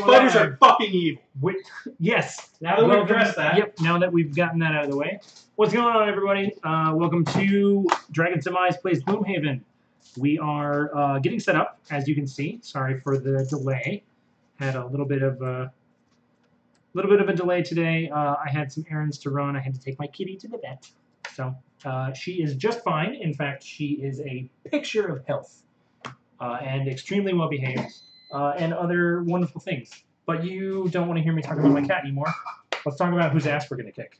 spiders are fucking evil. Yes. Now that we've addressed that. Yep, now that we've gotten that out of the way. What's going on, everybody? Welcome to Demize Plays Gloomhaven. We are getting set up, as you can see. Sorry for the delay. Had a little bit of a delay today. I had some errands to run. I had to take my kitty to the vet. So she is just fine. In fact, she is a picture of health and extremely well behaved and other wonderful things. But you don't want to hear me talk about my cat anymore. Let's talk about whose ass we're going to kick.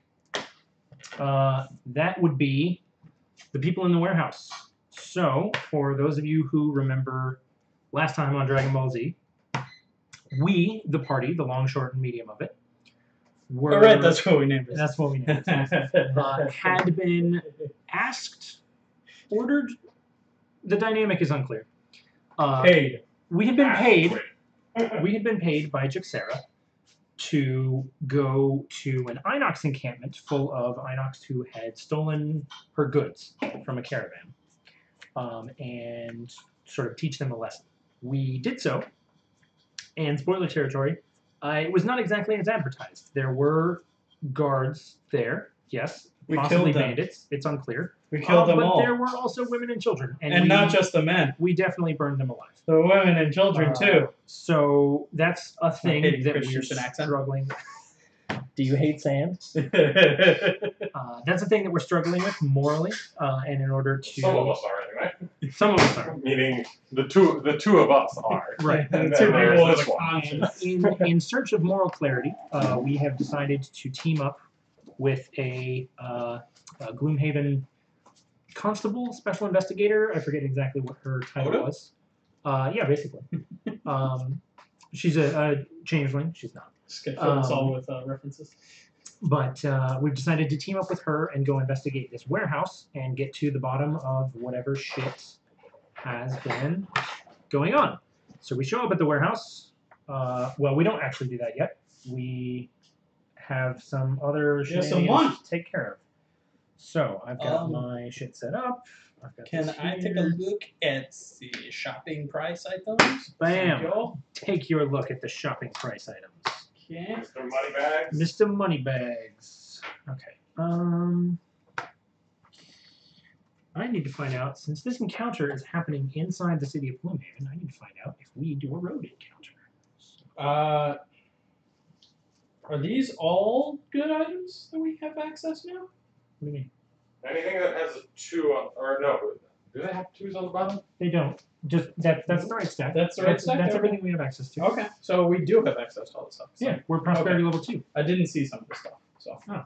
That would be the people in the warehouse. So, for those of you who remember last time on Dragon Ball Z, we, the party, the long, short, and medium of it, were... All right, that's what we named it. That's what we named it. Had been asked, ordered, the dynamic is unclear. Paid. We had been paid. We had been paid by Jekserah to go to an Inox encampment full of Inox who had stolen her goods from a caravan and sort of teach them a lesson. We did so, and spoiler territory, it was not exactly as advertised. There were guards there, yes, possibly bandits, it's unclear. We killed them all. But there were also women and children. And not just the men. We definitely burned them alive. The women and children, too. So that's a thing that we're struggling with. Do you hate sand? That's a thing that we're struggling with morally, and in order to... Some of us are, anyway. Some of us are. Meaning the two of us are. Right. And The two people this with a one. conscience. In search of moral clarity, we have decided to team up with a Gloomhaven constable, special investigator. I forget exactly what her title was. Yeah, basically. She's a changeling. She's not. Skip us all with references. But we've decided to team up with her and go investigate this warehouse and get to the bottom of whatever shit has been going on. So we show up at the warehouse. Well, we don't actually do that yet. We have some other shit to take care of. So I've got my shit set up. I've got Can I take a look at the shopping price items? Bam! Take your look at the shopping price items. Okay. Mr. Moneybags. Mr. Moneybags. Okay. I need to find out, since this encounter is happening inside the city of Gloomhaven, I need to find out if we do a road encounter. Are these all good items that we have access now? What do you mean? Anything that has a 2 on, or no, do they have 2s on the bottom? They don't. Just that's the right stack. That's the right stack? That's Okay. everything we have access to. Okay, so we do have access to all this stuff. So. Yeah, we're prosperity level 2. I didn't see some of the stuff, so. Oh.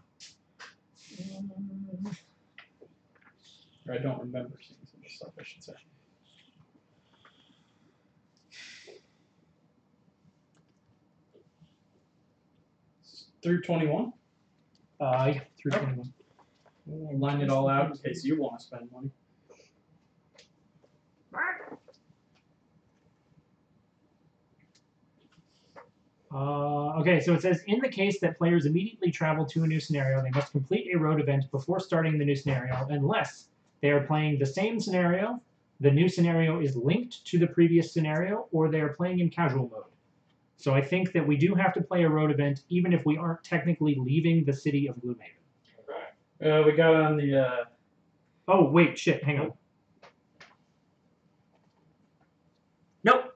Or I don't remember seeing some of the stuff, I should say. Through 21? Yeah, through 21. We'll line it all out in case you want to spend money. Okay, so it says, in the case that players immediately travel to a new scenario, they must complete a road event before starting the new scenario, unless they are playing the same scenario, the new scenario is linked to the previous scenario, or they are playing in casual mode. So I think that we do have to play a road event, even if we aren't technically leaving the city of Gloomhaven. Okay. We got on the... Oh, wait, shit, hang on. Nope.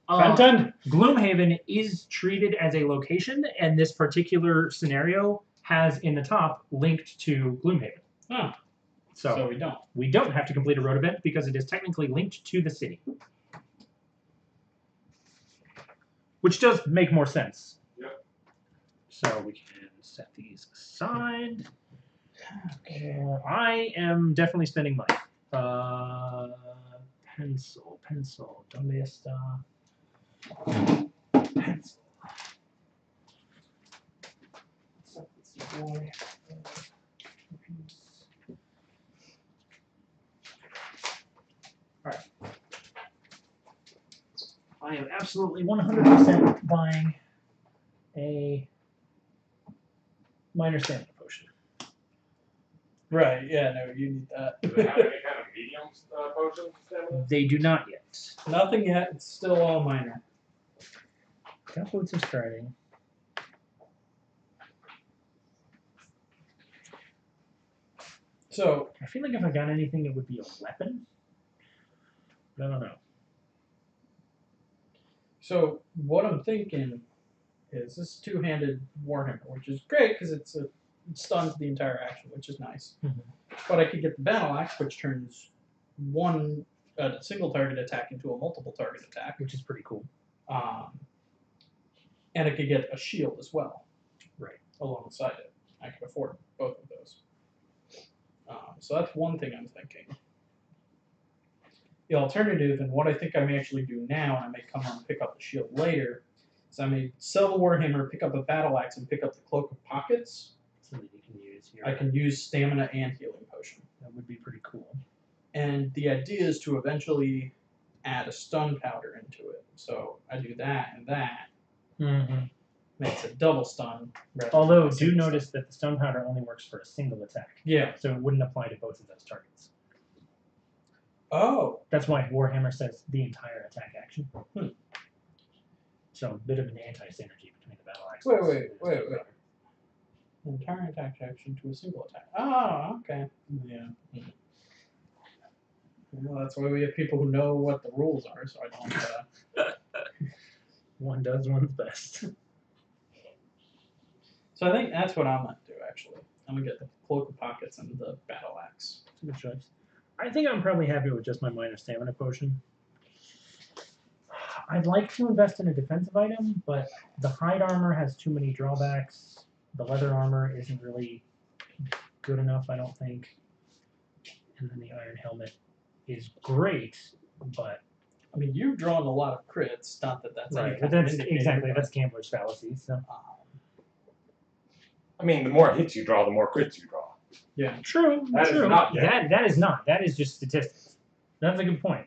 Gloomhaven is treated as a location, and this particular scenario has in the top linked to Gloomhaven. Oh. So we don't. We don't have to complete a road event because it is technically linked to the city. Which does make more sense. Yep. So we can set these aside. I am definitely spending money. Pencil. ¿Dónde está? Pencil. Alright. I am absolutely 100% buying a minor stamina potion. Right, yeah, no, you need that. Do they have any kind of medium potions? They do not yet. Nothing yet, it's still all minor. Got boots of striding. So I feel like if I got anything, it would be a weapon. But I don't know. So what I'm thinking is this two-handed Warhammer, which is great because it stuns the entire action, which is nice. Mm-hmm. But I could get the battle axe, which turns one single target attack into a multiple target attack, Which is pretty cool. And I could get a shield as well, Right. alongside it. I could afford both of those. So that's one thing I'm thinking. The alternative, and what I think I may actually do now, and I may come on and pick up the shield later, is I may sell the Warhammer, pick up a battle axe, and pick up the Cloak of Pockets. Something you can use here. I can use stamina and healing potion. That would be pretty cool. And the idea is to eventually add a stun powder into it. So I do that and that. Mm-hmm. Makes a double stun. Although, than a do single notice stun. that the stun powder only works for a single attack. Yeah. So it wouldn't apply to both of those targets. Oh. That's why Warhammer says the entire attack action. Hmm. So a bit of an anti-synergy between the battle axe. Wait. Entire attack action to a single attack. Oh, okay. Yeah. Well, that's why we have people who know what the rules are, so I don't. One does one's best. So I think that's what I'm gonna do. Actually, I'm gonna get the Cloak of Pockets and the battle axe. It's a good choice. I think I'm probably happy with just my minor stamina potion. I'd like to invest in a defensive item, but the hide armor has too many drawbacks. The leather armor isn't really good enough, I don't think. And then the iron helmet is great, but I mean, you've drawn a lot of crits. Not that that's any right. kind But of that's indicator, exactly but, that's gambler's fallacy. So I mean, the more hits you draw, the more crits you draw. yeah. true. That is true. not yet. That is not. That is just statistics. That's a good point.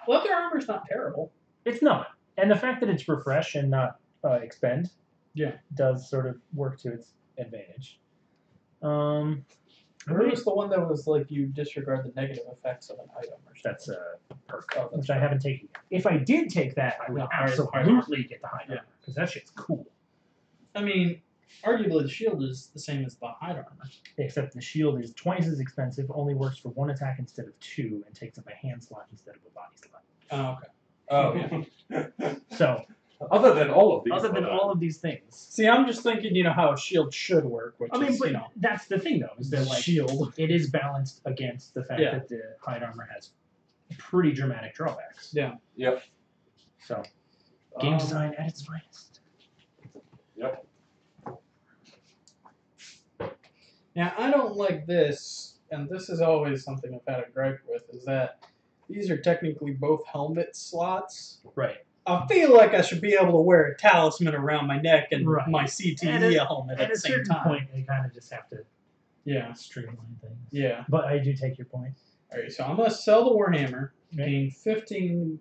Leather armor's not terrible. It's not, and the fact that it's refresh and not expend, does sort of work to its advantage. Where was the one that was like you disregard the negative effects of an item or something? That's a perk, Oh, that's which I haven't taken yet. If I did take that, I would No, absolutely get the hide Yeah. armor, because that shit's cool. I mean, arguably the shield is the same as the hide armor. Except the shield is twice as expensive, only works for one attack instead of two, and takes up a hand slot instead of a body slot. Oh, okay. Oh, yeah. So, Other than all of these. other than all of these things, See, I'm just thinking, how a shield should work, which I mean, is, but that's the thing, though, is that like shield. it is balanced against the fact Yeah. that the hide armor has pretty dramatic drawbacks. Yeah. Yep. So, game design at its finest. Yep. Now, I don't like this, and this is always something I've had a gripe with, is that these are technically both helmet slots. Right. I feel like I should be able to wear a talisman around my neck and Right. my CTE helmet at At the a same certain time. point, they kind of just have to Yeah. streamline things. Yeah. But I do take your point. All right, so I'm going to sell the Warhammer, Okay. gain 15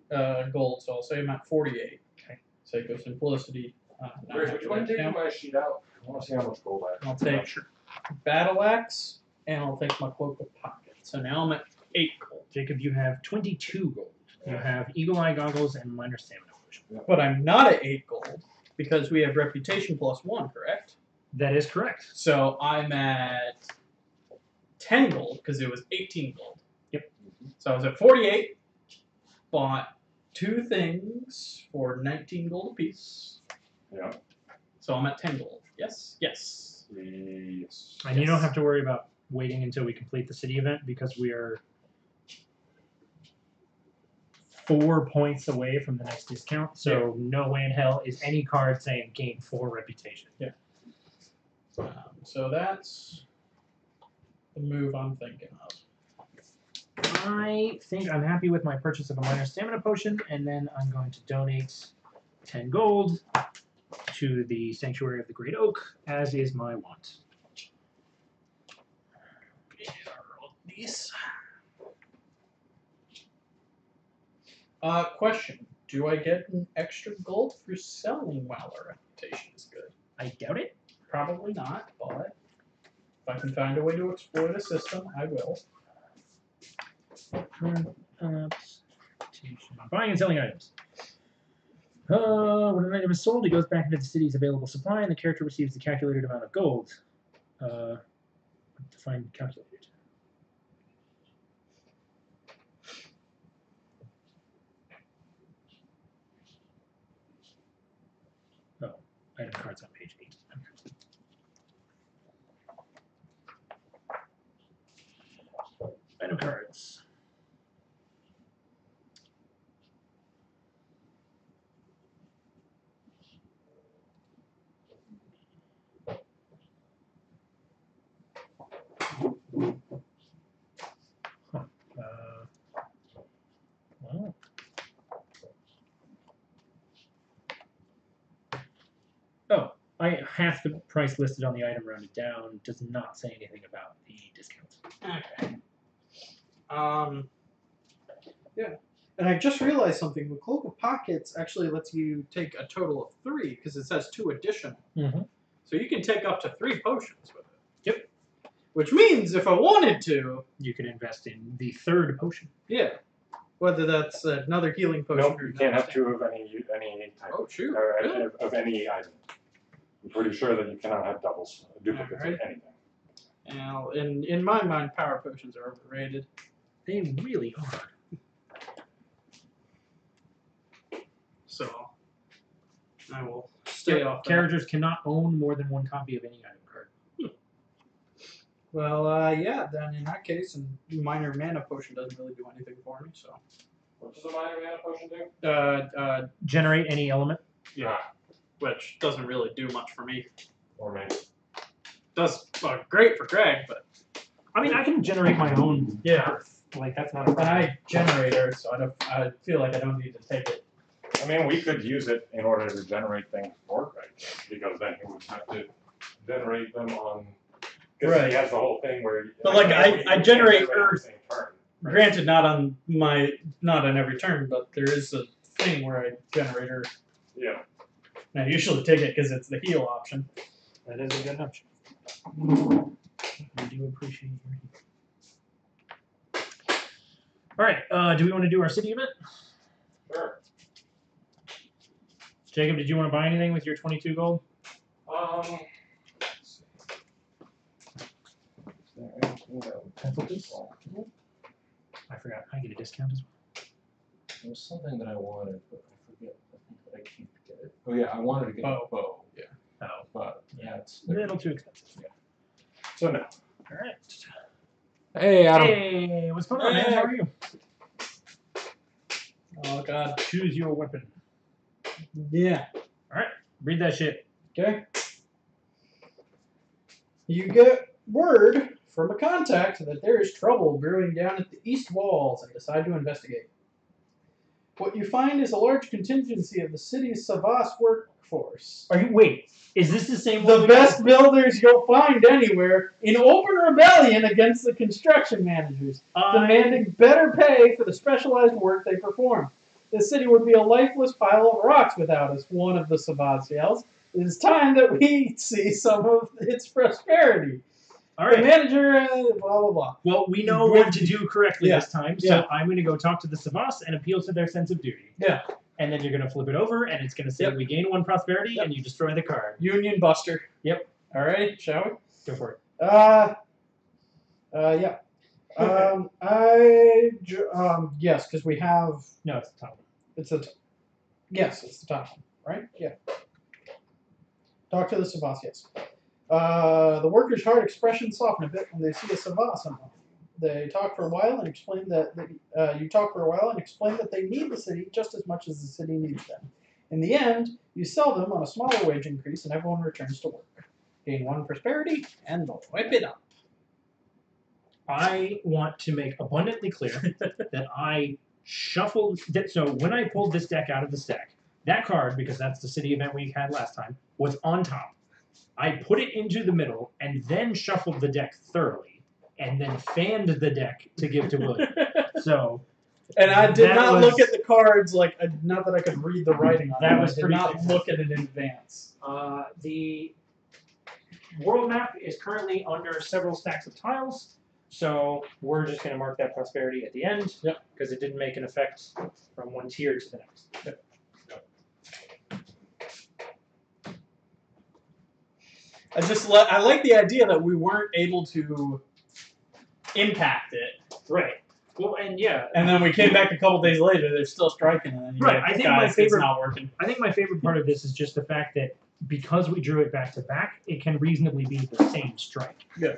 gold, so I'll say I'm at 48. Okay. Sake of simplicity. Wait, would you mind taking my sheet out? I want to see how much gold I have. I'll take Battle Axe, and I'll take my Cloak of Pocket. So now I'm at 8 gold. Jacob, you have 22 gold. You have Eagle Eye Goggles and minor stamina potion. But I'm not at 8 gold because we have Reputation +1, correct? That is correct. So I'm at 10 gold because it was 18 gold. Yep. So I was at 48, bought 2 things for 19 gold apiece. Yeah. So I'm at 10 gold. Yes? Yes. Yes. And you don't have to worry about waiting until we complete the city event because we are 4 points away from the next discount. So no way in hell is any card saying gain 4 reputation. Yeah. So that's the move I'm thinking of. I think I'm happy with my purchase of a minor stamina potion, and then I'm going to donate 10 gold to the Sanctuary of the Great Oak, as is my want. Roll these. Question. Do I get an extra gold for selling while our reputation is good? I doubt it. Probably not, but if I can find a way to explore the system, I will. Buying and selling items. When an item is sold, it goes back into the city's available supply, and the character receives the calculated amount of gold. Define calculated. Oh, item cards on page 8. Item cards. Huh. Well. Oh, half the price listed on the item rounded down does not say anything about the discount. Okay. Yeah. And I just realized something. The Cloak of Pockets actually lets you take a total of 3 because it says 2 additional. Mm-hmm. So you can take up to 3 potions with it. Yep. Which means if I wanted to, you could invest in the 3rd potion. Yeah. Whether that's another healing potion Nope, or you can't have 2 of any type. Oh, shoot. Or Really? of any item. I'm pretty sure that you cannot have doubles, duplicates Alright. of anything. Now, in my mind, power potions are overrated. They really are. So, I will stay off that. Characters cannot own more than 1 copy of any item card. Well, yeah, then in that case, and minor mana potion doesn't really do anything for me, so. What does a minor mana potion do? Generate any element. Yeah. Which doesn't really do much for me. Or me. Does great for Greg, but. I mean, I can generate my own Yeah. Earth. Like, that's not a And problem. I generate Earth, so I feel like I don't need to take it. I mean, we could use it in order to generate things for Greg, because then he would have to generate them on. Because Right. he has the whole thing where. But, like, I generate on the Earth. same turn. Granted, not on every turn, but there is a thing where I generate Earth. Yeah. And I usually take it because it's the heal option. That is a good option. I do appreciate your heal. Alright, do we want to do our city event? Sure. Jacob, did you want to buy anything with your 22 gold? Let's see. Is there anything that Pencil, please. I forgot. I get a discount as well. There was something that I wanted, but I forget. I think that I can't get it. Oh yeah, I wanted to get a bow. Yeah. Oh, But yeah, it's a little too expensive. Yeah. So no. Alright. Hey Adam. Hey, what's going on, man? How are you? Oh, God. Choose your weapon. Yeah. Alright, read that shit. Okay. You get word from a contact that there is trouble brewing down at the east walls and decide to investigate. What you find is a large contingency of the city's Savas workforce. Wait, is this the same one? The best builders you'll find anywhere in open rebellion against the construction managers, demanding better pay for the specialized work they perform. The city would be a lifeless pile of rocks without us, one of the Savas yells. It is time that we see some of its prosperity. All The right. manager, blah, blah, blah. Well, we know what to do correctly Yeah. this time, so Yeah. I'm going to go talk to the Savas and appeal to their sense of duty. Yeah. And then you're going to flip it over, and it's going to say, Yep. we gain 1 prosperity, Yep. and you destroy the card. Union Buster. Yep. All right, shall we? Go for it. Yeah. Yes, because we have. No, it's the top one. It's the. Yes, it's the top one, right? Yeah. Talk to the Savas, yes. The workers' hard expressions soften a bit when they see a Savas on them. They talk for a while and explain that they need the city just as much as the city needs them. In the end, you sell them on a smaller wage increase, and everyone returns to work. Gain 1 prosperity, and they'll wipe it up. I want to make abundantly clear that I shuffled. So when I pulled this deck out of the stack, that card, because that's the city event we had last time, was on top. I put it into the middle and then shuffled the deck thoroughly, and then fanned the deck to give to William. So. And I did That not was- look at the cards, not that I could read the writing on That them. was I did pretty not fantastic. look at it in advance. The world map is currently under several stacks of tiles, so we're just going to mark that prosperity at the end. Yep. Because it didn't make an effect from one tier to the next. Yep. I like the idea that we weren't able to impact it. Right. Well, and yeah. And then we came back a couple days later. They're still striking, and then you're Right. like, I think guys, my favorite. It's not working. I think my favorite part of this is just the fact that because we drew it back to back, it can reasonably be the same strike. Yeah.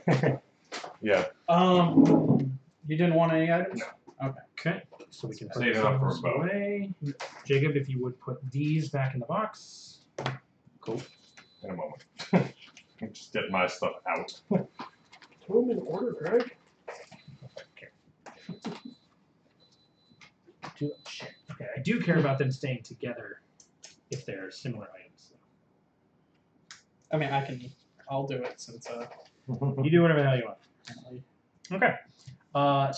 Yeah. You didn't want any items? No. Okay. So we can put Save it up for a those bow. away. Jacob, if you would put these back in the box. Cool. In a moment. Just get my stuff out. Put them in order, Greg. Okay, I do care about them staying together if they're similar items. I mean, I'll do it since, You do whatever the hell you want. Okay.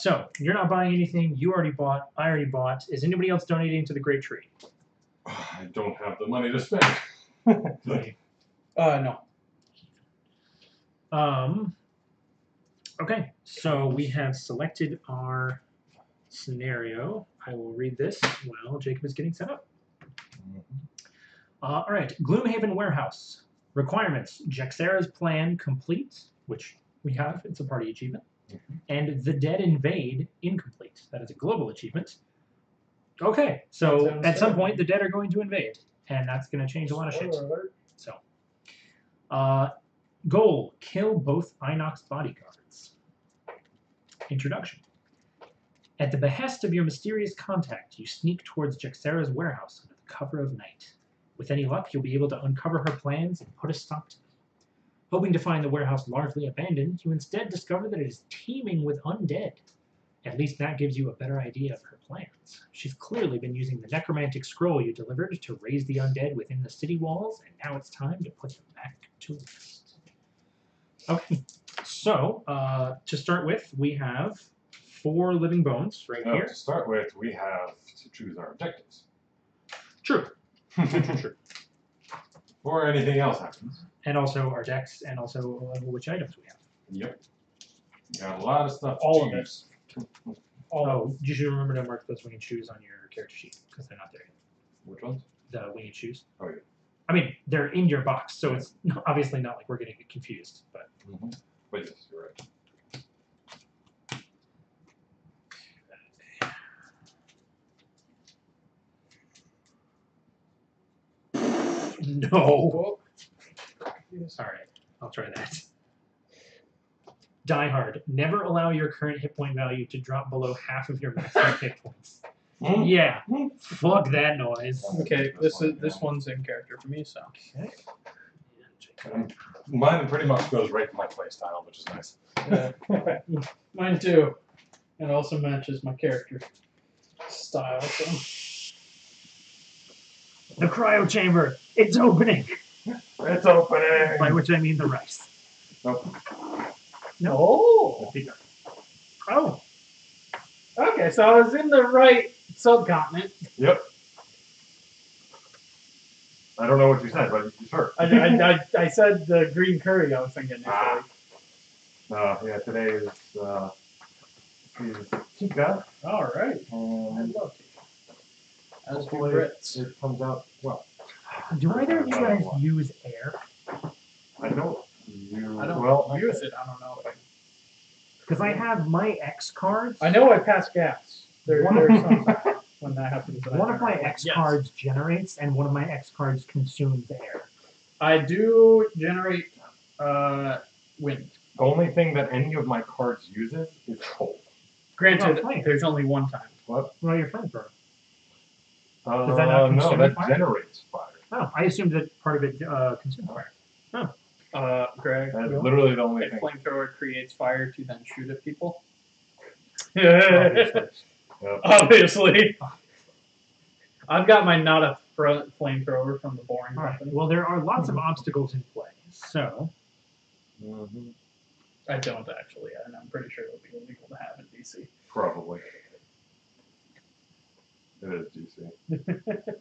So, you're not buying anything. You already bought. I already bought. Is anybody else donating to the Great Tree? I don't have the money to spend. no. Okay, so we have selected our scenario. I will read this while Jacob is getting set up. All right, Gloomhaven Warehouse. Requirements: Jekserah's plan complete, which we have. It's a party achievement. And The Dead Invade incomplete. That is a global achievement. Okay, so at some point the dead are going to invade, and that's going to change a lot of shit. So, goal: kill both Inox bodyguards. Introduction. At the behest of your mysterious contact, you sneak towards Jekserah's warehouse under the cover of night. With any luck, you'll be able to uncover her plans and put a stop to them. Hoping to find the warehouse largely abandoned, you instead discover that it is teeming with undead. At least that gives you a better idea of her plans. She's clearly been using the necromantic scroll you delivered to raise the undead within the city walls, and now it's time to put them back to rest. Okay, so to start with, we have 4 living bones right here. To start with, we have to choose our objectives. True. True. Before anything else happens. And also our decks, and also which items we have. Yep. Got a lot of stuff to All of choose. Oh, you should remember to mark those wing and choose on your character sheet, because they're not there yet. Which ones? The wing and choose. Oh, yeah. I mean, they're in your box, so it's obviously not like we're going to get confused. But But yes, you're right. no. All right, I'll try that. Die Hard. Never allow your current hit point value to drop below half of your maximum hit points. Yeah. Fuck that noise. Okay, this one's in character for me, so. Okay. Mine pretty much goes right to my playstyle, which is nice. Yeah. Mine too. It also matches my character style, so. The cryo chamber. It's opening. It's opening! By which I mean the rice. Nope. No. Oh! Oh. Okay, so I was in the right subcontinent. Yep. I don't know what you said, but sure. I said the green curry I was thinking initially. Yeah, today is Chica. Alright. I And love it. As do hopefully Brits. it comes out well. Do either of you guys use air? I don't use I don't well, use it, I don't know. Because I have my X cards. I know I pass gas. There's some when that happens. One of my X cards generates, and one of my X cards consumes air. I do generate wind. The only thing that any of my cards uses is cold. Granted, Oh, there's only one time. What? What are your flamethrower? Does that not no, consume that fire? generates fire. Oh, I assumed that part of it consumed fire. Greg, That's literally the only a thing. flamethrower creates fire to then shoot at people. Obviously. Yep. Obviously. I've got my not a flamethrower from the boring All right. company. Well, there are lots of obstacles in play. So, Mm-hmm. I don't actually, and I'm pretty sure it would be illegal to have in DC. Probably. It is DC.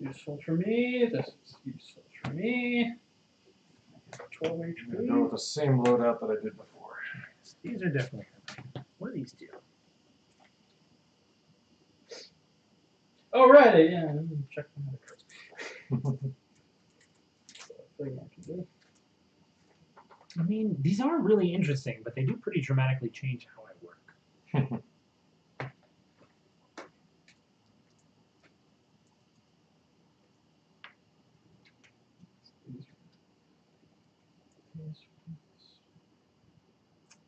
Useful for me. This is useful for me. 12 I'm gonna HP. go with the same loadout that I did before. these are definitely. What do these do? Oh, right, yeah. Let me check my other cards. I mean, these are really interesting, but they do pretty dramatically change how I work.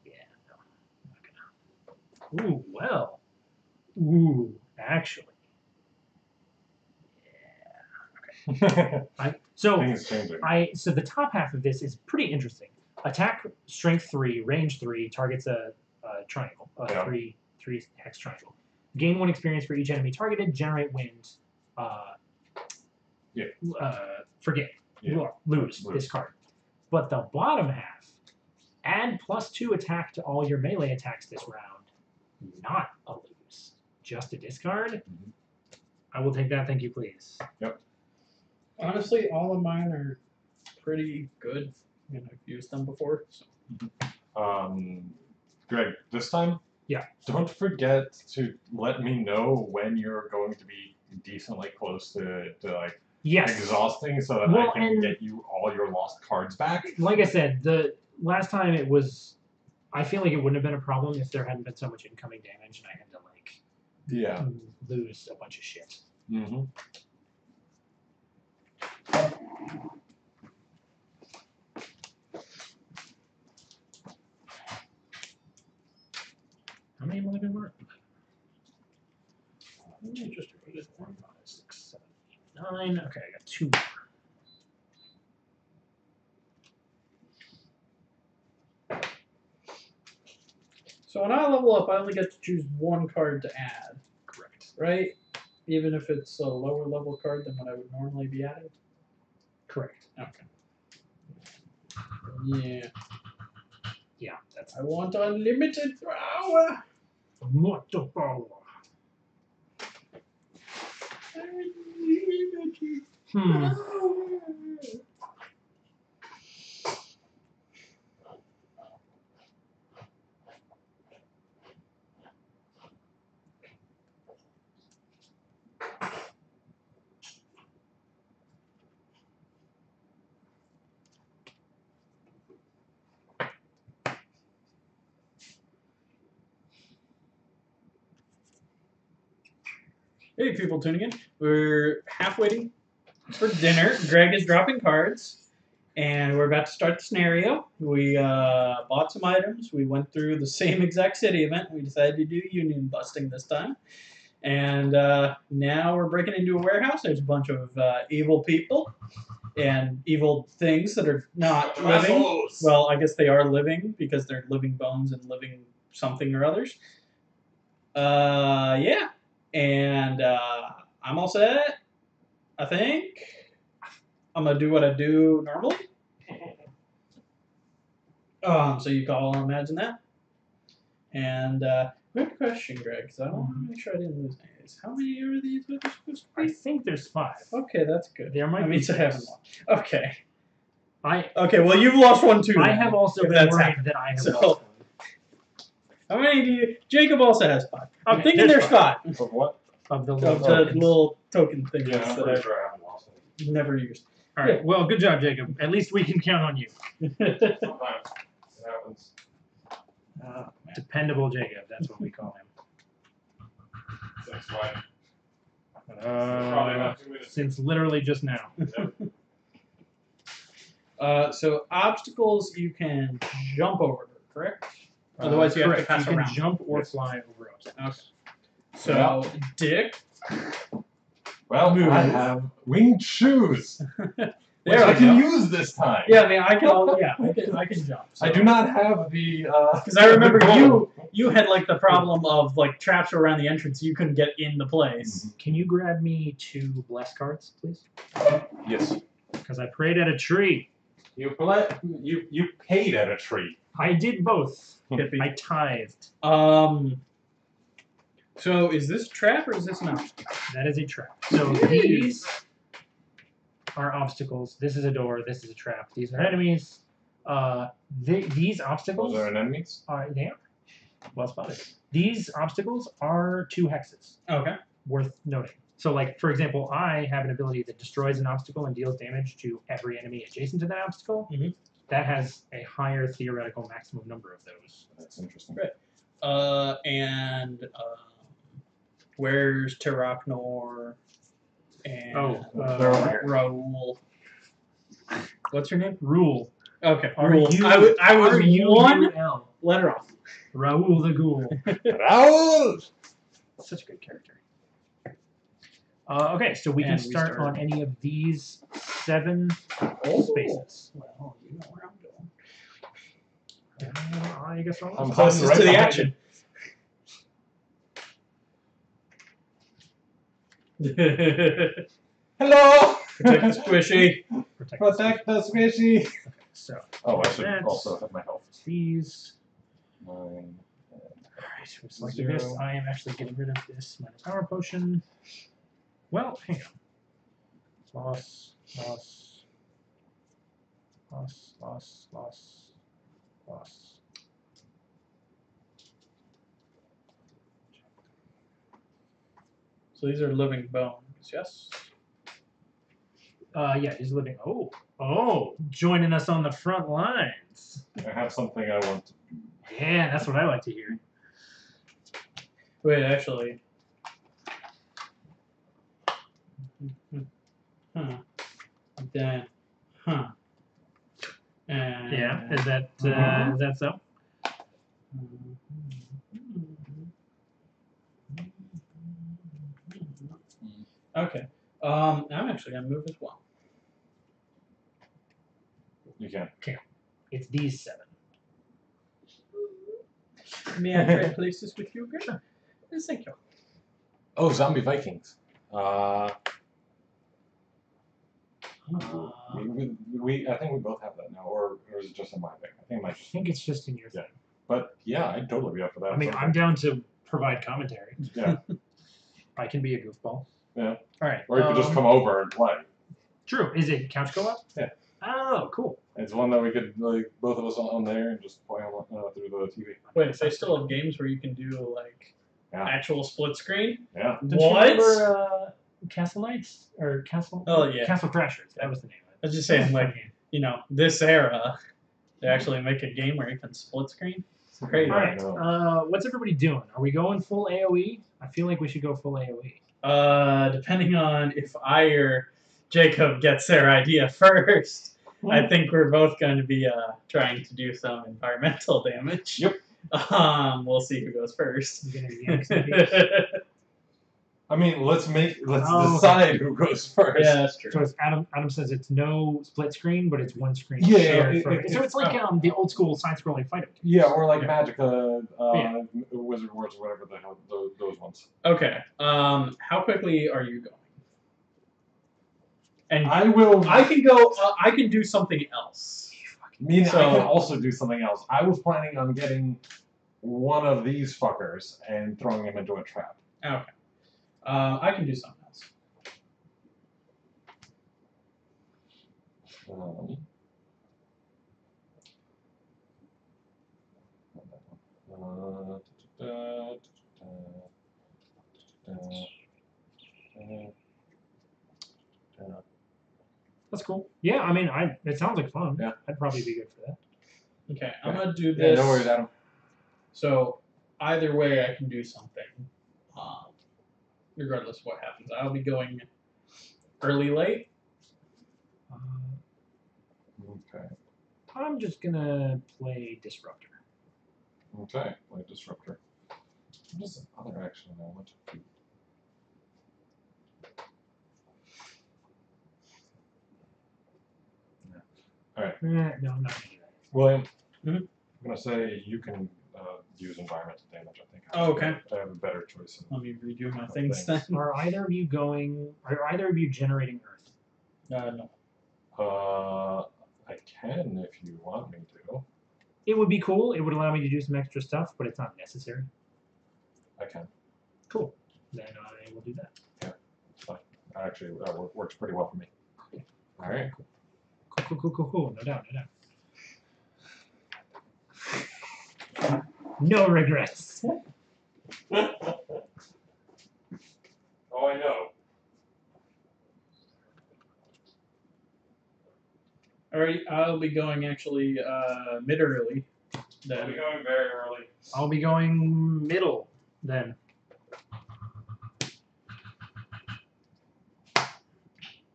Yeah, no, I'm not gonna. Ooh, well. Ooh, actually. So Things changing. so the top half of this is pretty interesting. Attack, strength 3, range 3, targets a triangle, Yeah. three hex triangle. Gain 1 experience for each enemy targeted. Generate wind. Forget. Yeah. Lose this card. But the bottom half, add +2 attack to all your melee attacks this round. Not a lose, just a discard. Mm-hmm. I will take that. Thank you, please. Yep. Honestly, all of mine are pretty good. I mean, I've used them before. So. Greg, this time, yeah, don't forget to let me know when you're going to be decently close to like exhausting, so that I can get you all your lost cards back. Like I said, the last time it was, I feel like it wouldn't have been a problem if there hadn't been so much incoming damage and I had to lose a bunch of shit. Mm-hmm. How many am I going to mark? 1, 5, 6, 7, 8, 9. Okay, I got 2 more. So when I level up, I only get to choose 1 card to add. Correct. Right? Even if it's a lower level card than what I would normally be adding? Correct. Okay. Yeah. Yeah, that's. I want unlimited power. Mortal power. Unlimited power. Hey, people tuning in. We're half waiting for dinner. Greg is dropping cards, and we're about to start the scenario. We bought some items. We went through the same exact city event. We decided to do union busting this time. And now we're breaking into a warehouse. There's a bunch of evil people and evil things that are not living. Well, I guess they are living because they're living bones and living something or others. Yeah. And I'm all set, I think. I'm going to do what I do normally. So you can all imagine that. And good question, Greg, because I want to make sure I didn't lose any of these. How many are these supposed to be? I think there's 5. Okay, that's good. There might that be means I haven't lost. Okay. Okay, well, you've lost 1 too. I have also been worried that I have lost 1. How many do you... Jacob also has 5. I'm thinking there's 5. Of what? Of the little token things that I haven't lost any. Never used. All right, well, good job, Jacob. At least we can count on you. Sometimes it happens. Dependable Jacob, that's what we call him. That's why. Probably about 2 minutes. Since literally just now. So obstacles you can jump over, correct? Otherwise, you have to pass you around. can jump or fly over obstacles. Okay. So, Dick. Well, I have winged shoes. Which I can use this time. Yeah, I mean, I can jump. So. I do not have the because I remember you had like the problem of like traps around the entrance. You couldn't get in the place. Mm-hmm. Can you grab me 2 bless cards, please? Yes. Because I prayed at a tree. You paid at a tree. I did both. Hippie. I tithed. So is this a trap or is this an obstacle? That is a trap. So these are obstacles. This is a door. This is a trap. These are enemies. These obstacles. Those are enemies? They are. Well spotted. These obstacles are 2 hexes. Okay. Worth noting. So, like, for example, I have an ability that destroys an obstacle and deals damage to every enemy adjacent to that obstacle. Mm-hmm. That has a higher theoretical maximum number of those. That's interesting. Right. Where's Terraknor and Raoul? What's her name? Rule. Okay, Rule. I was one L. letter off. Raoul the Ghoul. Raoul! Such a good character. Okay, so we can start on any of these 7 spaces. Well, you know where I'm going. I guess I'm closest to the action. Hello! Protect the squishy. Protect the squishy. Okay, so. Oh, I should also have my health. These. 9. Alright, we selected this. I am actually getting rid of this minor power potion. Well, hang on. Loss. So these are living bones, yes? Yeah, he's living. Oh, joining us on the front lines. I have something I want to do. Yeah, that's what I like to hear. Wait, actually. Then, And yeah, is that so? Okay. I'm actually gonna move as well. You can. Okay. It's these 7. May I trade places with you again? Yes, thank you. Oh, Zombie Vikings. I think we both have that now, or is it just in my thing? I think it's just in your thing. But yeah, I'd totally be up for that. I mean, I'm down to provide commentary. Yeah. I can be a goofball. Yeah. All right. Or you could just come over and play. True. Is it couch co-op? Yeah. Oh, cool. It's one that we could, like, both of us on there and just play on through the TV. Wait, they still have games where you can do like actual split screen? Yeah. Don't you remember Castle Knights or Castle? Oh yeah. Castle Crashers. That was the name of it. I was just saying, like, this era, they actually make a game where you can split screen. It's crazy. All right. What's everybody doing? Are we going full AOE? I feel like we should go full AOE. Depending on if I or Jacob gets their idea first, I think we're both going to be trying to do some environmental damage. Yep. We'll see who goes first. I mean, let's decide who goes first. Yeah, that's true. So it's Adam says it's no split screen, but it's one screen. Yeah, shared so it's like the old school side-scrolling fighter. Yeah, or like Magicka, Wizard Wars, or whatever the hell those ones. Okay. How quickly are you going? And I will. I can go. I can do something else. I can also do something else. I was planning on getting one of these fuckers and throwing him into a trap. Okay. I can do something else. That's cool. Yeah, I mean, it sounds like fun. Yeah. I'd probably be good for that. Okay, I'm gonna do this. Yeah, no worries, Adam. So either way, I can do something. Regardless of what happens, I'll be going early, late. Okay. I'm just gonna play Disruptor. Okay, play Disruptor. What is the other action I want to do? All right. No, I'm not gonna do that. William, I'm going to say you can use environmental damage, I think. Oh, okay. I have a better choice. Let me redo my things then. Are either of you generating Earth? No. I can if you want me to. It would be cool. It would allow me to do some extra stuff, but it's not necessary. I can. Cool. Then I will do that. Yeah, it's fine. Actually, that works pretty well for me. All right. Cool. No doubt. No regrets. Oh, I know. Alright, I'll be going actually mid early. I'll be going very early. I'll be going middle then.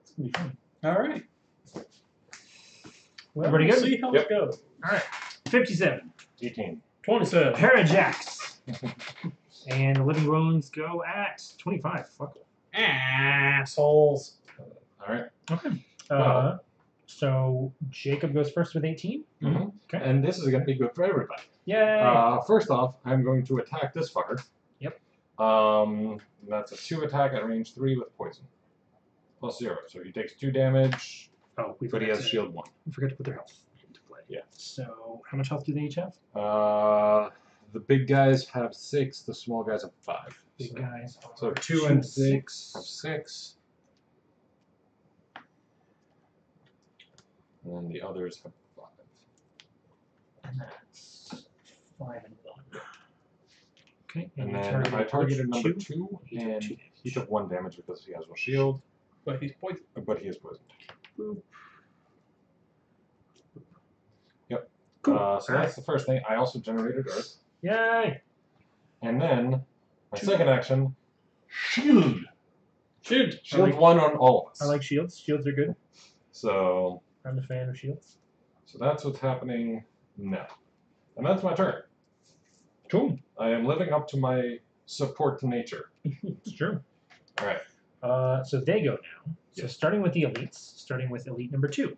It's gonna be fun. Alright. Well, Everybody we'll good? see how it goes. All right. 57. 18. 27. Pair of jacks. And the living bones go at 25. Fuck it. Assholes. Alright. Okay. Wow. So Jacob goes first with 18. Mm-hmm. Okay. And this is going to be good for everybody. Yay! First off, I'm going to attack this fucker. Yep. That's a 2 attack at range 3 with poison. Plus 0. So he takes 2 damage, Oh, but he has shield 1. We forgot to put their health into play. Yeah. So how much health do they each have? The big guys have 6, the small guys have 5. Big guys. So are 2 and 6 have 6. And then the others have 5. And that's 5 and 1. Okay. And you then I targeted number 2. 2, He took and 2 he took 1 damage because he has no shield, But he's poisoned. but he is poisoned. Boop. Yep. Cool. So that's the first thing. I also generated Earth. Yay! And then, my second action, shield. Shield. Shield 1 on all of us. I like shields. Shields are good. So I'm a fan of shields. that's what's happening now. And that's my turn. Cool. I am living up to my support to nature. It's true. Alright. So they go now. So Yes. starting with the elites, starting with elite number 2.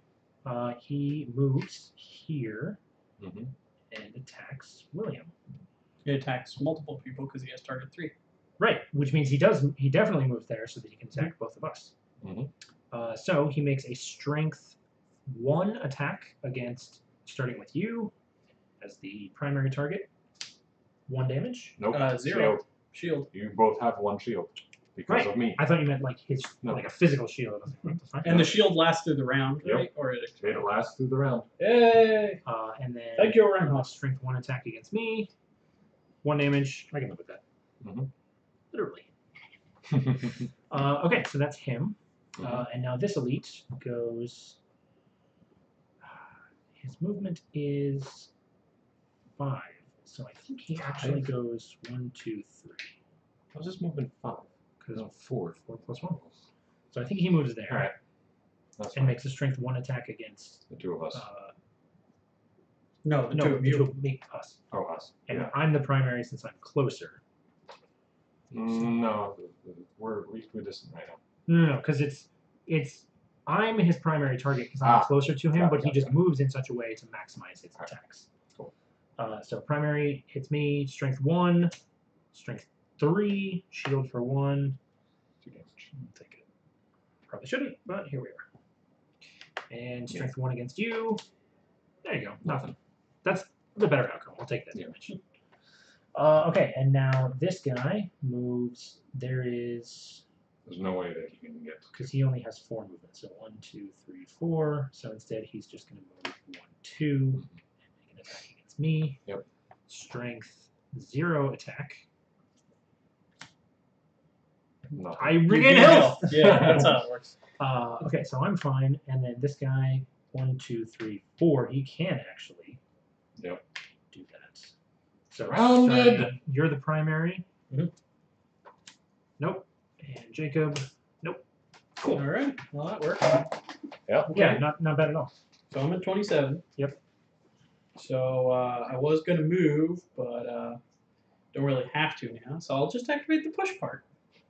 He moves here Mm-hmm. and attacks William. He attacks multiple people because he has target 3. Right, which means he definitely moves there so that he can attack both of us. Mhm. So he makes a strength 1 attack against, starting with you as the primary target. 1 damage. Nope. 0. Shield. Shield. You both have 1 shield because of me. I thought you meant like his No. like a physical shield. I was like, what the fuck? And the shield lasts through the round, Yep. right? Or Made it last through the round. Yay! And then Thank you, Reinhardt. strength 1 attack against me. 1 damage. I can live with that. Mhm. Literally. Okay, so that's him. And now this elite goes. His movement is 5, so I think he actually goes 1, 2, 3. How's this movement 5? Because No, 4. 4 plus 1. So I think he moves there Alright. That's and fine. makes a strength 1 attack against. The 2 of us. No, the No, two of you. me, us. Oh, us. And Yeah. I'm the primary since I'm closer. No, we're equidistant right now. No, because it's I'm his primary target because I'm closer to him, Got it, but he got it, just got it. moves in such a way to maximize his Alright. attacks. Cool. So primary hits me, strength 1, strength 3, shield for 1. 2 damage. I'll take it. Probably shouldn't, but here we are. And strength 1 against you. There you go. Nothing. That's the better outcome. I'll take that damage. Okay, and now this guy moves. There's no way that he can get. Because he only has 4 movements. So 1, 2, 3, 4. So instead, he's just going to move 1, 2, and make an attack against me. Yep. Strength 0 attack. Nothing. I regain health. Yeah, that's how it works. Okay, so I'm fine. And then this guy, 1, 2, 3, 4. He can actually. Yep. Do that. So Rounded. starting, you're the primary. Mhm. Nope. And Jacob. Nope. Cool. All right. Well, that worked. Yeah. Yeah, not bad at all. So I'm at 27. Yep. So I was going to move, but don't really have to now. So I'll just activate the push part.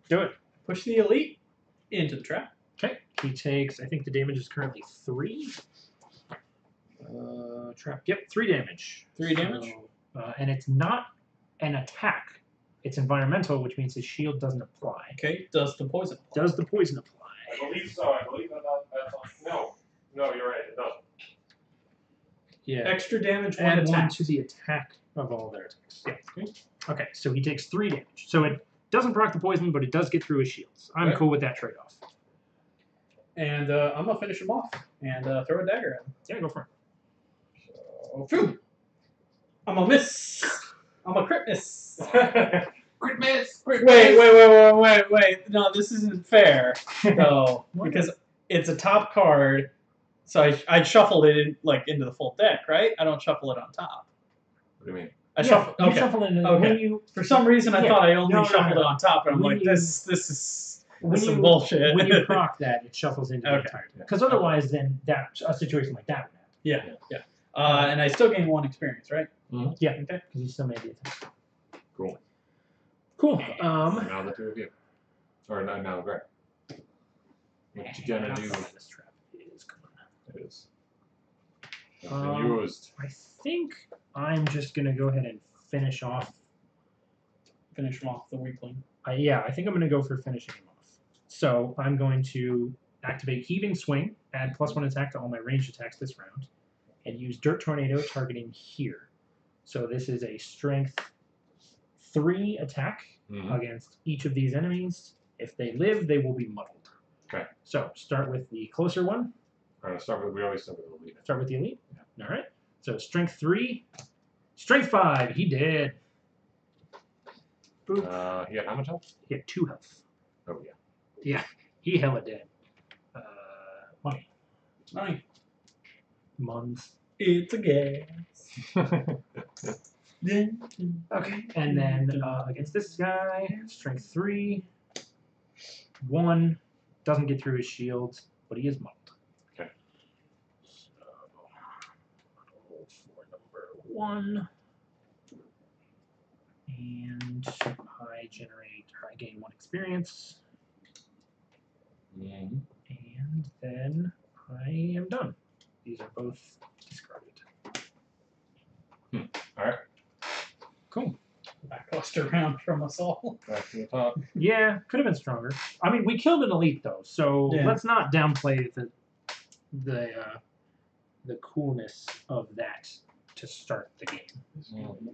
Do it. Push the elite into the trap. Okay. He takes, I think the damage is currently 3. Trap. Yep, 3 damage. 3 damage. So, and it's not an attack. It's environmental, which means his shield doesn't apply. Okay. Does the poison apply? Does the poison apply? I believe so. I believe that's on. No, you're right. It doesn't. Yeah. Extra damage, 1 Add 1 attack. to the attack of all their attacks. Yeah. Okay, so he takes 3 damage. So it doesn't proc the poison, but it does get through his shields. I'm Right. cool with that trade-off. And I'm going to finish him off and throw a dagger at him. Yeah, go for it. So, phew. I'm a miss. I'm a crit miss. Crit miss. Wait. No, this isn't fair. No, What? because it's a top card, So I shuffled it into the full deck, right? I don't shuffle it on top. What do you mean? I shuffle. You Okay. shuffle it Okay. when you. For some reason, I thought I only shuffled it no. on top, and I'm When like, you- this is some bullshit. bullshit. When you proc that, it shuffles into the Okay. entirety. Because otherwise, then a situation like that would happen. Yeah. And I still gain 1 experience, right? Mm-hmm. Yeah. Okay. Because you still made the attack. Cool. Cool. Now the 2 of you. Or now Greg. What you gonna do? This trap is gone. It is. It's been used. I think I'm just gonna go ahead and finish off. Finish him off the weakling. Yeah, I think I'm gonna go for finishing him off. So I'm going to activate Heaving Swing, add +1 attack to all my ranged attacks this round, and use Dirt Tornado targeting here. So this is a Strength 3 attack against each of these enemies. If they live, they will be muddled. Okay. So start with the closer one. We always start with the elite. Start with the elite. Yeah. All right. So Strength 3, Strength 5. He did. Boop. He had how much health? He had 2 health. Oh yeah. Yeah, he hella dead. Money. Months. It's a gas. Okay. And then against this guy, Strength 3, 1. Doesn't get through his shield, but he is muddled. Okay. So, roll for number 1. And I gain 1 experience. Mm-hmm. And then I am done. These are both discarded. Alright. Cool. Lackluster round from us all. Back to the top. Yeah, could have been stronger. I mean, we killed an elite though, so let's not downplay the coolness of that to start the game. Mm-hmm.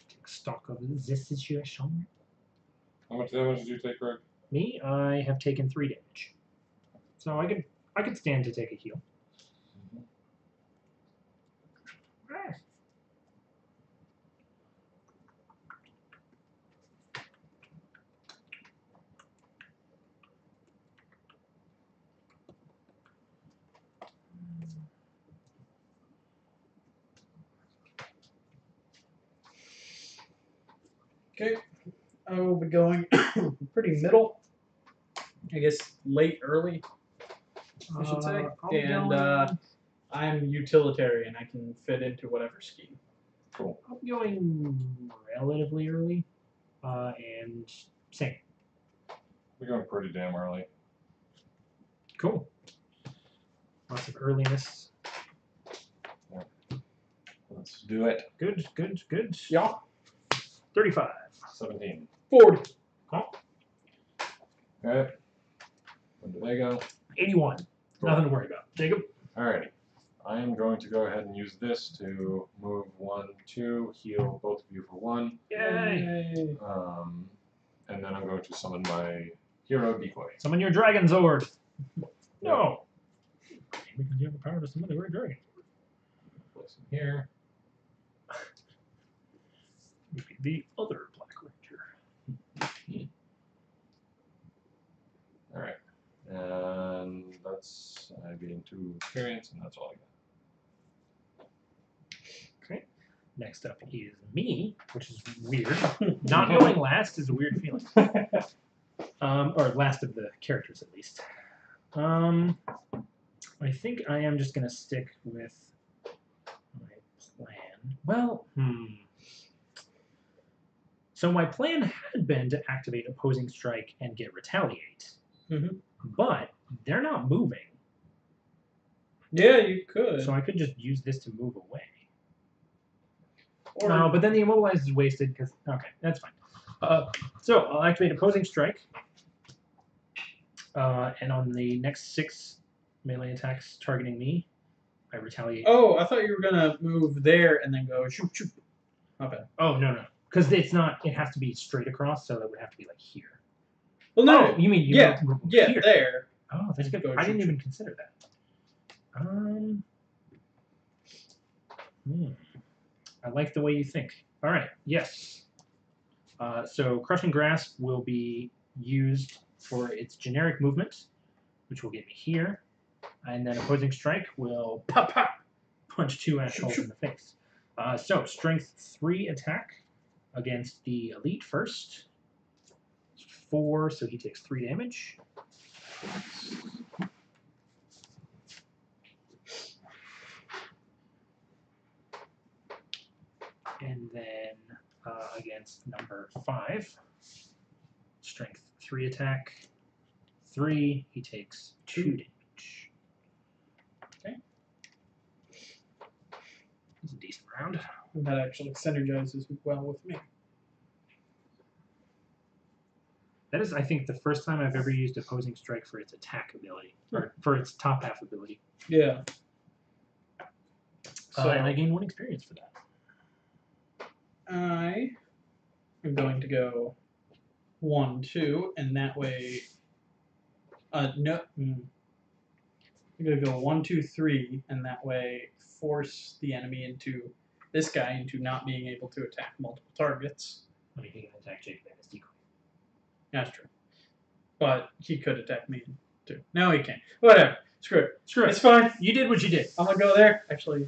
Take stock of this situation. How much damage did you take, Greg? Me, I have taken 3 damage, so I could stand to take a heal. Okay. I will be going pretty middle. I guess late, early, I should say. And I'm utilitarian. I can fit into whatever scheme. Cool. I'm going relatively early, and same. We're going pretty damn early. Cool. Lots of earliness. Yeah. Let's do it. Good, good, good. Yeah. 35. 17. 40. Huh? Okay. When do they go? 81. Cool. Nothing to worry about. Jacob? Alrighty. I am going to go ahead and use this to move 1, 2, heal both of you for 1. Yay! And then I'm going to summon my hero decoy. Summon your Dragon Zord. No. Because you have the power to summon the Great Dragon. Place him here. Maybe the other Black Ranger. Alright. And that's, I gain 2 experience, and that's all I got. Okay. Next up is me, which is weird. Not going last is a weird feeling. Or last of the characters, at least. I think I am just going to stick with my plan. Well, So my plan had been to activate Opposing Strike and get Retaliate. Mm-hmm. But they're not moving. Yeah, you could. So I could just use this to move away. Or, No, but then the Immobilize is wasted because... Okay, that's fine. So I'll activate Opposing Strike. And on the next 6 melee attacks targeting me, I retaliate. Oh, I thought you were going to move there and then go shoot, shoot. Okay. Oh, no. Because it's not... It has to be straight across, so that would have to be like here. Well, no. Oh, you mean you yeah, here. there. Oh, that's good. I didn't even consider that. I like the way you think. All right. Yes. So Crushing Grasp will be used for its generic movement, which will get me here. And then opposing strike will pop, pop, punch 2 assholes in the face. So strength 3 attack against the elite first. 4, so he takes 3 damage. And then against number 5, strength 3 attack. 3, he takes 2 damage. Okay. It's a decent round. That actually synergizes well with me. That is, I think, the first time I've ever used opposing strike for its attack ability, or for its top half ability. Yeah. So And I gain 1 experience for that. I am going to go 1, 2, and that way. No. I'm going to go 1, 2, 3, and that way force the enemy into this guy into not being able to attack multiple targets. I mean, he can attack Jacob and his decoy. That's true. But he could attack me too. No, he can't. Whatever. Screw it. Screw it. It's fine. You did what you did. I'm going to go there. Actually,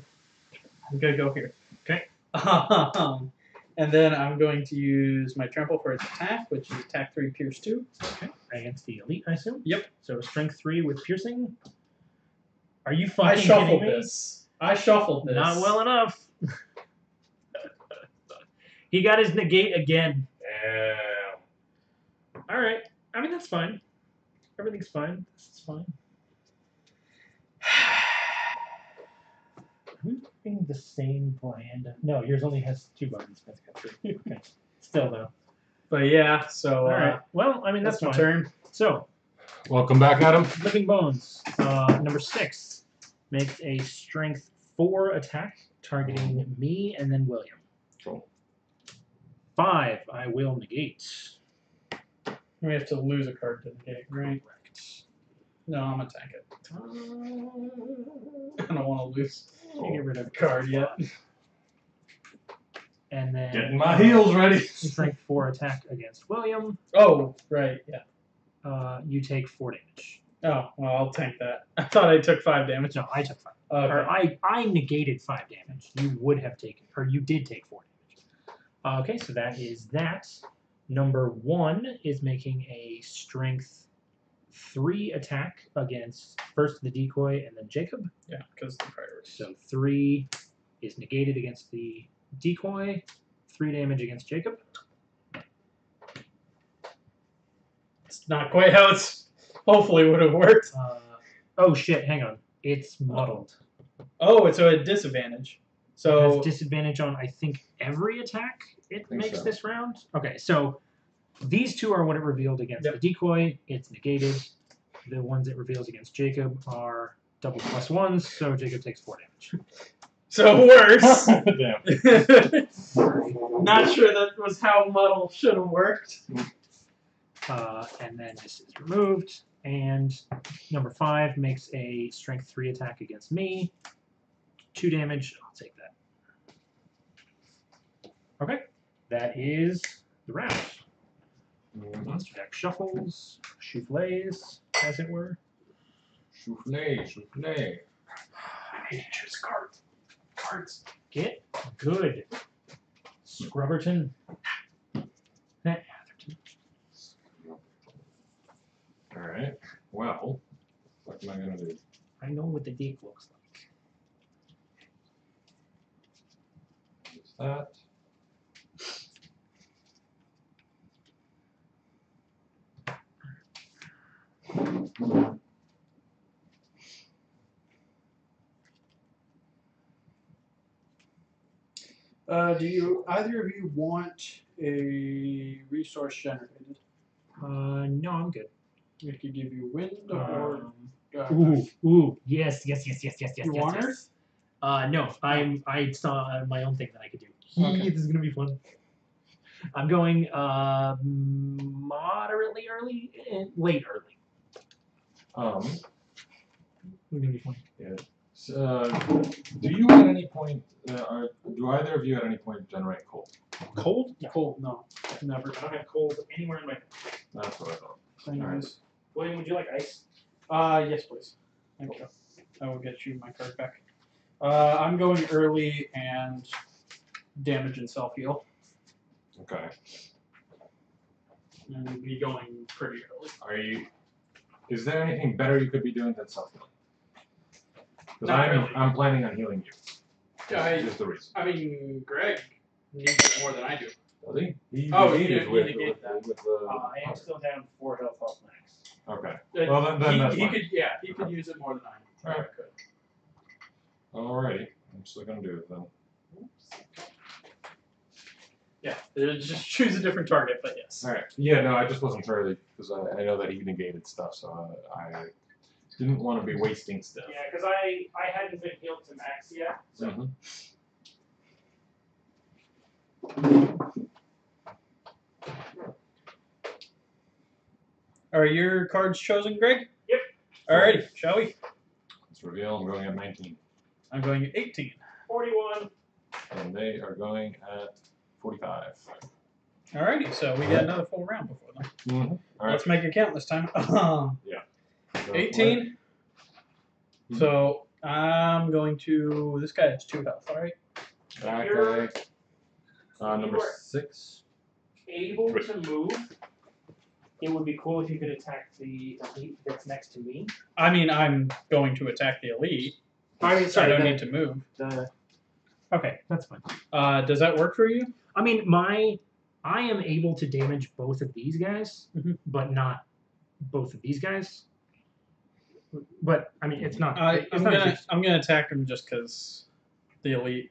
I'm going to go here. Okay. And then I'm going to use my trample for its attack, which is attack 3, pierce 2. Okay. Against the elite, I assume? Yep. So strength 3 with piercing. Are you fucking I shuffled kidding me? this. I shuffled this. Not well enough. He got his negate again. Yeah. All right. I mean, that's fine. Everything's fine. This is fine. Are we doing the same brand? No, yours only has 2 buttons. That's got 3. Okay. Still, though. But yeah, so. All right. Well, I mean, that's my fine. turn. So, Welcome back, Adam. Living Bones. Number 6 makes a strength 4 attack targeting me and then William. Cool. 5, I will negate. We have to lose a card to negate, right? Correct. No, I'm going to attack it. I don't want to lose Can't get rid of a card yet. And then Getting my heels ready. strength 4 attack against William. Oh, right, yeah. You take 4 damage. Oh, well, I'll tank that. I thought I took 5 damage. No, I took 5. Okay. Or I negated 5 damage. You would have taken, or you did take 4 damage. Okay, so that is that. Number 1 is making a strength 3 attack against first the decoy and then Jacob. Yeah, because the priority. So 3 is negated against the decoy, 3 damage against Jacob. It's not quite how it's hopefully would have worked. Oh shit, hang on. It's muddled. Oh, it's a disadvantage. It So has disadvantage on, I think, every attack it think makes so. this round. Okay, so these 2 are what it revealed against Yep. the decoy. It's negated. The ones it reveals against Jacob are double +1s, so Jacob takes 4 damage. so worse. Damn. Not sure that was how muddle should have worked. And then this is removed. And number 5 makes a strength 3 attack against me. 2 damage. I'll take that. Okay. That is the round. Monster deck shuffles, souffles, as it were. Souffle, souffle. I need to choose a card. Cards. Get good. Scrubberton. Atherton. Alright. Well, what am I going to do? I know what the deck looks like. Use that. Do you either of you want a resource generated? No, I'm good. We could give you wind or. Ooh, yes. You want Earth? No, I saw my own thing that I could do. Okay. This is gonna be fun. I'm going moderately early and late early. It's gonna be fun. Yeah. So, do you at any point, or do either of you at any point generate cold? Cold? Cold? No, never. I don't have cold anywhere in my. That's what I thought. things. William, would you like ice? Yes, please. Thank you. I will get you my card back. I'm going early and damage and self heal. Okay. And be going pretty early. Are you? Is there anything better you could be doing than self healing? Because Not really. I'm planning on healing you. Yeah, Just the reason. I mean, Greg needs it more than I do. Does he? He Oh, negated you with negate that. the. I am still down 4 health off max. Okay. Well, then that's he fine. could, yeah, he could use it more than I Alright. could. Alrighty. I'm still gonna do it then. Yeah, just choose a different target, but yes. Alright. Yeah, no, I just wasn't sure because I know that he negated stuff, so I didn't want to be wasting stuff. Yeah, because I hadn't been healed to max yet. So. Are your cards chosen, Greg? Yep. Alrighty, shall we? Let's reveal. I'm going at 19. I'm going at 18. 41. And they are going at 45. Alrighty, so we got another full round before them. Mm-hmm. Alright. Let's make it count this time. Yeah. 18. So I'm going to. This guy has 2 health, alright? That guy. Number 6. Able to move. It would be cool if you could attack the elite that's next to me. I mean, I'm going to attack the elite. I mean, sorry, I don't need to move. Okay, that's fine. Does that work for you? I mean, I am able to damage both of these guys, but not both of these guys. But I mean, it's not. I'm gonna attack him just because the elite.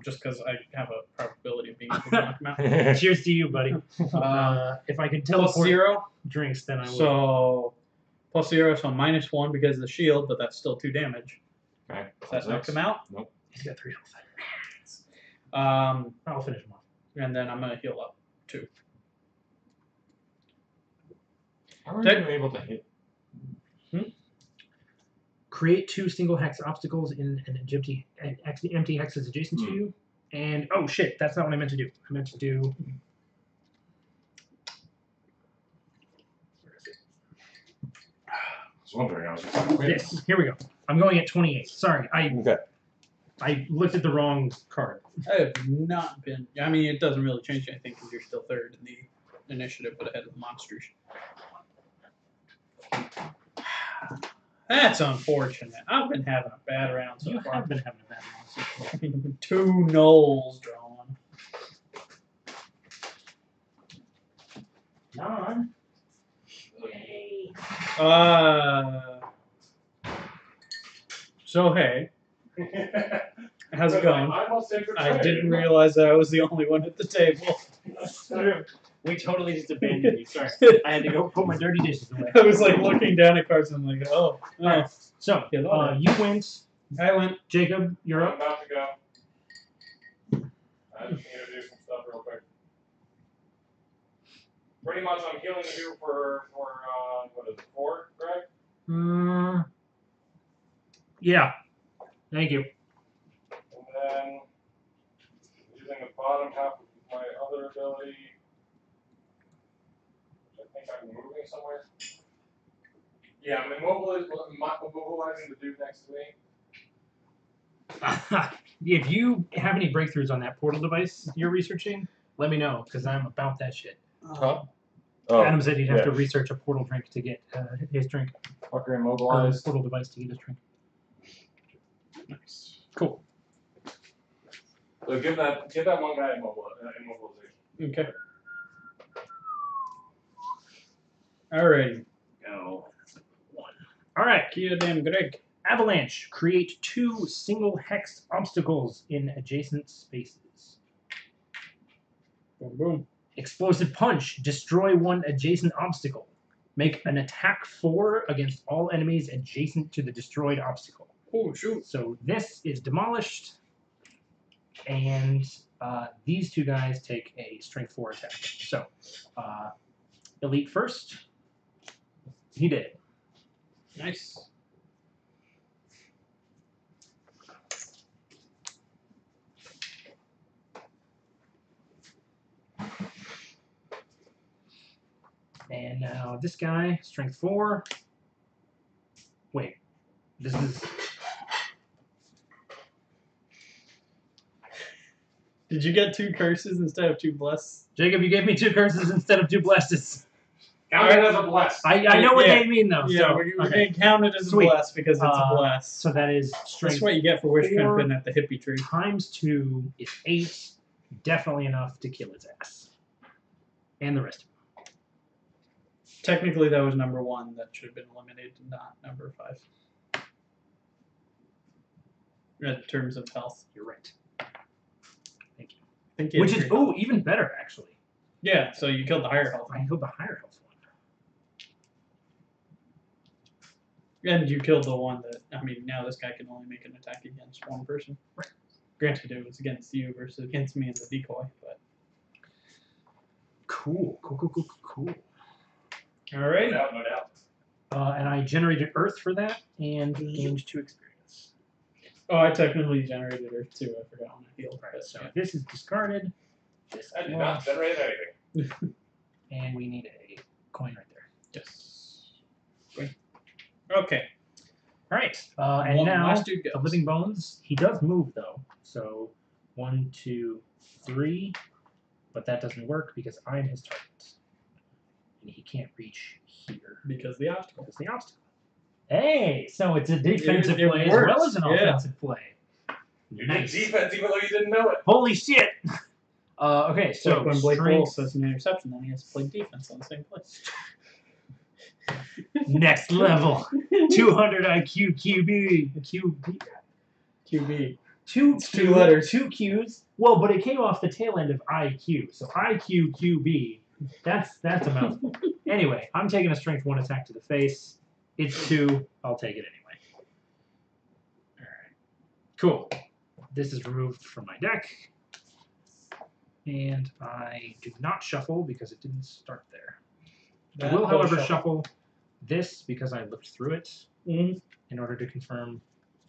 Just because I have a probability of being able to knock him out. Cheers to you, buddy. If I could teleport plus 0 drinks, then I would. So plus 0, so -1 because of the shield, but that's still 2 damage. Okay. Does that knock him out? Nope. He's got 3 health. I'll finish him off. And then I'm gonna heal up 2. How are you able to hit? Create 2 single hex obstacles in an empty hexes adjacent to you. And oh shit, that's not what I meant to do. I meant to do. Where is it? I was wondering. I was just like, wait. Yes, here we go. I'm going at 28. Sorry, Okay. I looked at the wrong card. I have not been. I mean, it doesn't really change anything because you're still 3rd in the initiative, but ahead of the monsters. That's unfortunate. I've been having a bad round so You far. have been having a bad round so far. 2 nulls drawn. 9. Yay. So hey, how's it going? I'm most interested. I didn't realize that I was the only one at the table. We totally just abandoned you. Sorry. I had to go put my dirty dishes away. I was like looking down at cards and I'm like, oh. Alright, so, you went. I went. Jacob, you're I'm up. about to go. I just need to do some stuff real quick. Pretty much I'm healing you for what is it, 4, Greg? Yeah. Thank you. And then using the bottom half of my other ability, which I think I'm moving somewhere. Yeah, I'm immobilizing the dude next to me. If you have any breakthroughs on that portal device you're researching, let me know, because I'm about that shit. Huh? Oh, Adam said he'd have to research a portal drink to get his drink. Fucker immobilized. Portal device to get his drink. Nice. Cool. So give that one guy immobilization. Okay. Alrighty. Go. 1. Alright. Kia damn Greg. Avalanche. Create 2 single hex obstacles in adjacent spaces. Boom, boom. Explosive Punch. Destroy 1 adjacent obstacle. Make an attack 4 against all enemies adjacent to the destroyed obstacle. Oh, shoot. So this is demolished, and these 2 guys take a strength 4 attack. So, elite first. He did. Nice. And And now this guy, strength 4. Wait, this is... Did you get 2 curses instead of 2 bless? Jacob, you gave me 2 curses instead of 2 blesses. Count it as a bless. I know what they mean, though. Yeah, So, we're going to count it as a bless because it's a bless. So that is strength. That's what you get for wish pimping at the hippie tree. Times 2 is 8. Definitely enough to kill his ass. And the rest of him. Technically, that was number 1 that should have been eliminated, not number 5. In terms of health. You're right. Thank you. Thank you. Which is, even better, actually. Yeah, so you killed the higher health I one. killed the higher health one. And you killed the one that, I mean, now this guy can only make an attack against 1 person. Right. Granted, it was against you versus against me and the decoy, but... Cool. All right. No doubt. And I generated Earth for that and gained 2 experience. Oh, I technically generated Earth too. I forgot when I healed. Right, so this is discarded. This I did not generate anything. And we need a coin right there. Yes. Okay. All right. And One now last dude goes. the living bones. He does move though. So 1, 2, 3. But that doesn't work because I'm his target. And he can't reach here. Because the obstacle. Because the obstacle. Hey, so it's a defensive It play works, as well as an offensive play. You Nice. did defense even though you didn't know it. Holy shit! Okay, so So when Blake strength- Bowles says an interception, then he has to play defense on the same place. Next level. 200 IQ QB. QB. Two It's 2 letters. 2 Qs. Well, but it came off the tail end of IQ. So IQ QB. That's a mouthful. Anyway, I'm taking a strength 1 attack to the face. It's 2. I'll take it anyway. Alright. Cool. This is removed from my deck. And I do not shuffle because it didn't start there. I will, however, shuffle this because I looked through it in order to confirm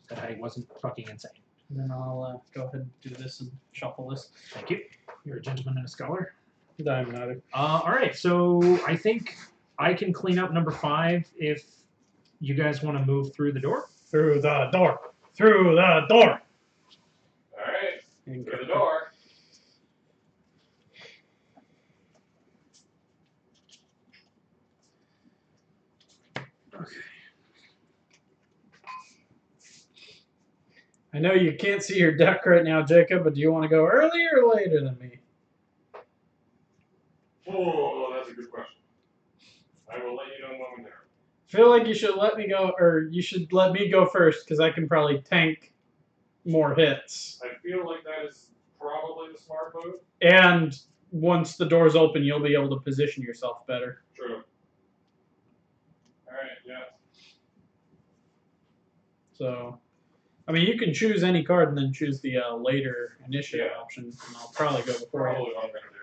that I wasn't fucking insane. And then I'll go ahead and do this and shuffle this. Thank you. You're a gentleman and a scholar. I'm not. All right, so I think I can clean up number 5 if you guys want to move through the door. Through the door. Through the door. Alright. Through the door. Okay. I know you can't see your deck right now, Jacob, but do you want to go earlier or later than me? Oh, that's a good question. I will let you know momentarily. I feel like you should let me go, or you should let me go first, because I can probably tank more hits. I feel like that is probably the smart move. And once the doors open, you'll be able to position yourself better. True. Alright, yeah. So, I mean, you can choose any card and then choose the later initiative option, and I'll probably go before you. Probably what I'm going to do.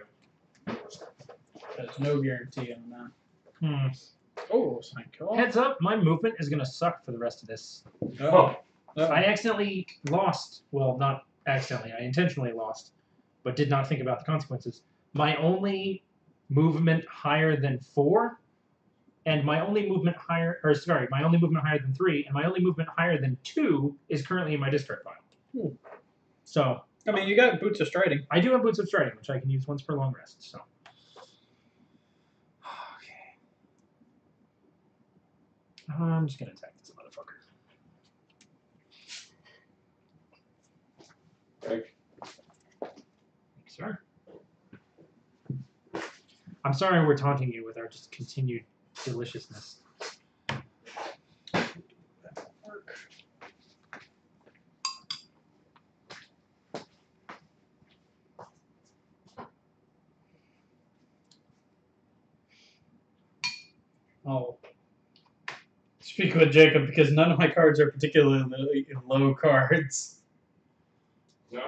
There's no guarantee on that. Oh, thank God. Heads up, my movement is going to suck for the rest of this. Oh. I accidentally lost. Well, not accidentally. I intentionally lost, but did not think about the consequences. My only movement higher than 4, and my only movement higher, or sorry, my only movement higher than 3, and my only movement higher than 2 is currently in my discard pile. So, I mean, you got Boots of Striding. I do have Boots of Striding, which I can use once per long rest. So. I'm just going to attack this motherfucker. Thank Thanks, sir. I'm sorry we're taunting you with our just continued deliciousness. Oh. Speak with Jacob, because none of my cards are particularly low cards. No?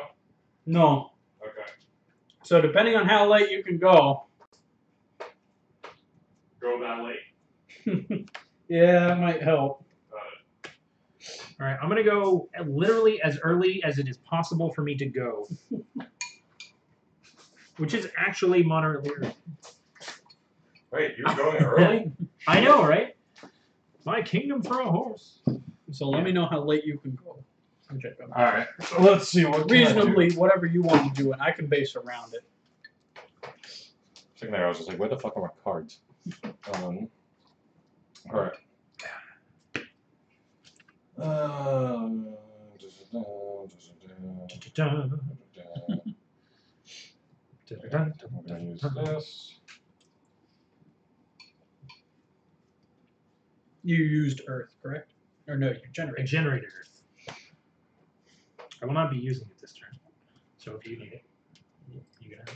No. Okay. So depending on how late you can go. Go that late? Yeah, that might help. All right, I'm going to go literally as early as it is possible for me to go. Which is actually moderately early. Wait, you're going early? I know, right? My kingdom for a horse. So let me know how late you can go. Alright, so let's see what reasonably, whatever you want to do, and I can base around it. Sitting there, I was just like, where the fuck are my cards? Alright. I'm gonna use this. You used Earth, correct? Or no, you I generated. generated Earth. I will not be using it this turn. So if you need it, you can have it.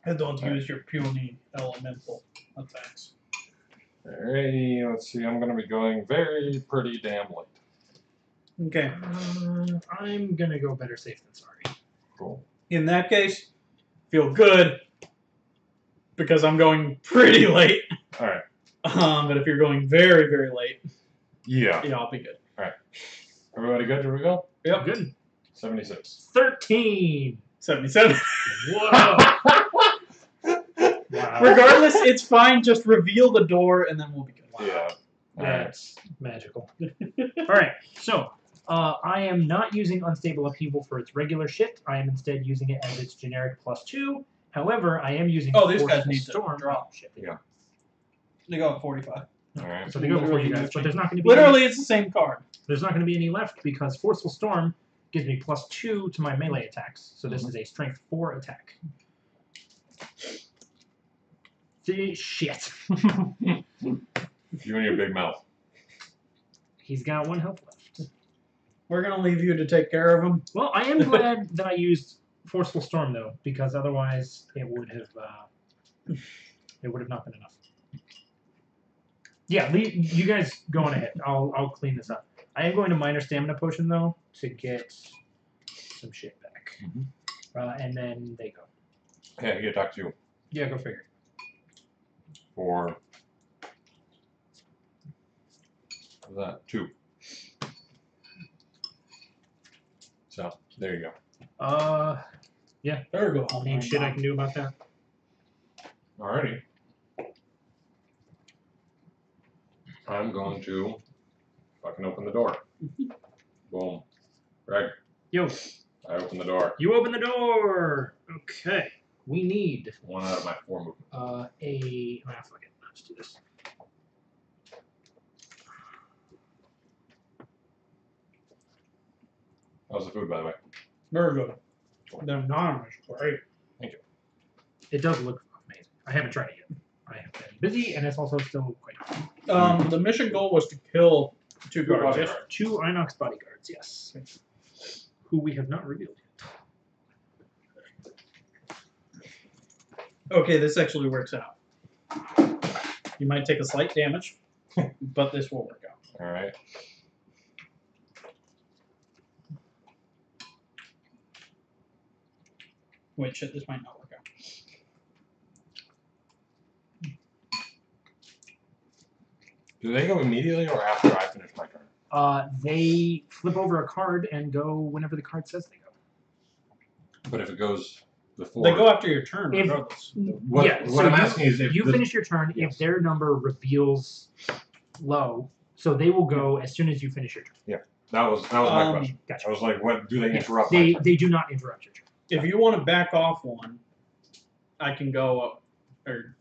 And don't use your puny elemental attacks. Alrighty, let's see. I'm gonna be going pretty damn late. Okay. I'm gonna go better safe than sorry. Cool. In that case, feel good because I'm going pretty late. All right. But if you're going very, very late, yeah, I'll be good. All right. Everybody good? Here we go. Yep. Good. 76. 13. 77. Whoa. Wow. Regardless, it's fine. Just reveal the door, and then we'll be good. Wow. Yeah. That's magical. All right. So I am not using Unstable Upheaval for its regular shit. I am instead using it as its generic +2. However, I am using. Oh, these guys Forceful need Storm. to drop. Shit. Yeah. They go at 45. All right. So they go before you guys, but there's not going to be. Literally, it's the same card. There's not going to be any left because Forceful Storm gives me +2 to my melee attacks. So this is a Strength 4 attack. See, shit. You and your big mouth. He's got 1 health left. We're going to leave you to take care of him. Well, I am glad that I used Forceful Storm, though, because otherwise it would have not been enough. Yeah, you guys go on ahead. I'll clean this up. I am going to Minor Stamina Potion, though, to get some shit back. And then they go. Yeah, I get to talk to you. Yeah, go figure. For that 2. So there you go. Yeah. There we go. Any shit I can do about that? Alrighty. I'm going to fucking open the door. Boom. Greg. Yo. I open the door. You open the door. Okay. We need 1 out of my 4 movement. fuck it. Let's do this. How's the food, by the way? Very good. They're not great. Thank you. It does look amazing. I haven't tried it yet. I have been busy, and it's also still quite hot. The mission goal was to kill 2 guards. Yes? 2 Inox bodyguards, yes. Who we have not revealed yet. Okay, this actually works out. You might take a slight damage, but this will work out. All right. Wait, shit, this might not work out. Do they go immediately or after I finish my turn? They flip over a card and go whenever the card says they go. But if it goes before... They go after your turn, If- regardless. What I'm asking is if you the- finish your turn, Yes. if their number reveals low, so they will go as soon as you finish your turn. That was my question. Gotcha. I was like, what do they Yeah, interrupt? my turn? They do not interrupt your turn. If you want to back off one, I can go up. Or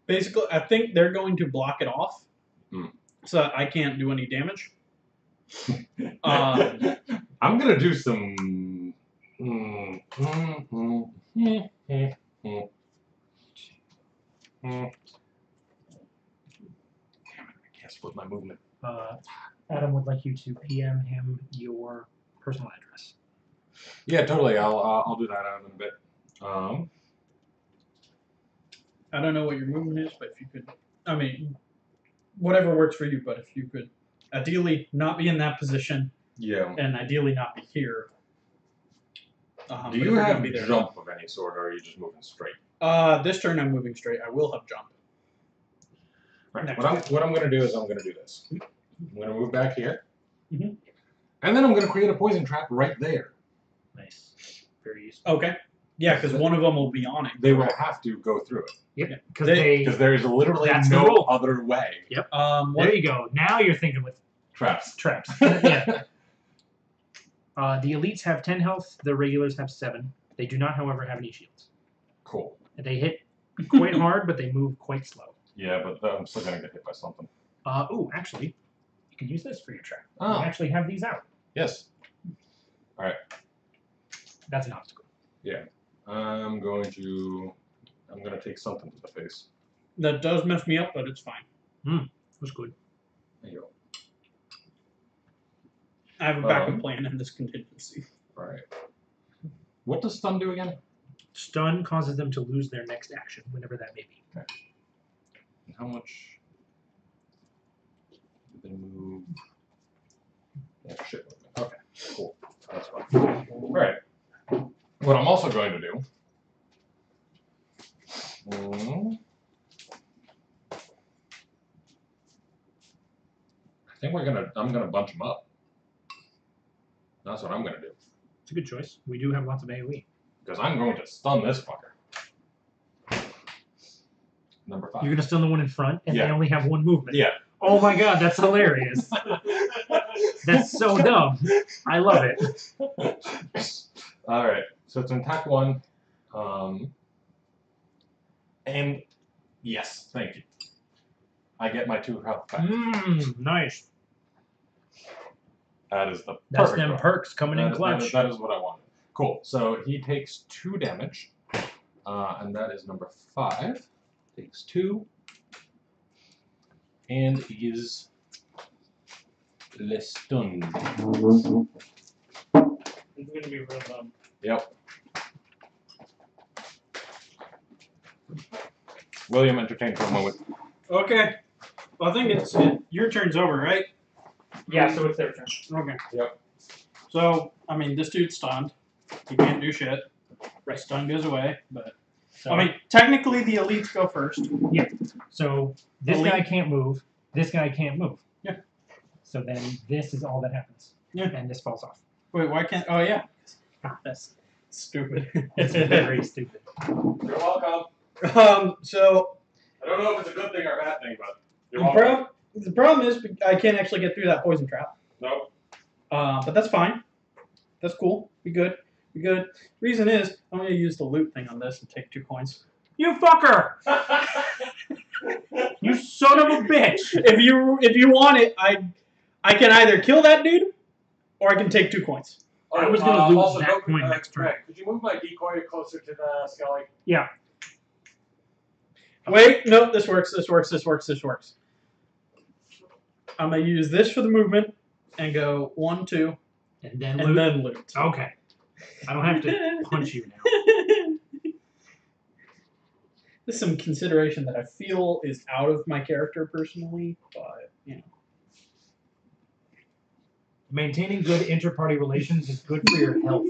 basically, I think they're going to block it off, so I can't do any damage. I'm gonna do some. I can't split my movement. Adam would like you to PM him your personal address. Yeah, totally. I'll do that out in a bit. I don't know what your movement is, but if you could, I mean, whatever works for you. But if you could, ideally not be in that position, Yeah. and ideally not be here. Do but you if you're have gonna be there, jump of any sort, or are you just moving straight? This turn I'm moving straight. I will have jump. Right. Next What I'm gonna do is I'm gonna do this. I'm gonna move back here, Mhm. and then I'm gonna create a poison trap right there. Nice. Very useful. Okay. Yeah, because one of them will be on it. They will have to go through it. Yep. Because there is literally that's the no rule. other way. Yep. There you go. Now you're thinking with Traps. Yeah. The elites have 10 health. The regulars have 7. They do not, however, have any shields. Cool. They hit quite hard, but they move quite slow. Yeah, but I'm still gonna get hit by something. Ooh, actually, you can use this for your trap. Oh. You actually have these out. Yes. All right. That's an obstacle. Yeah. I'm gonna take something to the face. That does mess me up, but it's fine. That's good. There you go. I have a backup plan in this contingency. Right. What does stun do again? Stun causes them to lose their next action, whenever that may be. Okay. And how much do they move? Yeah, shit movement. Okay, cool. That's fine. Alright. What I'm also going to do. I think I'm gonna bunch them up. That's what I'm gonna do. It's a good choice. We do have lots of AoE. Because I'm going to stun this fucker. Number 5. You're going to stun the one in front, and they Yeah. only have 1 movement. Yeah. Oh my god, that's hilarious. That's so dumb. I love it. Alright, so it's an attack 1. And yes, thank you. I get my 2 health back. Nice. That is the That's perfect them one. perks coming in clutch. That is what I wanted. Cool. So he takes 2 damage, and that is number 5. Takes 2, and is stunned. It's gonna be real dumb. Yep. William, entertain for a moment. Okay. Well, I think your turn's over, right? Yeah, so it's their turn. Okay. Yep. So, I mean, this dude's stunned. He can't do shit. Right. Stun goes away, but... So, I mean, technically the elites go first. yeah. So this Elite. guy can't move. This guy can't move. Yeah. So then this is all that happens. Yeah. And this falls off. Wait, why can't... Oh, yeah. That's stupid. It's very stupid. You're welcome. So... I don't know if it's a good thing or a bad thing, but you're welcome. The problem is I can't actually get through that poison trap. Nope. But that's fine. That's cool. Be good. Be good. Reason is, I'm going to use the loot thing on this and take 2 coins. You fucker! You son of a bitch! If you want it, I can either kill that dude, or I can take 2 coins. I was gonna lose also, that coin next turn. Greg, could you move my decoy closer to the Skelly? Yeah. Wait, no, this works, this works, this works, this works. I'm going to use this for the movement, and go 1, 2, And then and loot. then loot. Okay. I don't have to punch you now. There's some consideration that I feel is out of my character personally, but, you know. Maintaining good inter-party relations is good for your health.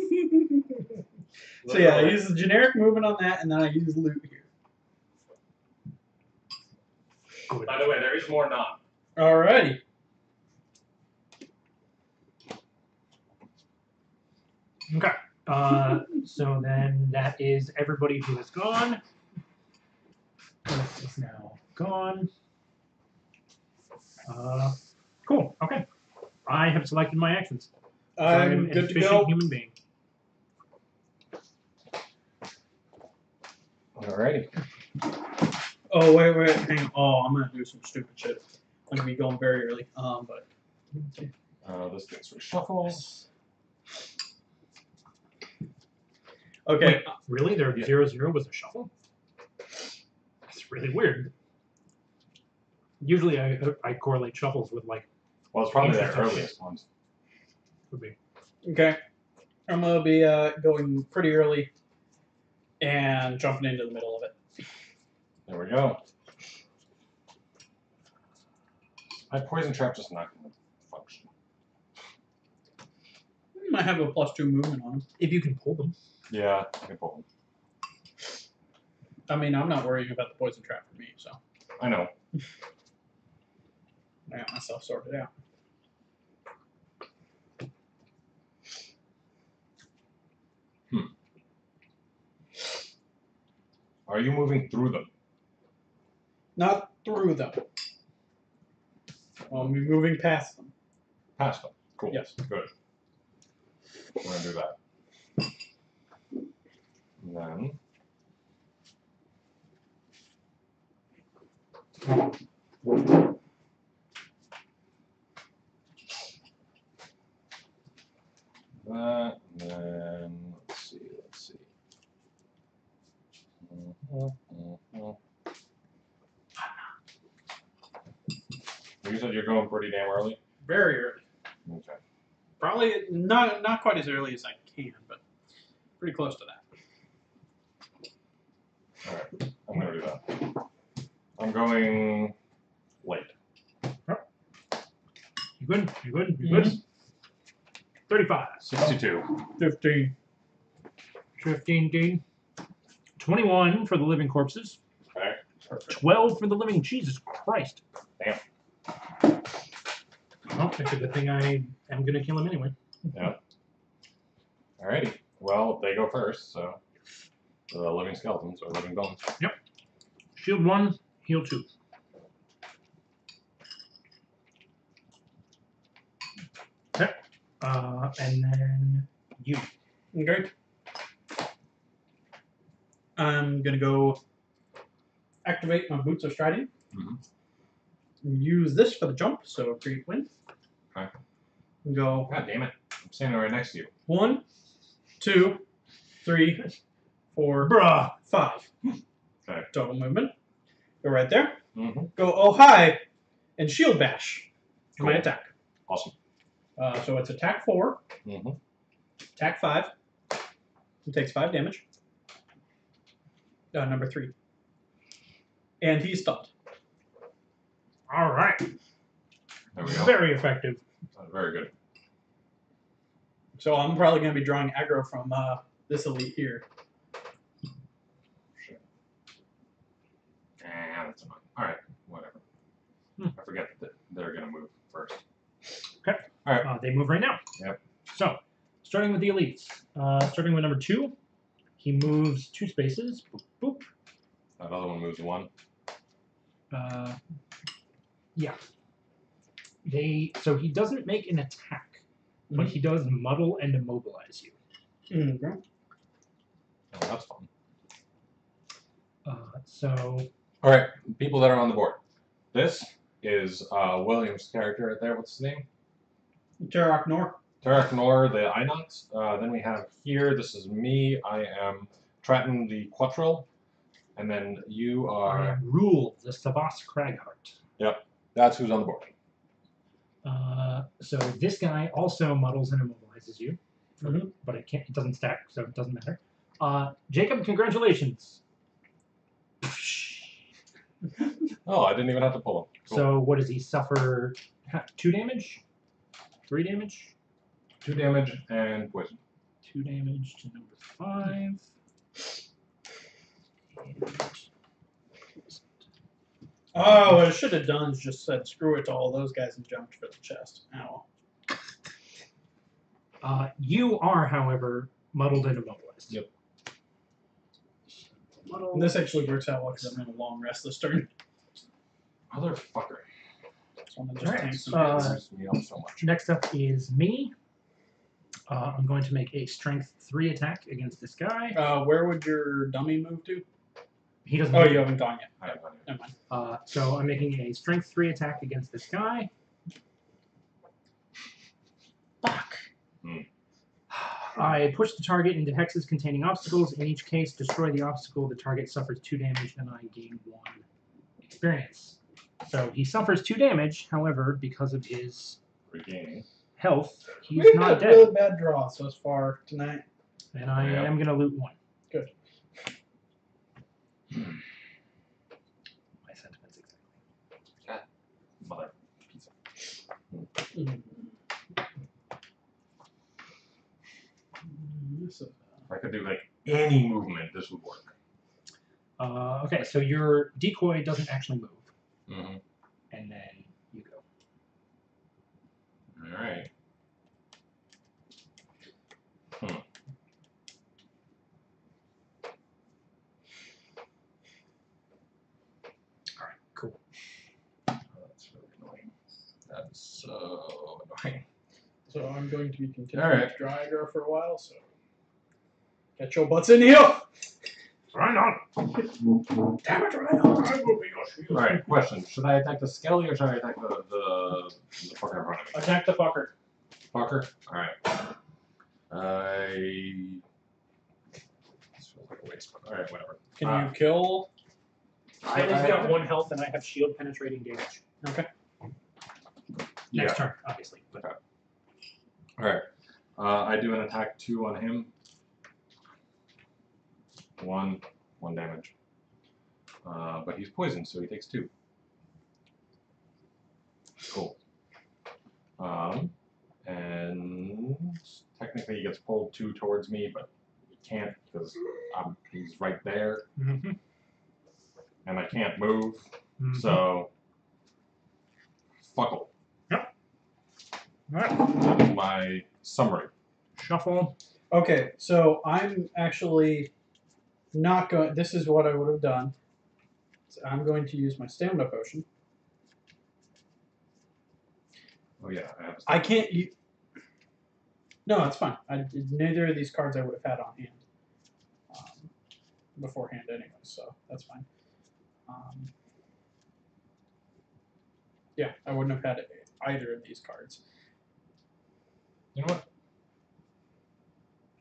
So yeah, I use the generic movement on that, and then I use loot here. Good. By the way, there is more not. Alrighty. Okay. So then that is everybody who is gone. This is now gone. Cool. Okay. I have selected my actions. I'm an good to efficient go. human being. Alrighty. Oh, wait, hang on. Oh, I'm going to do some stupid shit. I'm going to be going very early. But... This gets reshuffled. Okay. Wait, really? Their 0-0 was a shuffle? That's really weird. Usually I correlate shuffles with, like... Well, it's probably their earliest ones. Could be. Okay. I'm going to be going pretty early and jumping into the middle of it. There we go. My poison trap just not going to function. Might have a +2 movement on them. If you can pull them. Yeah, I can pull them. I mean, I'm not worrying about the poison trap for me, so I know. I got myself sorted out. Are you moving through them? Not through them. I'll be moving past them. Past them. Cool. Yes. Good. We're gonna do that. And then. That, and then let's see. You said you're going pretty damn early? Very early. Okay. Probably not quite as early as I can, but pretty close to that. Alright, I'm gonna do that. I'm going late. You good? You good? You good? 35. 62. 15. 15. 21 for the living corpses. Okay. 12 for the living. Jesus Christ. Damn. Well, it's a good thing I am going to kill him anyway. Yeah. Alrighty. Well, they go first, so the living skeletons or living bones. Yep. Shield 1, heal 2. Okay. And then you. Okay. I'm gonna go activate my boots of striding. Use this for the jump, so create wind. Okay. And go. God damn it! I'm standing right next to you. 1, 2, 3, 4, Bruh. 5. Okay. Total movement. Go right there. Mm-hmm. Go oh hi, and shield bash. Cool. My attack. Awesome. So it's attack 4, Mm-hmm. attack 5. He takes 5 damage. Number 3. And he's stunned. All right. There we go. Very effective. Very good. So I'm probably going to be drawing aggro from this elite here. Shit. That's annoying. Alright, whatever. I forget that they're going to move first. Okay. Alright. They move right now. Yep. So, starting with the elites. Starting with number 2, he moves 2 spaces. Boop, boop. That other one moves 1. Yeah. So he doesn't make an attack, but he does muddle and immobilize you. Mm-hmm. Oh, that's fun. So. All right, people that are on the board. This is William's character right there. What's his name? Tarak Nor. Tarak Nor, the Inox. Then we have here, this is me. I am Tratton the Quattril. And then you are... Rule, the Savas Craghart. Yep, that's who's on the board. So this guy also muddles and immobilizes you. But it doesn't stack, so it doesn't matter. Jacob, congratulations. Oh, I didn't even have to pull him. Cool. So what does he suffer? 2 damage? 3 damage? 2 damage and poison. 2 damage to number 5. Oh, what I should have done is just said screw it to all those guys and jumped for the chest. Ow. You are, however, muddled and immobilized. Yep. And this actually works out well because I'm in a long rest this turn. Motherfucker. So I'm gonna just tank some hits. Me up so much. Next up is me. I'm going to make a strength 3 attack against this guy. Where would your dummy move to? He doesn't. Oh, you haven't gone yet. I have none. Never mind. So I'm making a strength 3 attack against this guy. Fuck. I push the target into hexes containing obstacles. In each case, destroy the obstacle. The target suffers 2 damage, and I gain 1 experience. So he suffers 2 damage. However, because of his health, he's We've not had dead. really bad draws thus far tonight. And I am going to loot 1. Good. My sentiments exactly. Mother pizza. If I could do like any movement, this would work. Okay, so your decoy doesn't actually move. Mm-hmm. And then you go. All right. I'm going to be continuing Alright. to draw aggro for a while, so get your butts in here. Right on. Damn it, right on. I will be your shield. Alright, question. Should I attack the skelly or should I attack the fucker in front of me? Attack the fucker. Fucker? Alright. This feels like a waste. Alright, whatever. Can you kill? He's got 1 health and I have shield penetrating damage. Okay. Next turn, obviously. But. Okay. Alright. I do an attack 2 on him. 1 damage. But he's poisoned, so he takes 2. Cool. And technically he gets pulled 2 towards me, but he can't because he's right there. Mm-hmm. And I can't move, so fuckle. Yep. Alright. That's my summary. Shuffle. Okay, so I'm actually not going. This is what I would have done. So I'm going to use my stamina potion. Oh yeah, I have. I can't. No, it's fine. Neither of these cards I would have had on hand beforehand anyway, so that's fine. Yeah, I wouldn't have had either of these cards. You know what?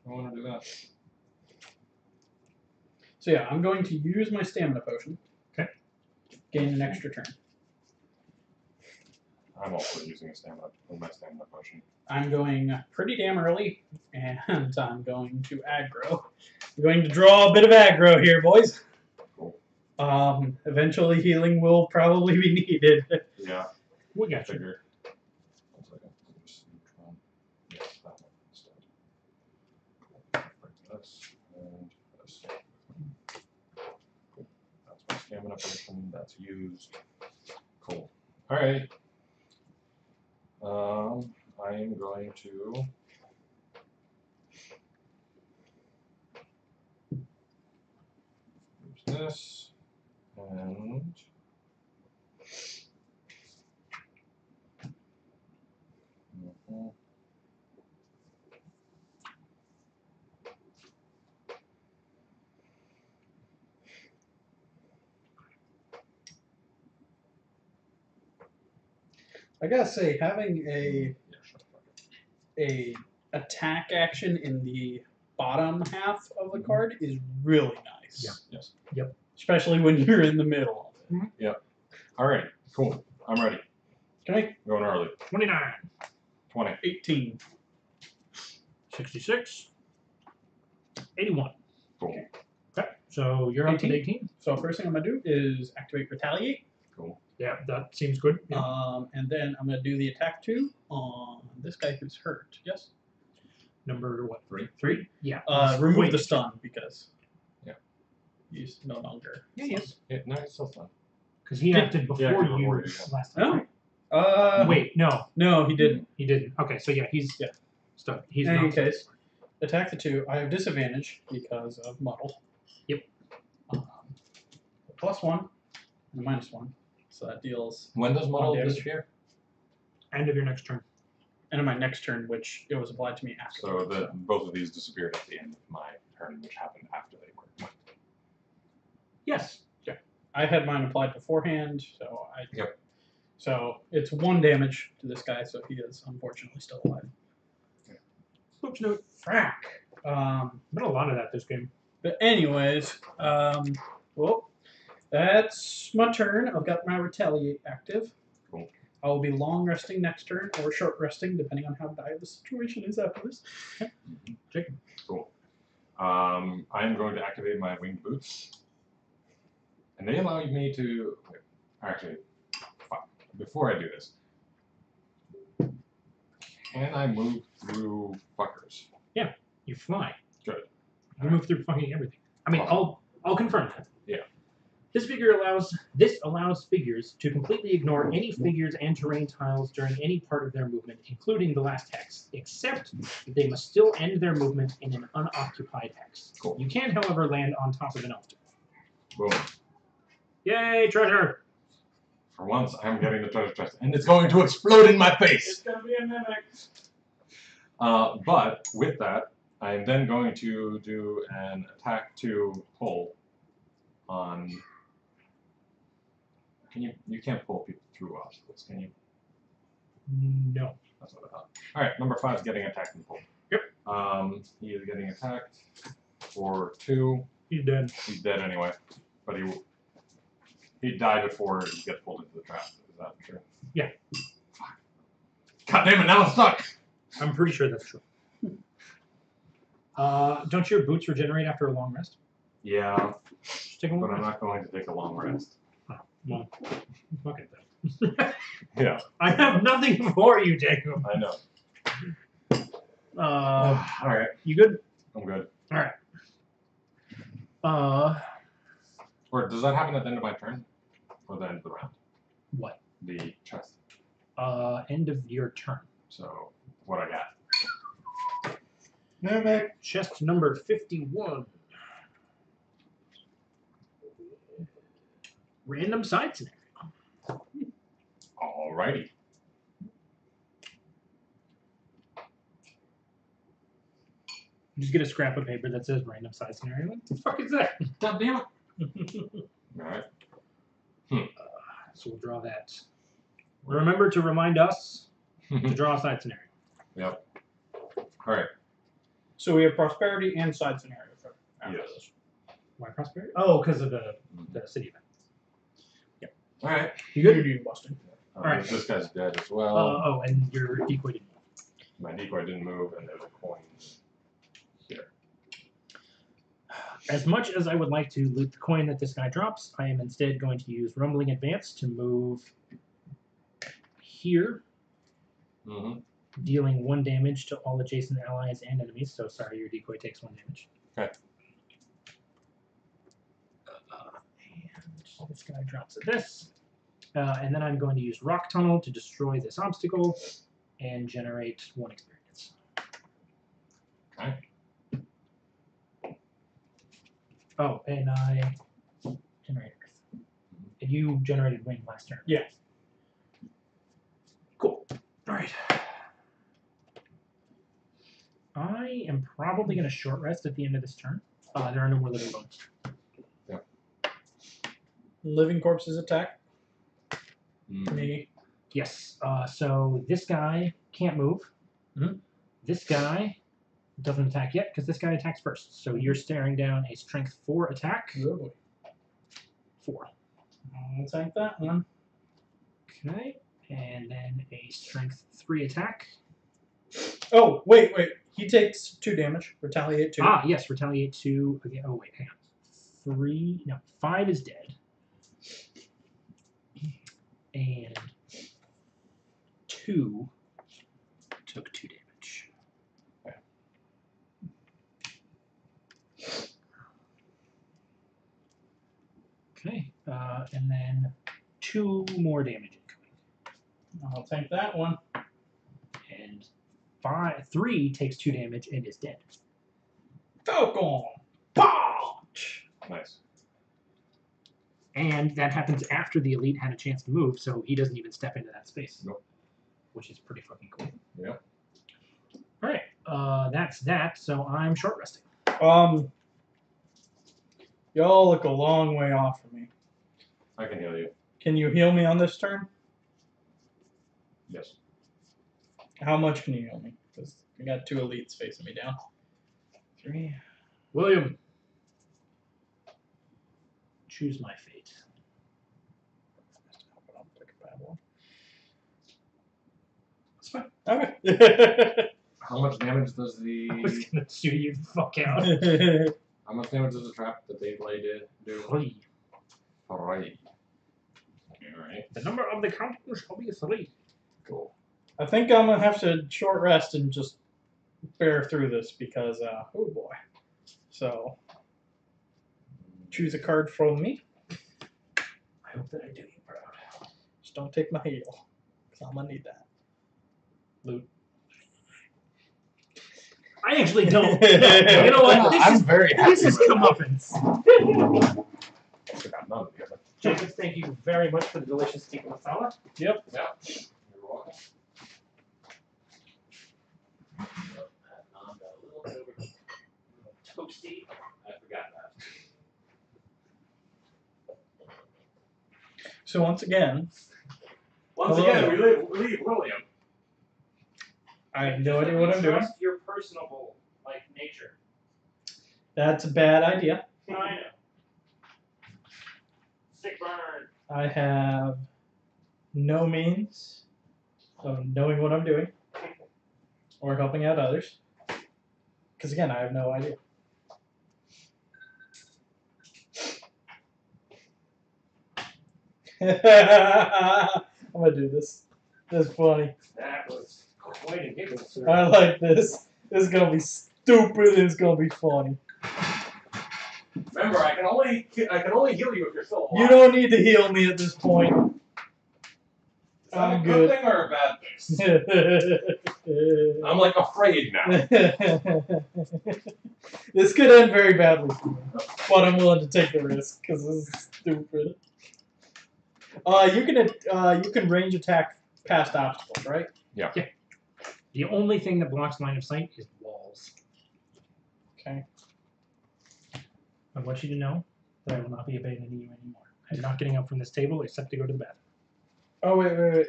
I want to do that. So yeah, I'm going to use my stamina potion. Okay. Gain an extra turn. I'm also using my stamina potion. I'm going pretty damn early, and I'm going to aggro. I'm going to draw a bit of aggro here, boys. Cool. Eventually healing will probably be needed. Yeah. We got you. Figure. 1 second. Just neutron. Yes, that one instead. Cool. Bring this and this. Cool. That's my stamina potion. That's used. Cool. All right. I am going to use this and I gotta say, having a attack action in the bottom half of the card is really nice. Yeah. Yes. Yep. Especially when you're in the middle. Mm-hmm. Yep. All right. Cool. I'm ready. Okay. Going early. 29. 20. 18. 66. 81. Cool. Okay, so you're up to 18. So first thing I'm gonna do is activate Retaliate. Cool. Yeah, that seems good. Yeah. And then I'm gonna do the attack 2 on this guy who's hurt. Yes. Number what? 3. 3. Yeah. Remove Wait. the stun because. Yeah. He's no longer. Yeah, yes. Yeah, no, it's still fun. Because he acted before you before you, last time. No. Right? Wait, no. No, he didn't. He didn't. Okay, so yeah, he's stuck. He's In any not. case, attack the 2. I have disadvantage because of muddle. Yep. +1 and a -1. So that deals. When does model damage. disappear? End of your next turn. And in my next turn, which it was applied to me after. So both of these disappeared at the end of my turn, which happened after they were. Yes. Yeah. I had mine applied beforehand, so I. Yep. So it's 1 damage to this guy, so he is unfortunately still alive. Oops, no. Frack. Been a lot of that this game. But anyways, well, that's my turn. I've got my Retaliate active. Cool. I will be long resting next turn or short resting, depending on how dire the situation is after this. Jacob. Cool. I'm going to activate my winged boots, and they allow me to. Wait, actually, fuck. Before I do this, can I move through fuckers? Yeah, you fly. Good. You move through fucking everything. I mean, I'll confirm that. Yeah. This allows figures to completely ignore any figures and terrain tiles during any part of their movement, including the last hex, except that they must still end their movement in an unoccupied hex. Cool. You can, however, land on top of an altar. Boom. Yay, treasure! For once, I'm getting the treasure chest, and it's going to explode in my face. It's gonna be a mimic. But with that, I am then going to do an attack to pull on. You can't pull people through obstacles, can you? No. That's what I thought. All right, number 5 is getting attacked and pulled. Yep. He is getting attacked for 2. He's dead. He's dead anyway, but he died before he gets pulled into the trap. Is that true? Yeah. God damn it! Now I'm stuck. I'm pretty sure that's true. Don't your boots regenerate after a long rest? Yeah, Just take a long but I'm rest. not going to take a long rest. Oh, well, fuck it then. Yeah. I have nothing for you, Jacob. I know. All right. You good? I'm good. All right. Or does that happen at the end of my turn? Or the end of the round? What? The chest. End of your turn. So, what I got? Mimic. Chest number 51. Random side scenario. Alrighty. Just get a scrap of paper that says random side scenario. What the fuck is that? God damn it. Alright. So we'll draw that. Remember to remind us to draw a side scenario. Yep. Alright. So we have prosperity and side scenario for after Yes. this. Why prosperity? Oh, because of the city event. Yep. Alright. You good? You busting. Alright. This guy's dead as well. Oh, and your decoy didn't move. My decoy didn't move, and there's a coin here. As much as I would like to loot the coin that this guy drops, I am instead going to use Rumbling Advance to move here, dealing 1 damage to all adjacent allies and enemies. So sorry, your decoy takes 1 damage. Okay. And this guy drops at this. And then I'm going to use Rock Tunnel to destroy this obstacle and generate 1 experience. Okay. Oh, and I generated Earth. And you generated Wind last turn. Yeah. Cool. All right. I am probably going to short rest at the end of this turn. There are no more living bones. Yep. Living corpses attack. Mm-hmm. Me. Yes. So this guy can't move. Mm-hmm. This guy doesn't attack yet because this guy attacks first. So you're staring down a strength 4 attack. Oh boy. 4. I'll take that one. Okay. And then a strength 3 attack. Oh, wait. He takes 2 damage. Retaliate 2. Ah, yes. Retaliate 2. Okay. Oh, wait. Hang on. 3. No. 5 is dead. And 2 took 2 damage. Okay, and then 2 more damage incoming. I'll take that one. And 3 takes 2 damage and is dead. Falcon! Punch! Nice. And that happens after the elite had a chance to move, so he doesn't even step into that space. Nope. Which is pretty fucking cool. Yep. Alright, that's that, so I'm short resting. Y'all look a long way off from me. I can heal you. Can you heal me on this turn? Yes. How much can you heal me? Because I got 2 elites facing me down. 3. William. Choose my fate. I'll pick a bad one. That's fine. Okay. How much damage does the... I was gonna shoot you the fuck out. How much damage does the trap that Beyblade do? 3. 3. Alright. The number of the count shall be 3. Cool. I think I'm going to have to short rest and just bear through this because, oh boy. So, choose a card from me. I hope that I do you proud. Just don't take my heal, because I'm going to need that. Loot. I actually don't. No, you know what? I'm very happy. This is comeuppance. Jacob, thank you very much for the delicious tikka masala. Yep. Yeah. You're welcome. Got a little bit over toasty. I forgot that. So once again, we leave William. I have no idea what I'm doing. Trust your personable nature. That's a bad idea. I know. Sick burn. I have no means of knowing what I'm doing or helping out others. Because again, I have no idea. I'm gonna do this. This is funny. That was quite a giggle, sir. I like this. This is gonna be stupid. It's gonna be funny. Remember, I can only heal you if you're still alive. You don't need to heal me at this point. I'm good. Good thing or a bad thing? I'm like afraid now. This could end very badly for me, but I'm willing to take the risk because this is stupid. You can range attack past obstacles, right? Yeah. The only thing that blocks line of sight is walls. Okay. I want you to know that I will not be abandoning you anymore. I'm not getting up from this table except to go to the bathroom. Oh wait.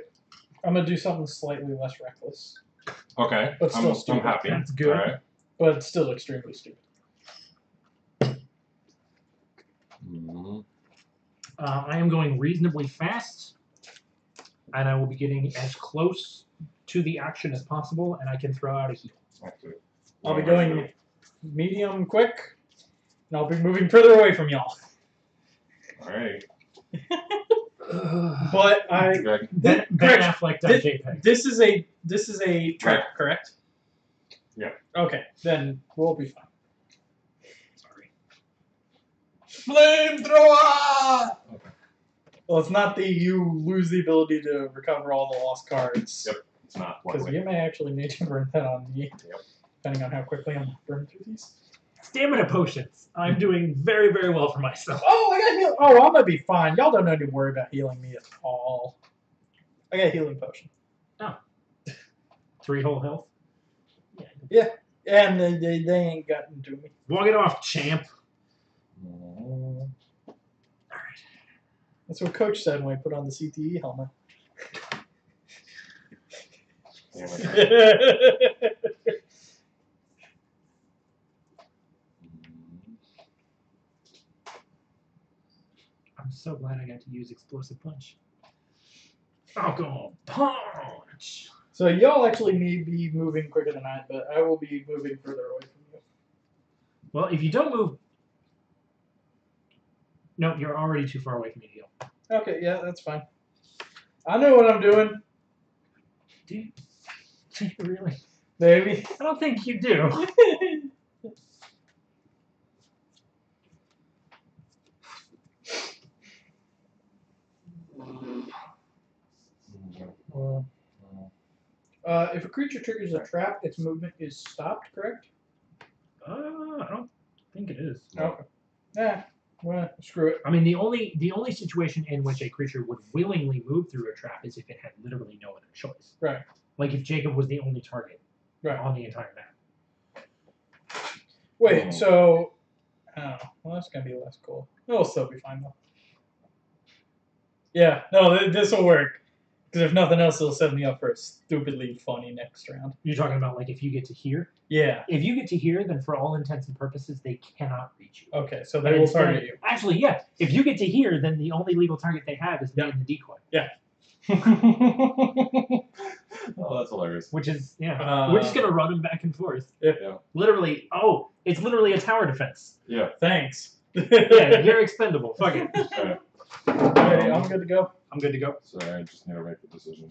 I'm gonna do something slightly less reckless, Okay. but still I'm stupid. happy. That's good. All right. But it's still extremely stupid. Mm-hmm. I am going reasonably fast, and I will be getting as close to the action as possible, and I can throw out a heal. I'll be going medium quick, and I'll be moving further away from y'all. All right. But Ben Affleck does JPEG. This is a trap, correct? Yeah. Okay, then we'll be fine. Sorry. Flamethrower! Okay. Well, it's not you lose the ability to recover all the lost cards. Yep. It's not. Because you may actually need to burn that on me. Yep. Depending on how quickly I'm burning through these. Stamina potions. I'm doing very, very well for myself. Oh, I got heal. Oh, I'm gonna be fine. Y'all don't need to worry about healing me at all. I got a healing potion. Oh. 3 whole health? Yeah. And they ain't gotten to me. Walk it off, champ. Mm-hmm. Alright. That's what Coach said when I put on the CTE helmet. I'm so glad I got to use explosive punch. Alcohol punch. So y'all actually may be moving quicker than I, but I will be moving further away from you. Well, if you don't move, no, you're already too far away from me to heal. Okay, yeah, that's fine. I know what I'm doing. Do you really? Baby. I don't think you do. If a creature triggers a trap, its movement is stopped, correct? I don't think it is. Okay. Yeah. Well, screw it. I mean, the only situation in which a creature would willingly move through a trap is if it had literally no other choice. Right. Like if Jacob was the only target on the entire map. Wait, so... Oh, well, that's going to be less cool. It'll still be fine, though. Yeah, no, this will work. Because if nothing else, it'll set me up for a stupidly funny next round. You're talking about, like, if you get to here? Yeah. If you get to here, then for all intents and purposes, they cannot reach you. Okay, so they will target you. Actually, yeah. If you get to here, then the only legal target they have is me and the decoy. Yeah. Oh, that's hilarious. Which is, we're just going to run them back and forth. Yeah. Literally, it's literally a tower defense. Yeah. Thanks. Yeah, you're expendable. Fuck it. Okay. Alrighty, I'm good to go. I'm good to go. Sorry, I just need to make a decision.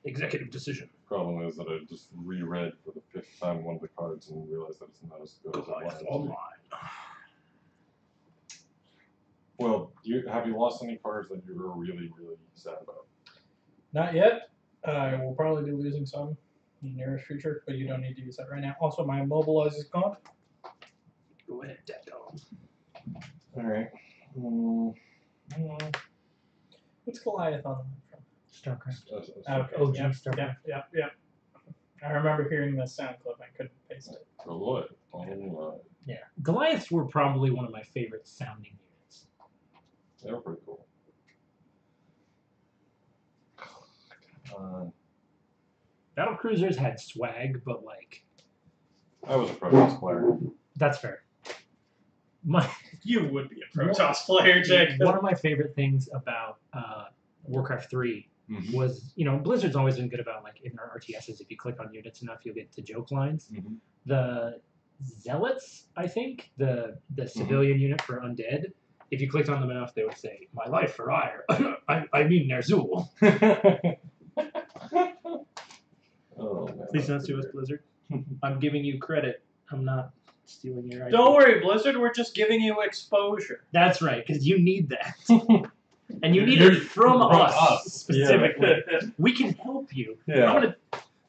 Executive decision. Problem is that I just reread for the 5th time one of the cards and realized that it's not as good as I wanted it to be. Online. Well, have you lost any cards that you were really, really sad about? Not yet. I will probably be losing some in the nearest future, but you don't need to use that right now. Also, my immobilize is gone. Go ahead, dead dog. Alright. What's Goliath on from? StarCraft. Okay. OG Yep, StarCraft. Yep. I remember hearing this sound clip. I couldn't paste it. Good. All Yeah. Goliaths were probably one of my favorite sounding units. They were pretty cool. Battle cruisers had swag, but like. I was a Protoss player. That's fair. You would be a Protoss player, Jake. One of my favorite things about Warcraft 3 was, Blizzard's always been good about, like, in our RTSs, if you click on units enough, you'll get to joke lines. The Zealots, I think, the civilian unit for Undead, if you clicked on them enough, they would say, "My life for ire." I mean Ner'zhul. Oh, man, Please don't sue us, Blizzard. I'm giving you credit. I'm not stealing your idea. Don't worry, Blizzard. We're just giving you exposure. That's right, because you need that. And you need it from us specifically. Yeah. We can help you. Yeah.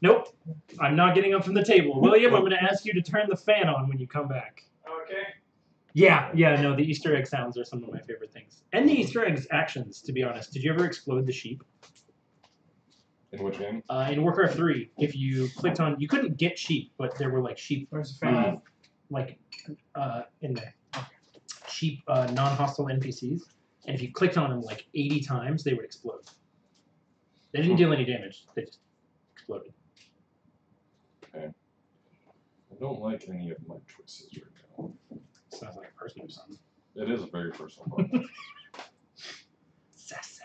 Nope. I'm not getting up from the table. William, I'm going to ask you to turn the fan on when you come back. Okay. Yeah, no, the Easter egg sounds are some of my favorite things. And the Easter eggs actions, to be honest. Did you ever explode the sheep? In which game? In Warcraft 3, if you clicked on... You couldn't get sheep, but there were, like, sheep... Where's the fan? In there. Sheep non-hostile NPCs. And if you clicked on them, like, 80 times, they would explode. They didn't deal any damage. They just exploded. Okay. I don't like any of my choices right now. Sounds like a personal something. It is a very personal one. Sass.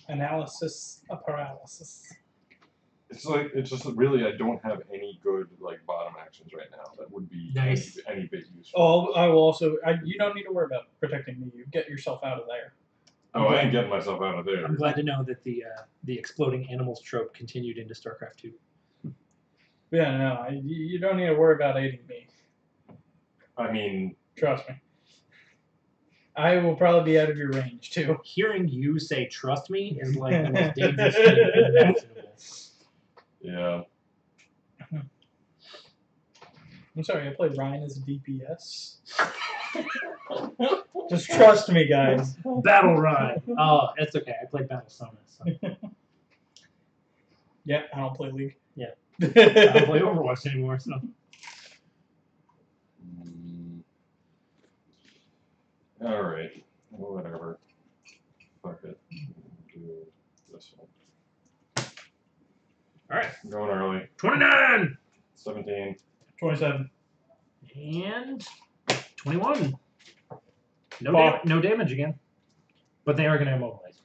Analysis, a paralysis. It's just really, I don't have any good, like, bottom actions right now that would be nice. any bit useful. Oh, I will also, you don't need to worry about protecting me. You get yourself out of there. I ain't getting myself out of there. I'm glad to know that the exploding animals trope continued into StarCraft 2. Yeah, no, you don't need to worry about aiding me. I mean... Trust me. I will probably be out of your range, too. Hearing you say "trust me" is like the most dangerous thing imaginable. Yeah. I'm sorry, I played Ryan as a DPS. Just trust me, guys. Battle Ryan. Oh, it's okay. I played Battle Sona. So. Yeah, I don't play League. Yeah. I don't play Overwatch anymore, so. Alright. Whatever. Fuck it. Do this one. Alright. Going early. 29! 17. 27. And 21. No damage again. But they are going to immobilize.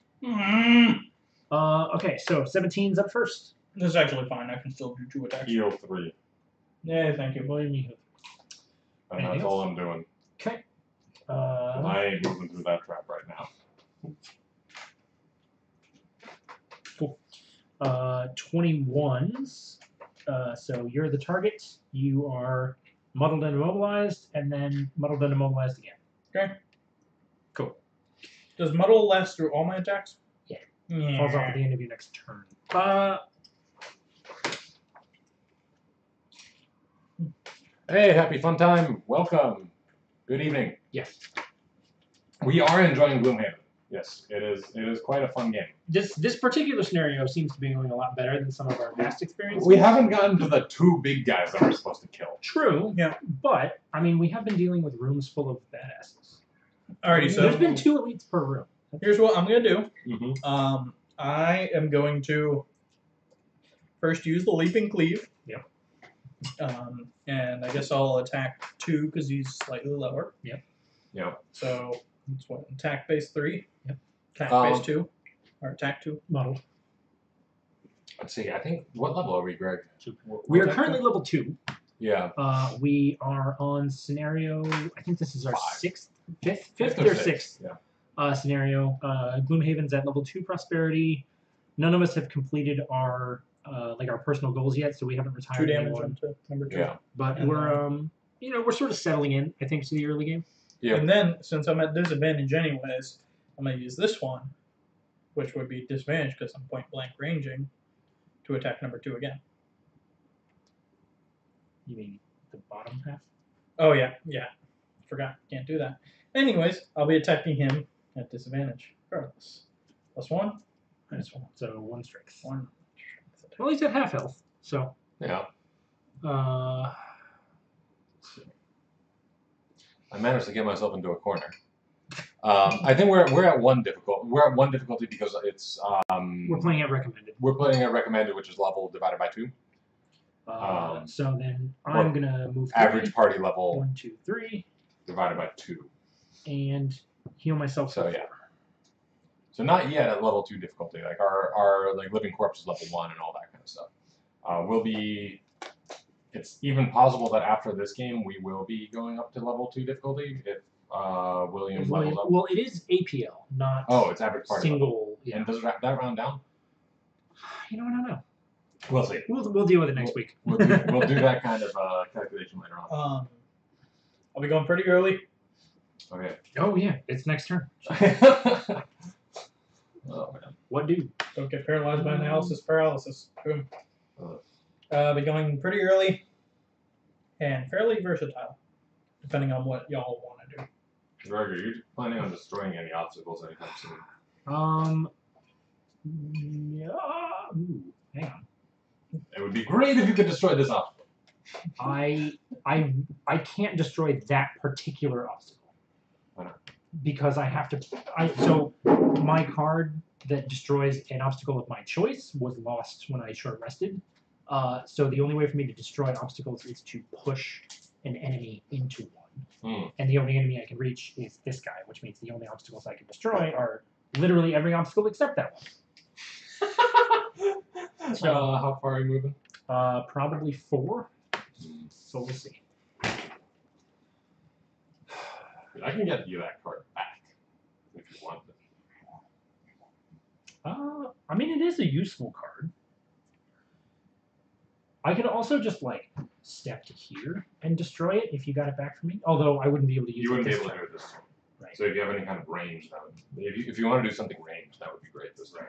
Okay, so 17's up first. This is actually fine. I can still do 2 attacks. Heal 3. Yeah, thank you. William, you And that's all I'm doing. Okay. I ain't moving through that trap right now. Cool. 21s. So you're the target. You are muddled and immobilized, and then muddled and immobilized again. Okay. Cool. Does muddle last through all my attacks? Yeah. Yeah. Falls off at the end of your next turn. Hey, happy fun time. Welcome. Good evening. Yes. We are enjoying Gloomhaven. Yes, it is quite a fun game. This particular scenario seems to be going a lot better than some of our past experiences. We haven't gotten to the 2 big guys that we're supposed to kill. True. Yeah. But I mean, we have been dealing with rooms full of badasses. Alrighty, so there's been 2 elites per room. Here's what I'm gonna do. Mm-hmm. I am going to first use the leaping cleave. Yep. And I guess I'll attack 2 because he's slightly lower. Yep. Yep. So that's what, attack base 3. Yep. Attack base 2. Or attack 2. Muddled. Let's see. I think what level are we, Greg? We are currently level 2. Yeah. We are on scenario. I think this is our 5th Fifth or or 6th. Yeah. Scenario. Gloomhaven's at level 2 prosperity. None of us have completed our our personal goals yet, so we haven't retired 2 damage anyone. to number 2. Yeah. But we're we're sort of settling in, I think, to the early game. Yeah. And then, since I'm at disadvantage anyways, I'm going to use this one which would be disadvantage because I'm point blank ranging to attack number 2 again. You mean the bottom half? Oh yeah. Forgot. Can't do that. Anyways, I'll be attacking him at disadvantage regardless. +1. -1. So 1 strength. 1 strength. Well, he's at half health, so. Yeah. Uh. I managed to get myself into a corner. I think we're at 1 difficulty. We're at 1 difficulty because it's we're playing at recommended. We're playing at recommended, which is level divided by 2. So then I'm gonna move. Average party level. 1, 2, 3. Divided by 2. And heal myself. So yeah. So not yet at level 2 difficulty. Like our like living corpse is level 1 and all that kind of stuff. We'll be. It's even possible that after this game we will be going up to level 2 difficulty if William levels up. Well, it is APL, not. Oh, it's average party single. Level. Yeah. And does that round down? You know, I don't know. We'll see. We'll deal with it next week. We'll do that kind of calculation later on. I'll be going pretty early. Okay. Oh yeah, it's next turn. Oh man. What do? Don't get paralyzed by analysis paralysis. Boom. I'll be going pretty early and fairly versatile, depending on what y'all want to do. Gregor, are you planning on destroying any obstacles anytime soon? Yeah. Ooh, hang on. It would be great if you could destroy this obstacle. I can't destroy that particular obstacle. Why not? Because I have to. So my card that destroys an obstacle of my choice was lost when I short rested. So the only way for me to destroy obstacles is to push an enemy into one. And the only enemy I can reach is this guy, which means the only obstacles I can destroy are literally every obstacle except that one. So how far are you moving? Probably 4. So we'll see. I can get you that card back if you want it. I mean, it is a useful card. I could also just like step to here and destroy it if you got it back from me. Although I wouldn't be able to use it. You wouldn't be this able to turn. do it this turn. Right. So if you have any kind of range, that would, if you want to do something ranged, that would be great this turn.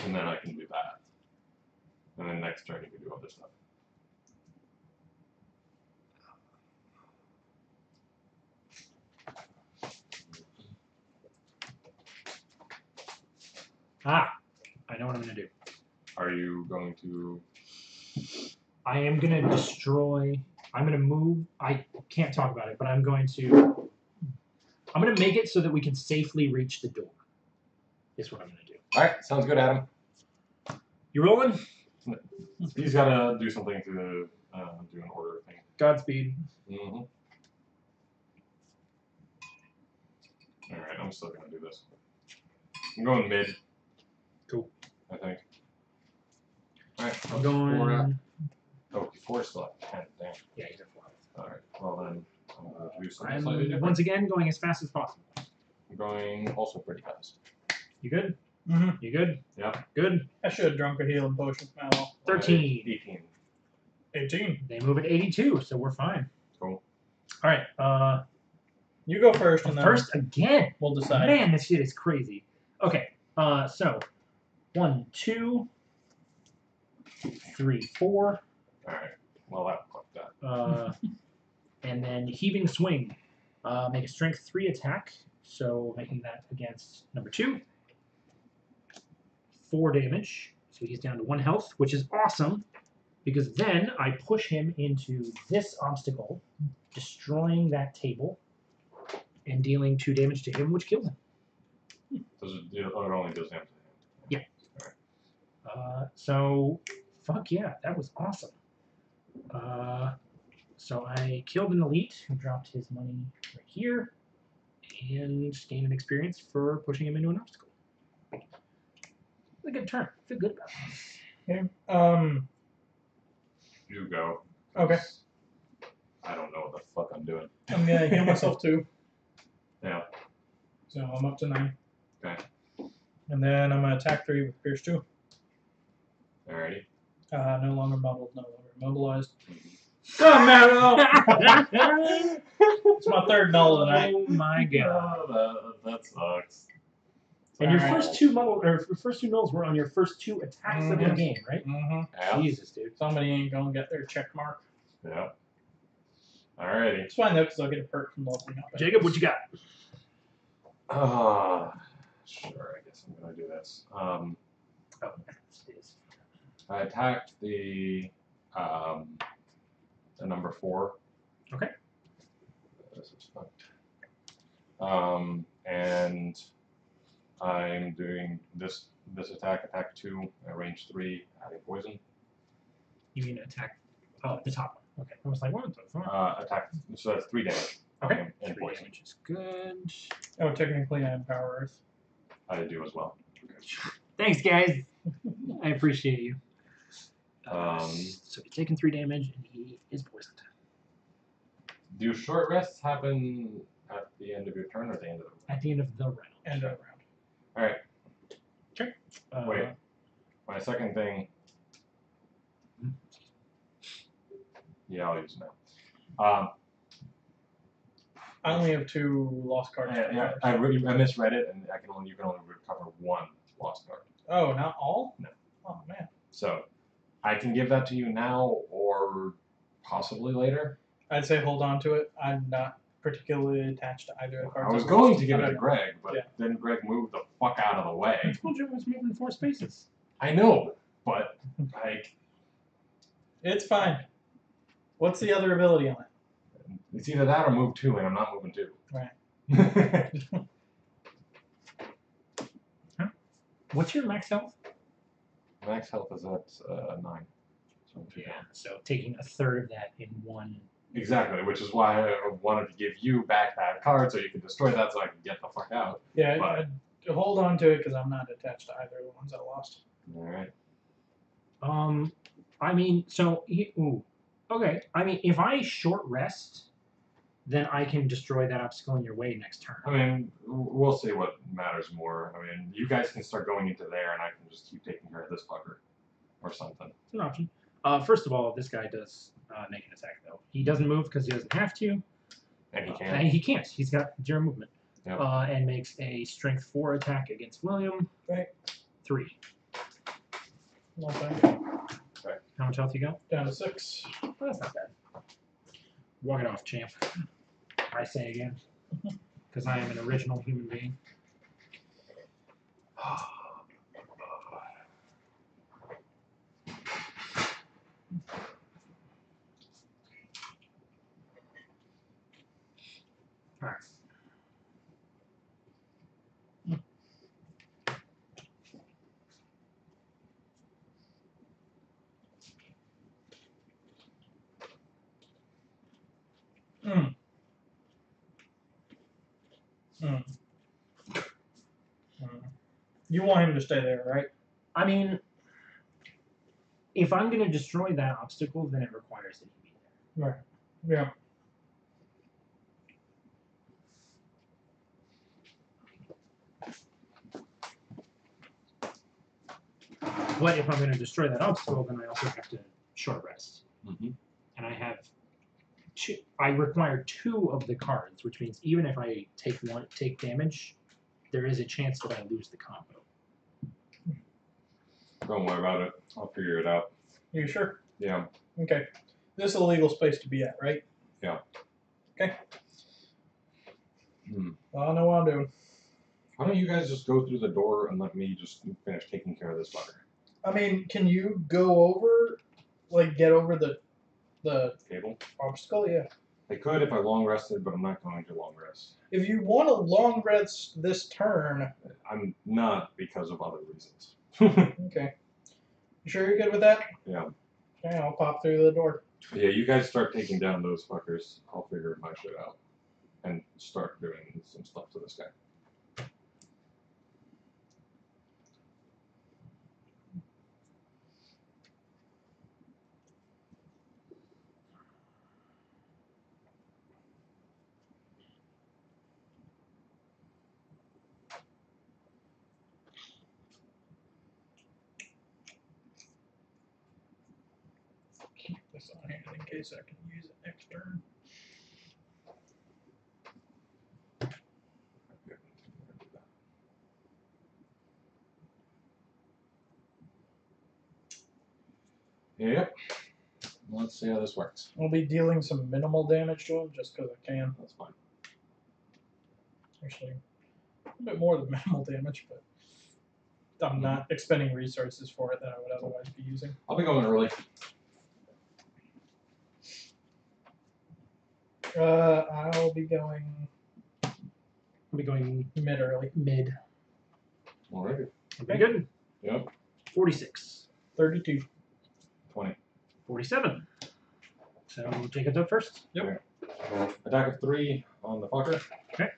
And then I can do that. And then next turn you can do other stuff. I know what I'm going to do. Are you going to... I am going to destroy... I'm going to move... I can't talk about it, but I'm going to make it so that we can safely reach the door. Is what I'm going to do. Alright, sounds good, Adam. You rolling? He's got to do something to do an order thing. Godspeed. Mm-hmm. Alright, I'm still going to do this. I'm going mid. Cool. I think. Alright, I'm going... Oh, 4 still at 10, damn. Yeah, he's at 4. Alright, well then, I'm going to do something slightly I'm different. once again going as fast as possible. I'm going also pretty fast. You good? Mm-hmm. You good? Yeah. Good. I should have drunk a healing potion. Oh, well. 13. 18. 18. They move at 82, so we're fine. Cool. All right. You go first, and then First again. we'll decide. Man, this shit is crazy. Okay. So 1, 2, 3, 4. All right. Well, that fucked that. And then heaving swing. Make a strength 3 attack. So making that against number 2. 4 damage. So he's down to 1 health, which is awesome. Because then I push him into this obstacle, destroying that table, and dealing 2 damage to him, which kills him. It only does damage to him. Yeah. All right. So, fuck yeah, that was awesome. So I killed an elite who dropped his money right here, and gained an experience for pushing him into an obstacle. It's a good turn. I feel good about it. Okay. You go. Okay. I don't know what the fuck I'm doing. I'm gonna heal myself too. Yeah. So I'm up to 9. Okay. And then I'm gonna attack 3 with Pierce 2. Alrighty. No longer muddled, no longer immobilized. Oh man, it's my 3rd null of the night. Oh my god. Oh, that sucks. And your Alright. first two mills were on your first 2 attacks of the Mhm. game, right? Mm-hmm. Yeah. Jesus, dude. Somebody ain't gonna get their check mark. Yeah. Alrighty. It's fine though, because I'll get a perk from leveling up. Jacob, what you got? Sure. I guess I'm gonna do this. Oh, I attacked the number 4. Okay. This is fucked. And I'm doing this attack 2, range 3, adding poison. You mean attack? Oh, the top one. Okay. I was like, what the fuck? Attack. So that's 3 damage. Okay. And 3 poison. damage is good. Oh, technically I empower Earth. I do as well. Thanks, guys. I appreciate you. Um, So you're taking 3 damage, and he is poisoned. Do short rests happen at the end of your turn or at the end of the round? At the end of the round. End of round. All right. Wait. My second thing. Yeah, I'll use it now. I only have 2 lost cards. Yeah, I misread it, and you can only recover 1 lost card. Oh, not all? No. Oh man. So, I can give that to you now, or possibly later. I'd say hold on to it. I'm not particularly attached to either of the cards. I was going to give it to know. Greg, but Yeah. then Greg moved the fuck out of the way. I told you I was moving 4 spaces. I know, but like It's fine. What's the other ability on it? it's either that or move 2, and I'm not moving 2. Right. What's your max health? Max health is at 9. So So taking a third of that in one. Exactly, which is why I wanted to give you back that card so you can destroy that so I can get the fuck out. Yeah, But- I'd hold on to it because I'm not attached to either of the ones I lost. Alright. I mean, so okay. I mean, if I short rest, then I can destroy that obstacle in your way next turn. I mean, we'll see what matters more. I mean, you guys can start going into there and I can just keep taking care of this fucker. Or something. It's an option. First of all, this guy does make an attack, though. He doesn't move because he doesn't have to. And he And can. he can't. He's got 0 movement. Yep. And makes a strength 4 attack against William. Right. 3. No thank you. How much health you got? Down to 6. Well, that's not bad. Walk it off, champ. I say again. Because I am an original human being. Alright. Mm. Mm. Mm. You want him to stay there, right? I mean, if I'm going to destroy that obstacle, then it requires that he be there. Right. Yeah. But if I'm going to destroy that obstacle, then I also have to short rest. Mm-hmm. And I have two. I require 2 of the cards, which means even if I take damage, there is a chance that I lose the combo. Don't worry about it. I'll figure it out. You sure? Yeah. Okay. This is a legal space to be at, right? Yeah. Okay. Hmm. Well, I know what I'm doing. Why don't you guys just go through the door and let me just finish taking care of this fucker? I mean, can you go over, like, get over the Cable? obstacle? Yeah. I could if I long rested, but I'm not going to long rest. If you want to long rest this turn, I'm not because of other reasons. okay. You sure you're good with that? Yeah. Okay, I'll pop through the door. Yeah, you guys start taking down those fuckers. I'll figure my shit out. And start doing some stuff to this guy. Keep this on hand in case I can use it next turn. Yep. Let's see how this works. I'll be dealing some minimal damage to him just because I can. That's fine. Actually, a bit more than minimal damage, but I'm not expending resources for it that I would otherwise be using. I'll be going early. I'll be going I'll be going mid early. mid. Alrighty. Very good. Yep. 46. 32. 20. 47. So Jacob's up first. Yep. Attack of 3 on the fucker. Okay.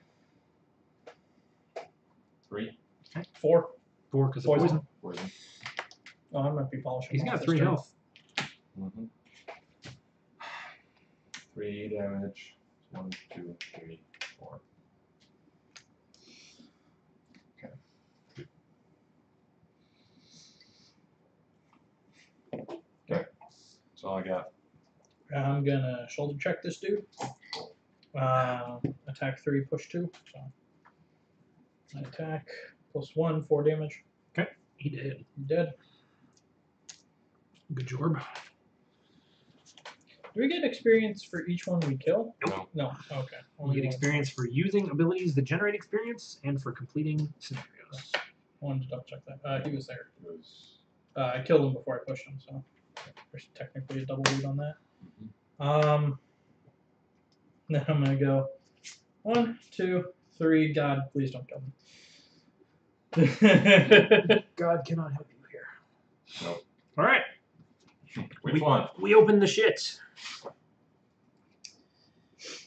3. 4. 4 because of poison. Poison. Oh, I might be polishing. He's off got this 3 turn. health. 3 damage. 1, 2, 3, 4. Okay. Okay. That's all I got. I'm gonna shoulder check this dude. Attack 3, push 2. So my attack +1, 4 damage. Okay. He did. Dead. Good job. Do we get experience for each one we kill? No. No. Okay. You Only get one. experience for using abilities that generate experience and for completing scenarios. I wanted to double check that. He was there. It was I killed him before I pushed him, so there's technically a double lead on that. Then I'm gonna go 1, 2, 3. God, please don't kill me. God cannot help you here. Nope. All right. Which one? We open the shit.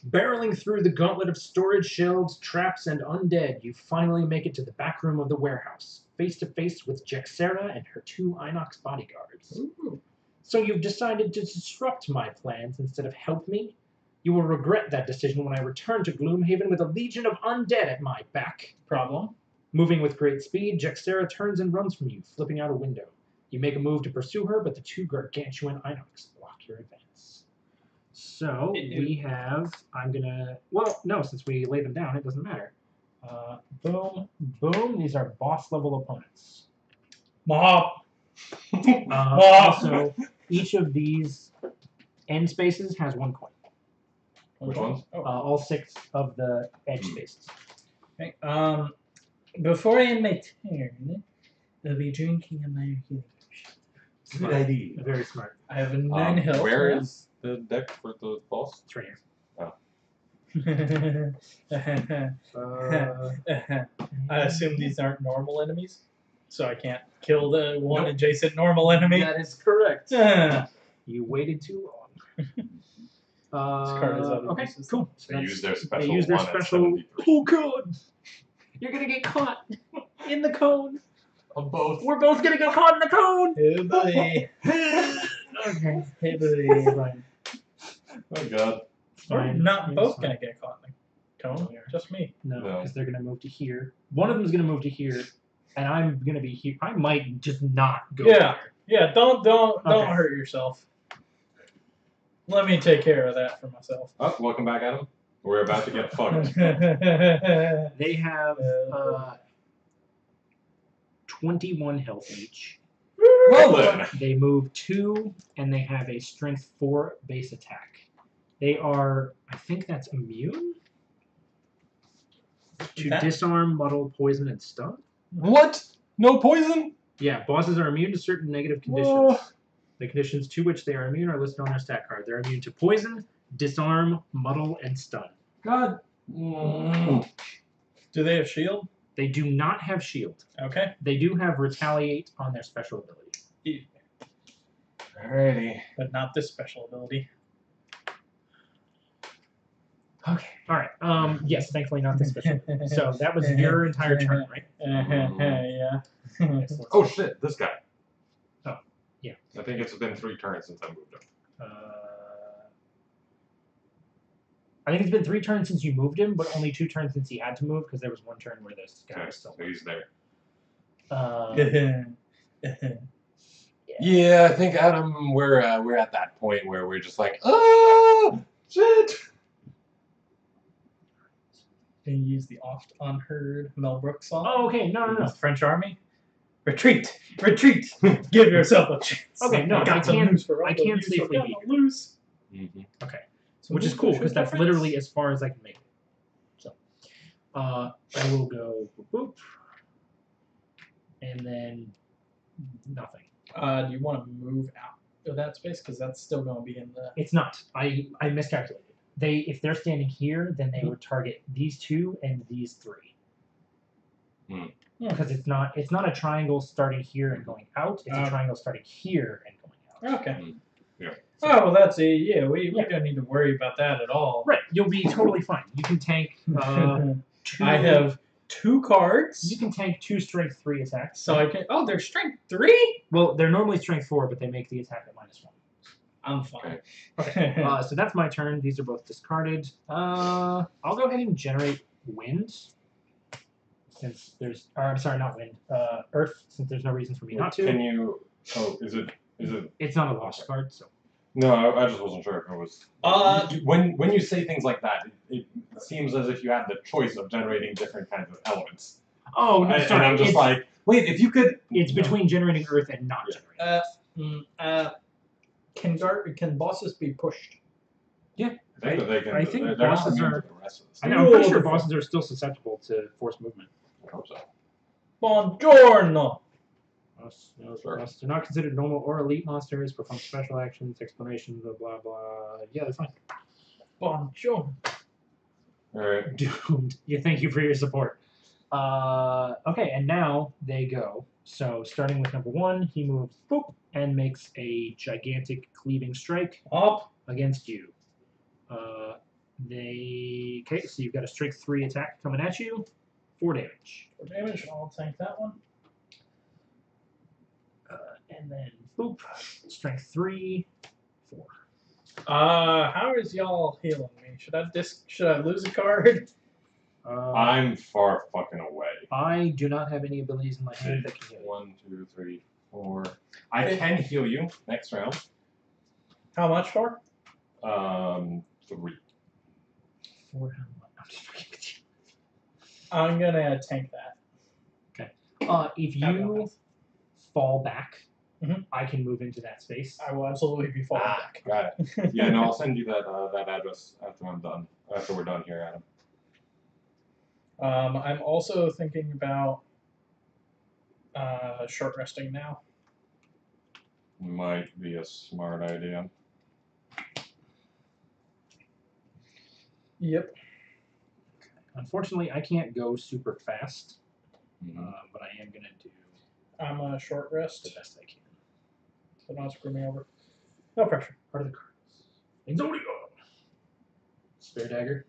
Barreling through the gauntlet of storage shelves, traps, and undead, you finally make it to the back room of the warehouse, face to face with Jekserah and her 2 Inox bodyguards. Ooh. So you've decided to disrupt my plans instead of help me? You will regret that decision when I return to Gloomhaven with a legion of undead at my back. Problem. Moving with great speed, Jekserah turns and runs from you, flipping out a window. You make a move to pursue her, but the 2 gargantuan Inox block your advance. So we have, well, no, since we laid them down, it doesn't matter. Boom, boom, these are boss level opponents. Mob. Also, each of these end spaces has 1 coin. Which ones? All 6 of the edge spaces. Okay. Before I end my turn, I'll be drinking a minor healing potion. Good idea. Very smart. I have a 9 health. Where now. is the deck for the boss? It's right here. I assume these aren't normal enemies, so I can't kill the one adjacent normal enemy. That is correct. This You waited too long. card is out of Okay, uses. cool. So They that's- use their special They use their one at special. 73. Oh god! You're gonna get caught in the cone. Of both. We're both gonna get caught in the cone. Hey buddy. Okay. Hey buddy. Fine. Oh god. We're Fine. not It's both fine. gonna get caught in the cone. Just me. No, No. because they're gonna move to here. One of them's gonna move to here, and I'm gonna be here. I might just not go. Yeah. there. Yeah. Don't Okay. hurt yourself. Let me take care of that for myself. Oh, welcome back, Adam. We're about to get fucked. They have 21 health each. Well then. They move 2, and they have a strength 4 base attack. They are, I think that's immune to That- disarm, muddle, poison, and stun. What? No poison? Yeah, bosses are immune to certain negative conditions. Whoa. The conditions to which they are immune are listed on their stat card. They're immune to poison, disarm, muddle, and stun. God. Do they have shield? They do not have shield. Okay. They do have retaliate on their special ability. Alrighty. But not this special ability. Okay. All right. Yes, thankfully not this special ability. So that was your entire turn, right? Yeah. Excellent. Oh shit, this guy. Oh, yeah. I think it's been 3 turns since I moved him. I think it's been 3 turns since you moved him, but only 2 turns since he had to move because there was 1 turn where this guy Okay, was still. so he's there. Yeah. Yeah, I think Adam, we're at that point where we're just like, oh shit. Can you use the oft unheard Mel Brooks song? Oh, okay. No. With French Army? Retreat! Retreat! Give yourself a chance. Okay, no, Got I some can't- news for all I of can't you, so safely gotta be here. lose. Okay. So Which is move cool to because that's difference. literally as far as I can make it. So, I will go boop, boop, and then nothing. Do you want to move out of that space? Because that's still going to be in the. It's not. I miscalculated. If they're standing here, then they would target these two and these three. Because it's not a triangle starting here and going out. It's a triangle starting here and going out. Okay. Yeah. Oh, well, that's a we don't need to worry about that at all. Right. You'll be totally fine. You can tank. Two, I have 2 cards. You can tank 2 strength 3 attacks. So I can. Oh, they're strength 3. Well, they're normally strength 4, but they make the attack at -1. I'm fine. Okay. So that's my turn. These are both discarded. I'll go ahead and generate wind. Since there's, or I'm sorry, not wind. Earth. Since there's no reason for me not to. Can you? Oh, is it? It's not a lost card, so. No, I just wasn't sure if it was. When you say things like that, it seems as if you have the choice of generating different kinds of elements. Oh, no, And sorry. I'm just like, wait, if you could. It's between generating earth and not generating. Can bosses be pushed? I think that they can. I think they're bosses not immune are- to the rest of the I stuff. know, I'm pretty sure Beautiful. bosses are still susceptible to force movement. I hope so. Buongiorno. Sure. Monsters are not considered normal or elite monsters. Perform special actions, explanation, blah blah blah. Yeah, that's fine. Buongiorno. All right. Doomed. Yeah, thank you for your support. Okay, and now they go. So starting with number 1, he moves boop and makes a gigantic cleaving strike Up. against you. Okay, so you've got a strength 3 attack coming at you, 4 damage. 4 damage. I'll tank that one. And then boop, strength 3, 4. How is y'all healing me? Should I lose a card? I'm far fucking away. I do not have any abilities in my hand that can heal. 1, 2, 3, 4. I can heal you next round. How much for? 3. 4 how much? I'm just fucking with you. I'm gonna tank that. If you fall back, Mhm. I can move into that space. I will absolutely be falling back. Got it. Yeah, no, I'll send you that address after I'm done. After we're done here, Adam. I'm also thinking about short resting now. Might be a smart idea. Yep. Unfortunately, I can't go super fast, Mhm. but I am gonna do I'm a short the rest, best I can. so don't screw me over. No pressure. Part of the cards. Exodia. Spear dagger.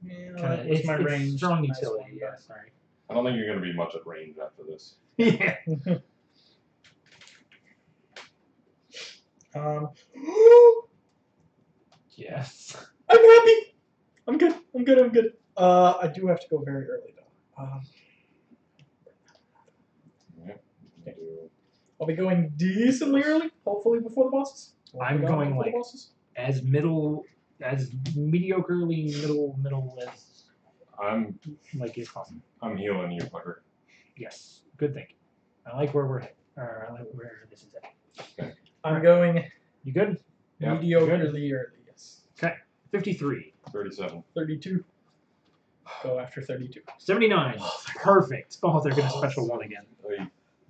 Yeah, Kinda, that was it's, my it's range. strong Nice utility. one, Yeah, but- sorry. I don't think you're going to be much at range after this. Yeah. Um, Yes. I'm happy. I'm good. I'm good. I'm good. I do have to go very early though. I'll be going decently early. Hopefully before the bosses. I'm Be going before the like- bosses. As mediocrely middle as I'm is possible. healing you, fucker. Yes. Good thinking. I like where we're headed. Or I like where this is at. I'm going You good? Yeah. mediocrely early. Yes. 53. 37. 32. Go after 32. 79. Perfect. Oh, they're gonna special one again.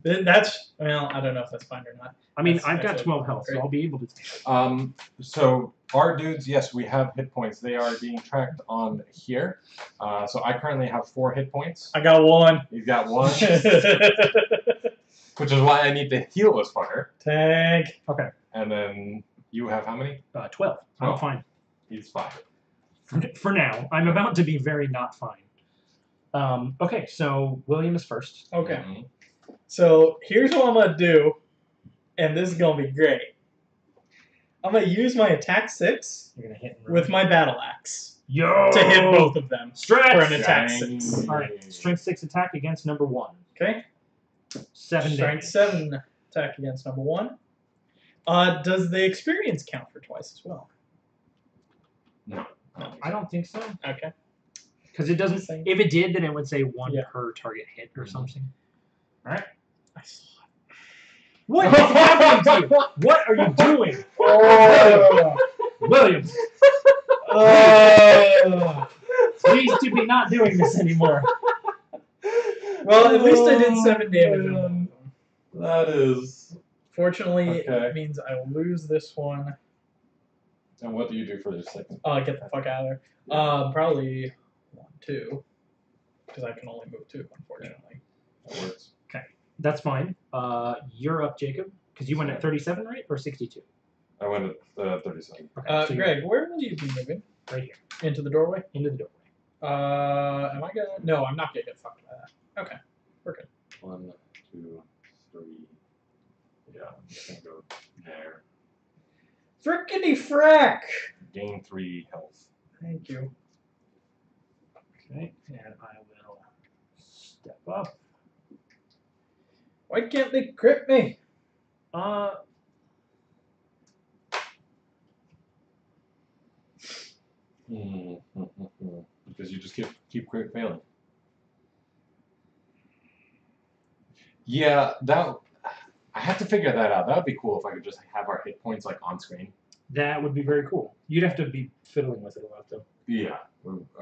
Then that's well, I don't know if that's fine or not. I mean, That's I've got actually 12 health, great. so I'll be able to take it. So our dudes, yes, we have hit points. They are being tracked on here. So I currently have 4 hit points. I got 1. He's got 1, which is why I need to heal this fucker. Tank. Okay. And then you have how many? 12. I'm 12. fine. He's 5. For now. I'm about to be very not fine. Okay, so William is first. Okay. Mhm. So here's what I'm gonna do, and this is gonna be great. I'm gonna use my attack 6 You're gonna hit and run. with my battle axe Yo! to hit both of them Stretch! for an attack Dang. 6. Alright, strength 6 attack against number 1. Okay. 7 Strength damage. 7 attack against number 1. Does the experience count for twice as well? No. I don't think so. Okay. Because it doesn't. Same. If it did, then it would say 1 Yeah. per target hit or Mhm. something. Alright. What is happening to you? What are you doing? Williams, please to be not doing this anymore. Well, at least I did 7 damage on them. That is. Fortunately, Okay. it means I will lose this one. And what do you do for the second? Get the fuck out of there. Probably 1, 2. Because I can only move 2, unfortunately. That works. Okay, that's fine. You're up, Jacob, because you went at 37, right, or 62? I went at 37. Okay, so Greg, where will you be moving? right here, Into the doorway? into the doorway. Am I gonna? No, I'm not gonna get fucked by that. Okay, we're good. 1, 2, 3. Yeah, I'm just gonna go there. Frickety frack! Gain 3 health. Thank you. Okay, and I will step up. Why can't they crit me? Because you just keep failing. Yeah, I have to figure that out. That would be cool if I could just have our hit points like on screen. That would be very cool. You'd have to be fiddling with it a lot, though. Yeah,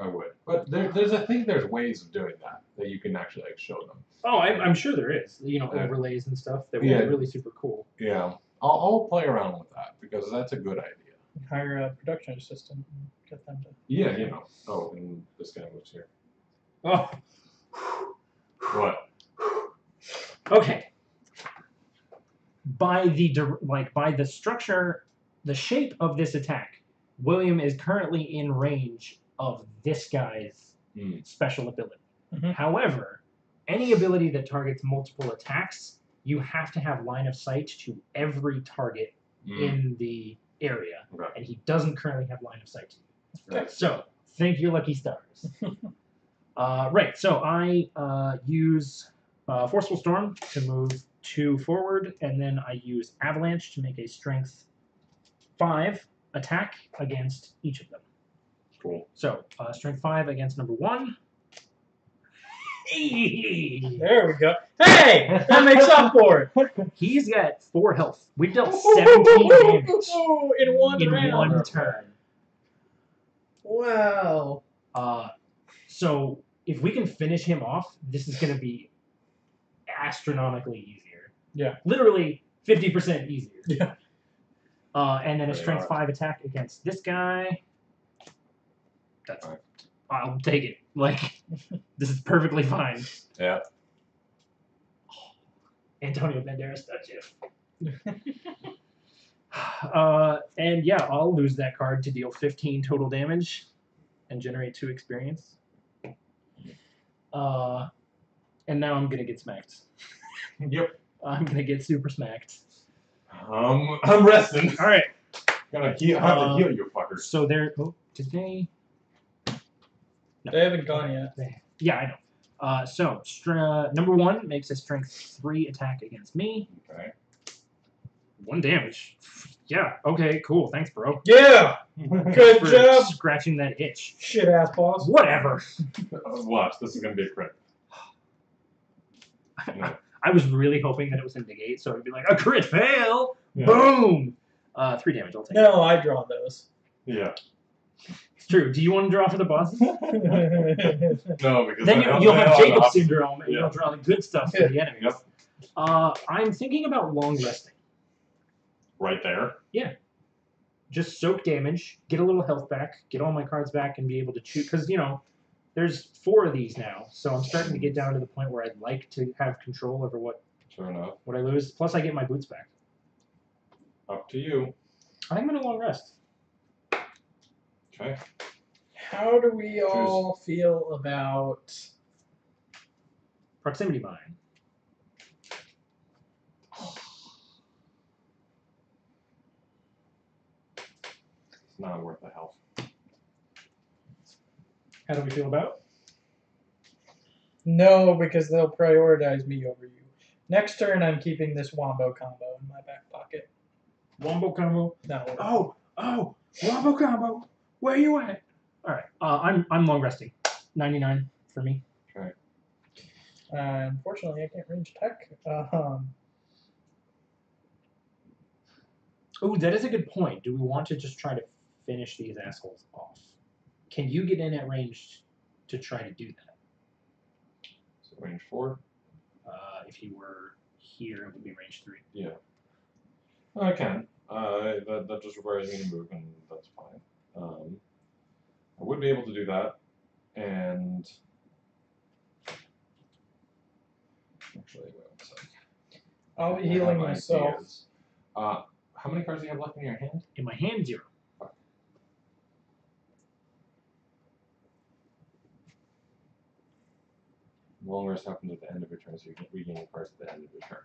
I would. But there's ways of doing that you can actually like show them. Oh, I'm sure there is. You know, Yeah. overlays and stuff that would Yeah. be really super cool. Yeah, I'll play around with that because that's a good idea. Hire a production assistant and get them to. Yeah, you know. Oh, and this guy was here. Oh, What? okay. By the structure, the shape of this attack, William is currently in range of this guy's special ability. Mhm. However, any ability that targets multiple attacks, you have to have line of sight to every target in the area, Okay. and he doesn't currently have line of sight to you. Right. So, thank your lucky stars. Right, so I use Forceful Storm to move 2 forward, and then I use Avalanche to make a Strength 5 attack against each of them. Cool. So, Strength 5 against number 1. There we go. Hey, that makes up for it. He's got 4 health. We've dealt 17 damage in one in round. 1 turn. Wow. So if we can finish him off, this is going to be astronomically easier. Yeah. Literally 50% easier. Yeah. And then a Pretty Strength hard. 5 attack against this guy. That's Fine. I'll take it. Like, this is perfectly fine. Yeah. Antonio Banderas, that's you. And yeah, I'll lose that card to deal 15 total damage and generate 2 experience. And now I'm gonna get smacked. Yep. I'm gonna get super smacked. I'm resting. All right. Gonna have to heal you fuckers. So they're. Oh, did they? No. They haven't gone yet. Yeah, I know. So number 1 makes a Strength 3 attack against me. Okay. 1 damage. Yeah. Okay. Cool. Thanks, bro. Yeah. Good For job. scratching that itch. Shit ass boss. Whatever. Watch, this is gonna be a crit. No. I was really hoping that it was in negate, so it'd be like a crit fail. Yeah. Boom. 3 damage. I'll take it. No, I draw those. Yeah. It's true. Do you want to draw for the bosses? No, because Then you'll have Jacob syndrome, and Yeah. you'll draw the good stuff for the enemies. Yep. I'm thinking about long resting. Right there. Just soak damage, get a little health back, get all my cards back, and be able to choose. Because, you know, there's 4 of these now, so I'm starting to get down to the point where I'd like to have control over what Sure enough. I lose. Plus, I get my boots back. Up to you. I think I'm going to long rest. Okay. How do we all feel about Proximity mine. It's not worth the health. How do we feel about? no, because they'll prioritize me over you. Next turn, I'm keeping this Wombo combo in my back pocket. Wombo combo. No. Oh, Wombo combo. Where you at? All right. I'm long resting. 99 for me. Okay. Unfortunately, I can't range tech. Oh, that is a good point. Do we want to just try to finish these assholes off? Can you get in at range to try to do that? So range 4? If you were here, it would be range 3. Yeah. I can. That just requires me to move, and that's fine. I would be able to do that, and actually, wait 1 second. I'll be I healing have myself. ideas. How many cards do you have left in your hand? In my hand, 0. Long rest happens at the end of your turn, so you can regain your cards at the end of your turn,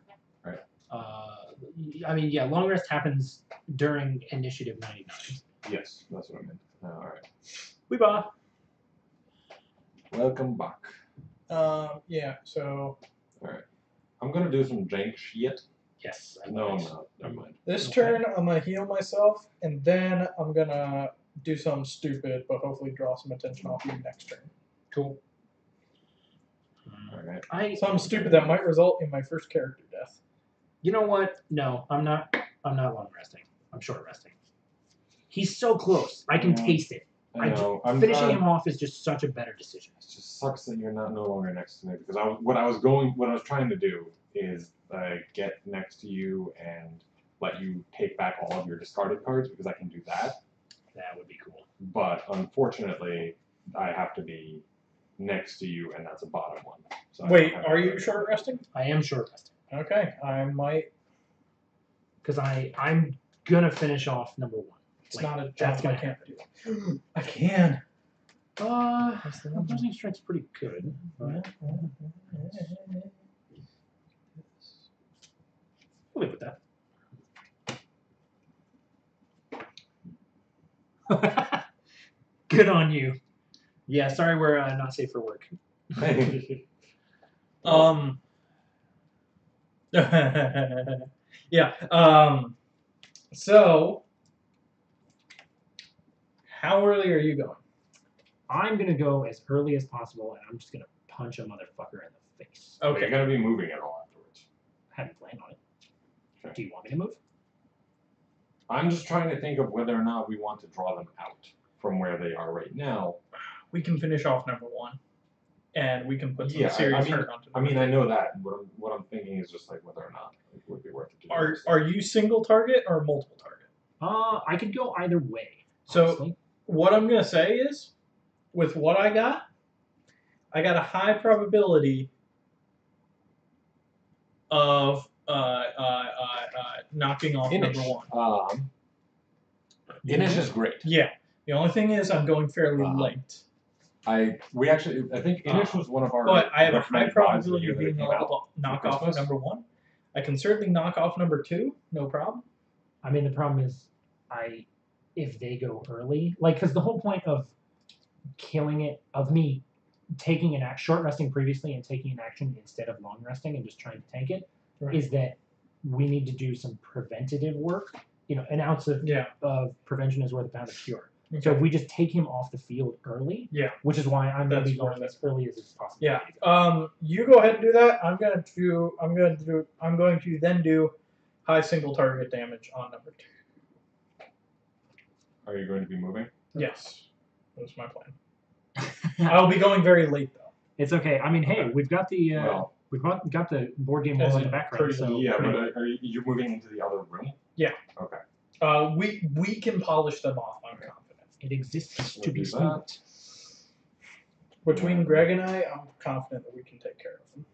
right? I mean, yeah, long rest happens during initiative 99. Yes, that's what I meant. All right. Weeba. Welcome back. Yeah. So All right. I'm gonna do some jank shit. Yes. No, I'm not. Never mind. this Okay. turn, I'm gonna heal myself, and then I'm gonna do something stupid, but hopefully draw some attention off you next turn. Cool. All right. Something stupid that might result in my first character death. You know what? No, I'm not long resting. I'm short resting. He's so close. I can taste it. I know. I'm Finishing him off is just such a better decision. It just sucks that you're no longer next to me because what I was trying to do is get next to you and let you take back all of your discarded cards because I can do that. That would be cool. But unfortunately, I have to be next to you, and that's a bottom one. So Wait, are you short resting? I am short resting. Okay, I might. Because I'm gonna finish off number 1. It's not a that's job I gonna can't do. I can. Opposing strike's pretty good. But I'll live with that. Good on you. Yeah, sorry we're not safe for work. Yeah. So, how early are you going? I'm gonna go as early as possible, and I'm just gonna punch a motherfucker in the face. You're Okay. gonna be moving at all afterwards. I haven't planned on it. Okay. Do you want me to move? I'm just trying to think of whether or not we want to draw them out from where they are right now. We can finish off number 1, and we can put some Yeah, serious hurt onto. I mean, I know that. What I'm thinking is just like whether or not it would be worth it to do. Are you single target or multiple target? I could go either way. So honestly. what I'm gonna say is, with what I got a high probability of knocking off Inish. number 1. Inish is great. Yeah. The only thing is, I'm going fairly late. I think Inish was one of our. But I have a high recommended buys the probability year of that it being came able out. to knock off Christmas? number 1. I can certainly knock off number 2, no problem. I mean, the problem is, if they go early, because the whole point of killing it, of me taking an short resting previously and taking an action instead of long resting and just trying to tank it, Right. is that we need to do some preventative work. An ounce of prevention is worth a pound of cure. Okay. So if we just take him off the field early, which is why I'm going to be going as early as it's possible. Yeah. You go ahead and do that. I'm going to then do high single target damage on number 2. Are you going to be moving? Yes. That's my plan. I'll be going very late though. It's okay. I mean, hey, we've got the we've got the board game wall in the background. So yeah, but are you moving into the other room? Yeah. Okay. We can polish them off. I'm confident. It exists We'll to be do that. smooth. Between Greg and I, I'm confident that we can take care of them.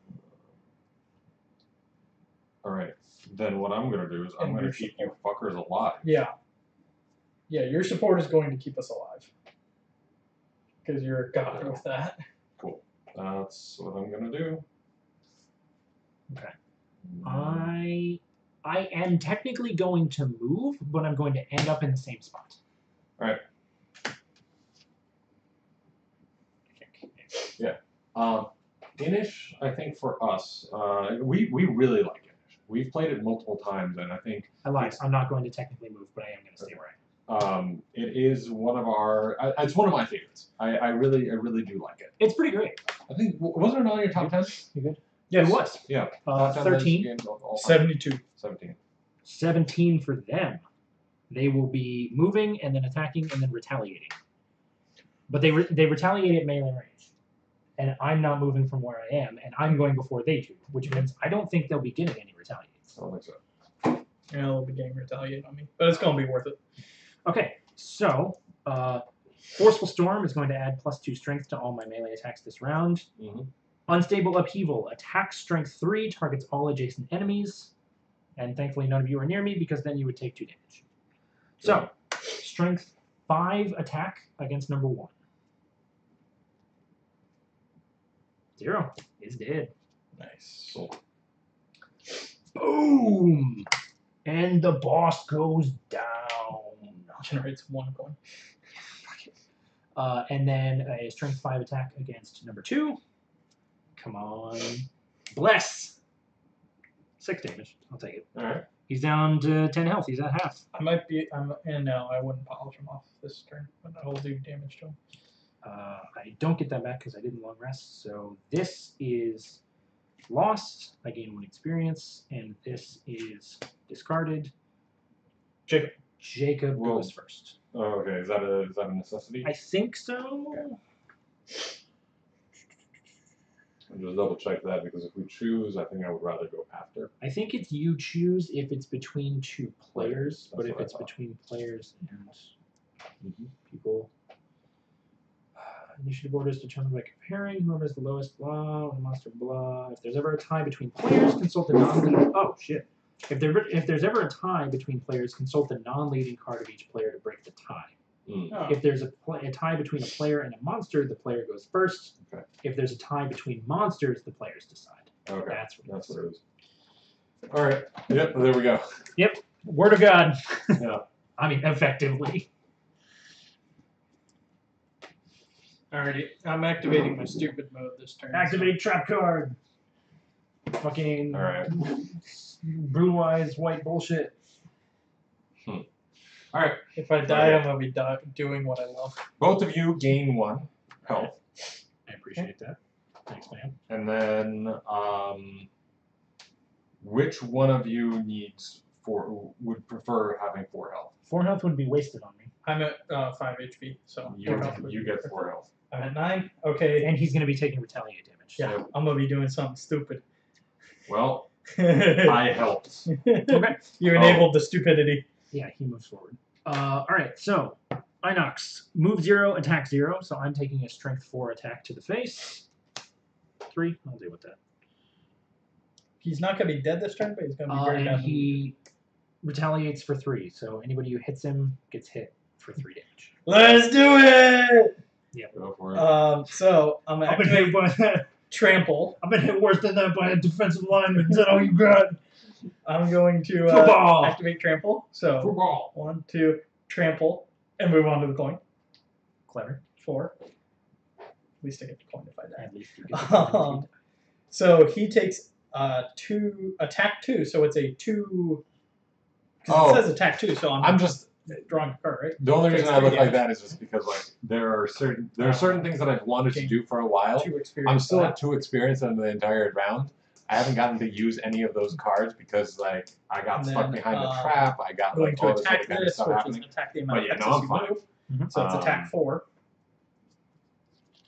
All right. Then what I'm gonna do is I'm gonna keep you fuckers alive. Yeah. Yeah, your support is going to keep us alive. Because you're a god with that. Cool. That's what I'm gonna do. Okay. I am technically going to move, but I'm going to end up in the same spot. All right. Yeah. Inish, I think for us, we really like Inish. We've played it multiple times, and I think I lied. I'm not going to technically move, but I am going to stay where I am. It is one of our. It's one of my favorites. I really do like it. It's pretty great. I think wasn't it on your top 10? You good? Yes. It was. Yeah. Top 10 13. games of all time. 72. 17. 17 for them. They will be moving and then attacking and then retaliating. But they retaliate at melee range. And I'm not moving from where I am, and I'm going before they do, which means I don't think they'll be getting any retaliates. I don't think so. Yeah, they'll be getting retaliate on me, but it's gonna be worth it. Okay, so Forceful Storm is going to add +2 strength to all my melee attacks this round. Mm-hmm. Unstable Upheaval, attack strength 3, targets all adjacent enemies. And thankfully none of you are near me because then you would take 2 damage. So, strength 5 attack against number 1. 0 is dead. Nice. Cool. Boom! And the boss goes down. Generates 1 coin. And then a strength 5 attack against number 2. Come on. Bless! 6 damage. I'll take it. Alright. He's down to 10 health. He's at half. I might be. And no, I wouldn't polish him off this turn, but I will do damage to him. I don't get that back because I didn't long rest. So this is lost. I gain 1 experience. And this is discarded. Jacob. Jacob Whoa. goes first. Oh, okay. Is that a necessity? I think so. Okay. I'll just double check that because if we choose, I think I would rather go after. I think it's you choose if it's between 2 players, but That's if what I it's thought. between players and people. Initiative order is determined by comparing whoever has the lowest blah, the monster blah. If there's ever a tie between players, consult the non-leading. Oh shit! If there's ever a tie between players, consult the non-leading card of each player to break the tie. Mm. Oh. If there's a tie between a player and a monster, the player goes first. Okay. If there's a tie between monsters, the players decide. Okay. That's what it is. All right. Yep. There we go. Yep. Word of God. Yeah. I mean, effectively. Alrighty, I'm activating my stupid mode this turn. Activate trap card. Fucking All right. blue eyes, white bullshit. All right. If I die, I'm gonna be doing what I love. Both of you gain 1 health, I appreciate that. Thanks, man. and then which one of you would prefer having 4 health? 4 health would be wasted on me. I'm at 5 HP, so You get 4 health. I'm at 9. Okay. And he's going to be taking retaliate damage. Yeah, I'm gonna be doing something stupid. Well, you I helped. Okay. enabled the stupidity. Yeah, he moves forward. All right, so Inox, move 0, attack 0. So I'm taking a strength 4 attack to the face. 3, I'll deal with that. He's not gonna be dead this turn, but he's gonna be very And down. he retaliates for 3. So anybody who hits him gets hit for 3 damage. Let's do it! Go for it. So I'm gonna activate by that. trample. I've been hit worse than that by a defensive lineman. Is that all you got? I'm going to Football. activate trample. So Football. 1, 2, trample, and move on to the coin. Clever. 4. At least I get the coin if I die. At least you get So he takes 2 attack 2. So it's a 2. Because Oh. it says attack 2. So I'm just. drawing a card, right? The only Takes reason I 3 look like damage. that is just because like there are certain things that I've wanted to do for a while. 2 experience. I'm still for at 2 experience in the entire round. I haven't gotten to use any of those cards because like I got And stuck then, behind a trap. I got that. Going like to all this other attack kind of this, stuff which happening. is attack the amount But yeah, of no, X's I'm you fine. move. So it's attack 4.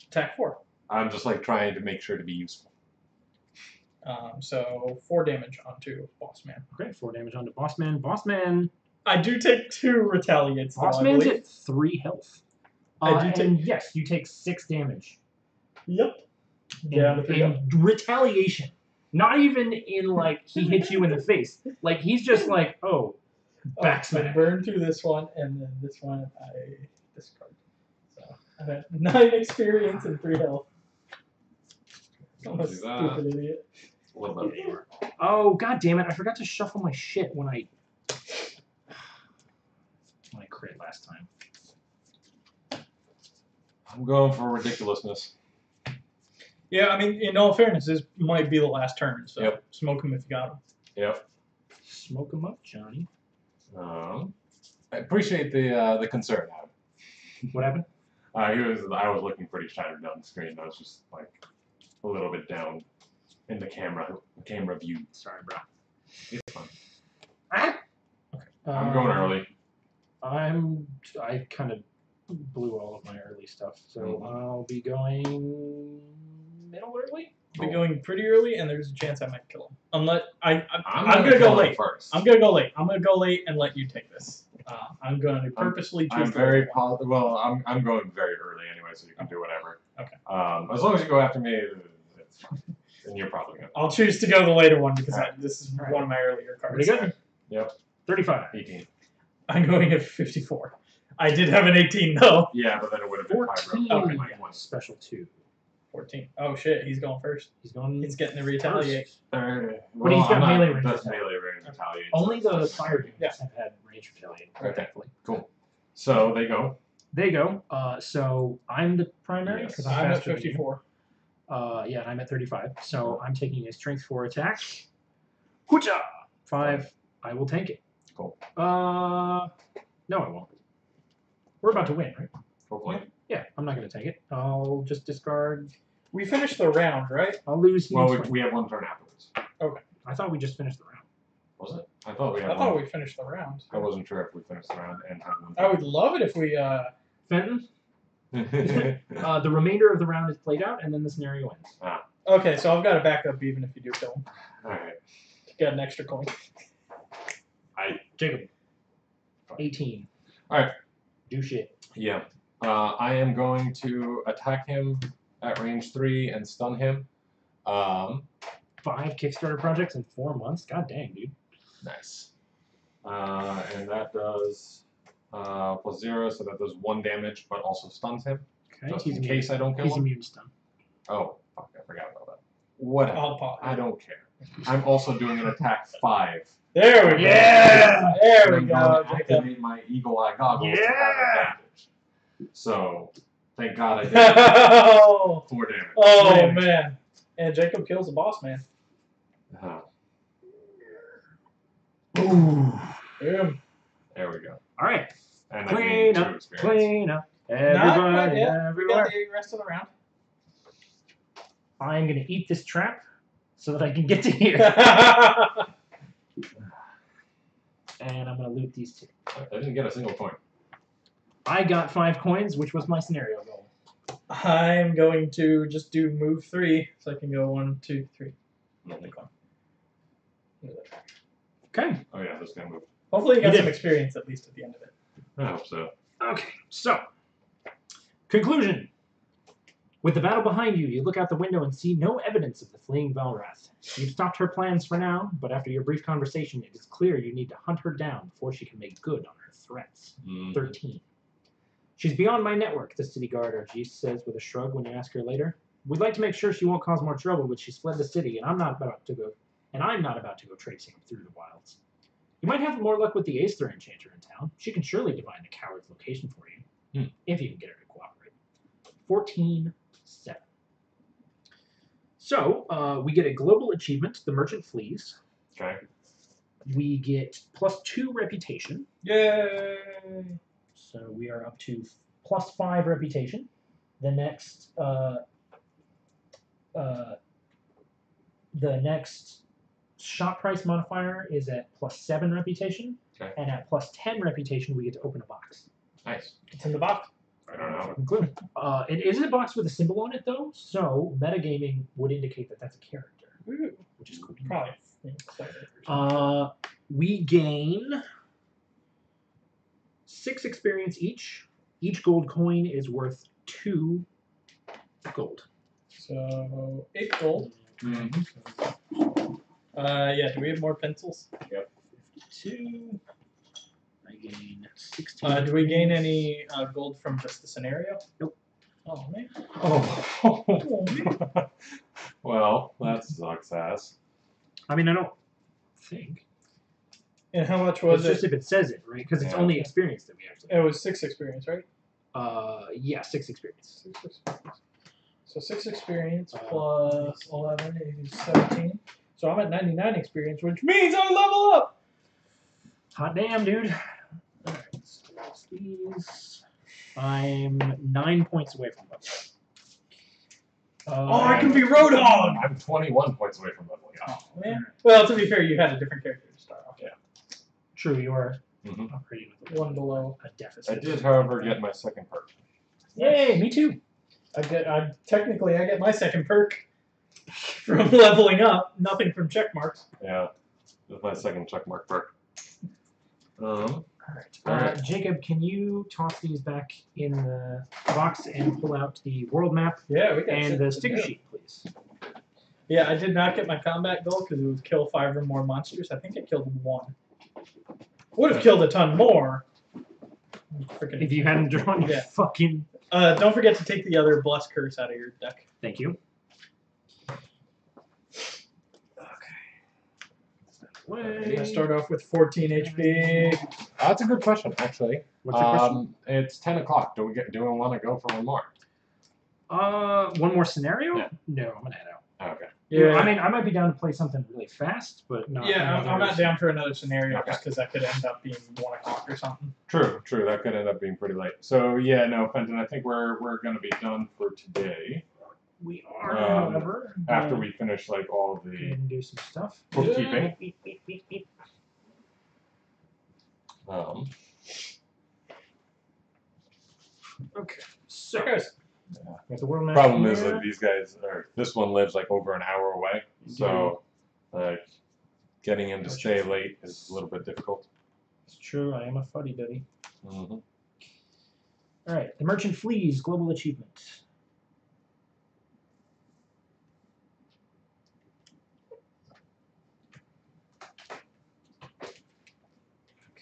Attack 4. I'm just like trying to make sure to be useful. So 4 damage onto Boss Man. Okay, 4 damage onto Bossman. Bossman. I do take 2 retaliates. though, I Bossman's believe. at 3 health. I do and yes, you take 6 damage. Yep. In retaliation. Not even in like he hits you in the face. Like he's just like, oh, back So smack. burn through this one, and then this one I discard. So I'm at 9 experience and 3 health. I'm a Do that. stupid idiot. A little bit more. Oh, god damn it, I forgot to shuffle my shit when I crit last time. I'm going for ridiculousness. Yeah, I mean, in all fairness, this might be the last turn, so Yep. smoke him if you got him. Yep. Smoke him up, Johnny. I appreciate the concern, Adam. What happened? I was looking pretty shattered down the screen. I was just like a little bit down in the camera view. Sorry, bro. It's fine. Okay. I'm going early. I kind of blew all of my early stuff, so I'll be going middle early. I'll be going pretty early, and there's a chance I might kill him. Unless I'm I'm gonna go kill him late. first. I'm gonna go late. I'm gonna go late and let you take this. I'm going to purposely choose. I'm very positive. Well, I'm going very early anyway, so you can do whatever. Okay. As long as you go after me, it's fine. Then you're probably gonna. I'll choose to go the later one because Right. this is one of my earlier cards. Pretty good. Yep. 35. 18. I'm going at 54. I did have an 18 though. Yeah, but then it would have been 14. Pyro. Okay. Special 2. 14. Oh shit, he's going first. He's going. He's getting the retaliate. Well, But he's got I'm not melee range just retaliate. melee range retaliate. Only the fire dudes Yeah. have had range retaliate. Okay. Thankfully. Cool. So they go. They go. So I'm the primary Yes. because I'm at faster than you. 54. Yeah, and I'm at 35. So I'm taking a strength 4 attack. Hoocha! 5. I will tank it. Cool. No, I won't. We're about to win, right? Hopefully. Yeah, I'm not going to tank it. I'll just discard. We finished the round, right? I'll lose. Well, swing. we have one turn afterwards. I thought we just finished the round. Was it? I thought we had I one. thought we finished the round. I wasn't sure if we finished the round and had one. I would love it if we. Fenton, the remainder of the round is played out, and then the scenario ends. Okay, so I've got a backup even if you do kill him. Alright. Got an extra coin. Jacob. 18. Alright. Do shit. Yeah. I am going to attack him at range 3 and stun him. 5 Kickstarter projects in 4 months? God dang, dude. Nice. And that does +0, so that does 1 damage, but also stuns him. Okay, Just he's in immune. case I don't kill He's him. immune to stun. Oh, fuck, I forgot about that. Whatever. I'll pause. I don't care. I'm also doing an attack 5. There we go. Yeah! There And we I'm go, going to Jacob. activate my eagle eye goggles to have Yeah! advantage. So, thank God I did Oh, 4 damage. oh man. And Jacob kills the boss man. Ooh. Boom. There we go. All right. And I Clean gained 2 up, experience. clean up. Not Everybody, yet. We got everywhere. the rest of the round. I'm going to eat this trap so that I can get to here. And I'm going to loot these 2. I didn't get a single point. I got 5 coins, which was my scenario goal. I'm going to just do move 3 so I can go 1, 2, 3. Okay. Oh yeah, this guy moved. Hopefully you got You some did. experience at least at the end of it. I hope so. Okay, so, conclusion. With the battle behind you, you look out the window and see no evidence of the fleeing Valrath. You've stopped her plans for now, but after your brief conversation, it is clear you need to hunt her down before she can make good on her threats. 13. She's beyond my network, the city guard Argis says with a shrug when you ask her later. We'd like to make sure she won't cause more trouble, but she's fled the city, and I'm not about to go tracing him through the wilds. You might have more luck with the Aether Enchanter in town. She can surely divine the coward's location for you, if you can get her to cooperate. 14-7. So, we get a global achievement, the Merchant Flees. Okay. We get +2 reputation. Yay! So we are up to +5 reputation. The next shop price modifier is at +7 reputation. Okay. And at +10 reputation, we get to open a box. Nice. It's in the box. I don't know. Including. It is a box with a symbol on it, though, so metagaming would indicate that that's a character, Ooh. which is cool. Probably. We gain 6 experience each. Each gold coin is worth 2 gold. So 8 gold. Mm-hmm. Yeah. Do we have more pencils? 52. I gain 16. Do we gain any gold from just the scenario? Nope. Oh man. Oh. Well, that sucks ass. I mean, I don't think. And how much was It's just it? if it says it, right? Because it's Yeah. only experience that we actually. It was 6 experience, right? Yeah, 6 experience. 6 experience. So 6 experience Uh, plus 11 is 17. So I'm at 99 experience, which means I level up. Hot damn, dude. Alright, These. I'm 9 points away from level. Oh, I can be Roadhog! I'm 21 points away from leveling up. Oh, man. Well, to be fair, you had a different character to start off. Yeah. True, you are Mhm. upgrading with One below. a deficit. I did, however, get my second perk. Yay, me too. Technically, I get my second perk from leveling up. Nothing from check marks. Yeah, that's my second checkmark perk. All right. Alright. Jacob, can you toss these back in the box and pull out the world map Yeah, we got and shit the to sticker do. sheet, please? Yeah, I did not get my combat goal because it was kill 5 or more monsters. I think I killed 1. Would have killed a ton more. Freaking. If you hadn't drawn your Yeah. fucking... Don't forget to take the other Bless Curse out of your deck. Thank you. I start off with 14 HP. That's a good question, actually. What's your question? It's 10 o'clock. Do we want to go for one more? One more scenario? Yeah. No, I'm gonna head out. Oh, okay. Yeah, I mean, I might be down to play something really fast, but not. yeah, I'm not down for another scenario Okay. just because that could end up being 1 o'clock or something. True. That could end up being pretty late. So yeah, no, Fenton, I think we're going to be done for today. We are, however, After we finish like all we the can do some stuff. bookkeeping. Beep, beep, beep, beep. Okay, so with the world map Problem is here. that these guys this one lives like over an hour away, so like getting him to stay late is a little bit difficult. It's true. I am a fuddy duddy. Mm-hmm. All right, the merchant flees. Global achievement.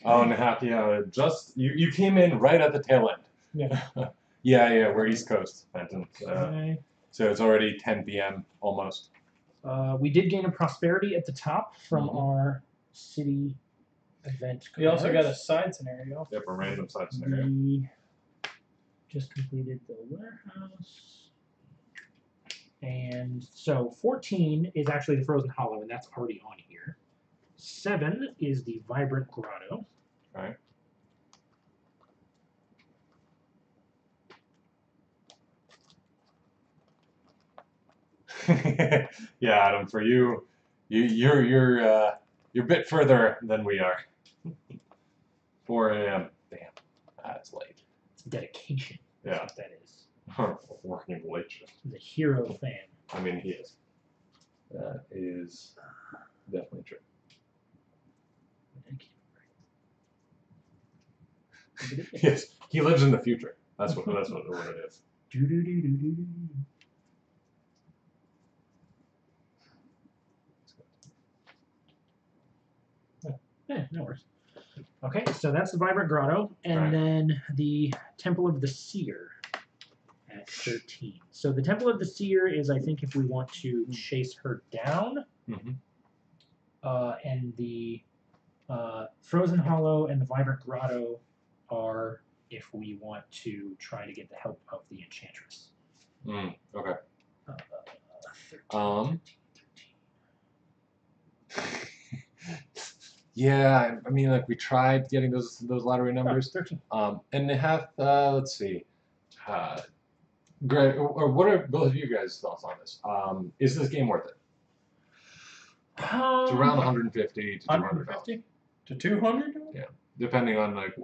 Oh, and just you came in right at the tail end. Yeah. yeah, we're East Coast, Fenton. Okay. So it's already 10 p.m. almost. We did gain a prosperity at the top from Mhm. our city event. We also got a cards. side scenario. Yep, a random side scenario. We just completed the warehouse. And so 14 is actually the Frozen Hollow, and that's already on here. 7 is the Vibrant Grotto. Right. Yeah, Adam, for you're a bit further than we are. 4 a.m. Damn, that's late. It's dedication. Yeah. That's what that is. Working late shift. He's a hero fan. I mean, he is. That is definitely true. Yes, he lives in the future. That's what it is. Yeah, no worries. Okay, so that's the Vibrant Grotto, and Right. then the Temple of the Seer at 13. So the Temple of the Seer is, I think, if we want to chase her down, Mm-hmm. and the Frozen Hollow and the Vibrant Grotto are if we want to try to get the help of the Enchantress. Okay. 13, 13. Yeah, I mean, like we tried getting those lottery numbers, 13. and they have. Let's see. Greg, or what are both of you guys' thoughts on this? Is this game worth it? It's around 150 to 200 dollars. 150 to 200? Yeah, depending on like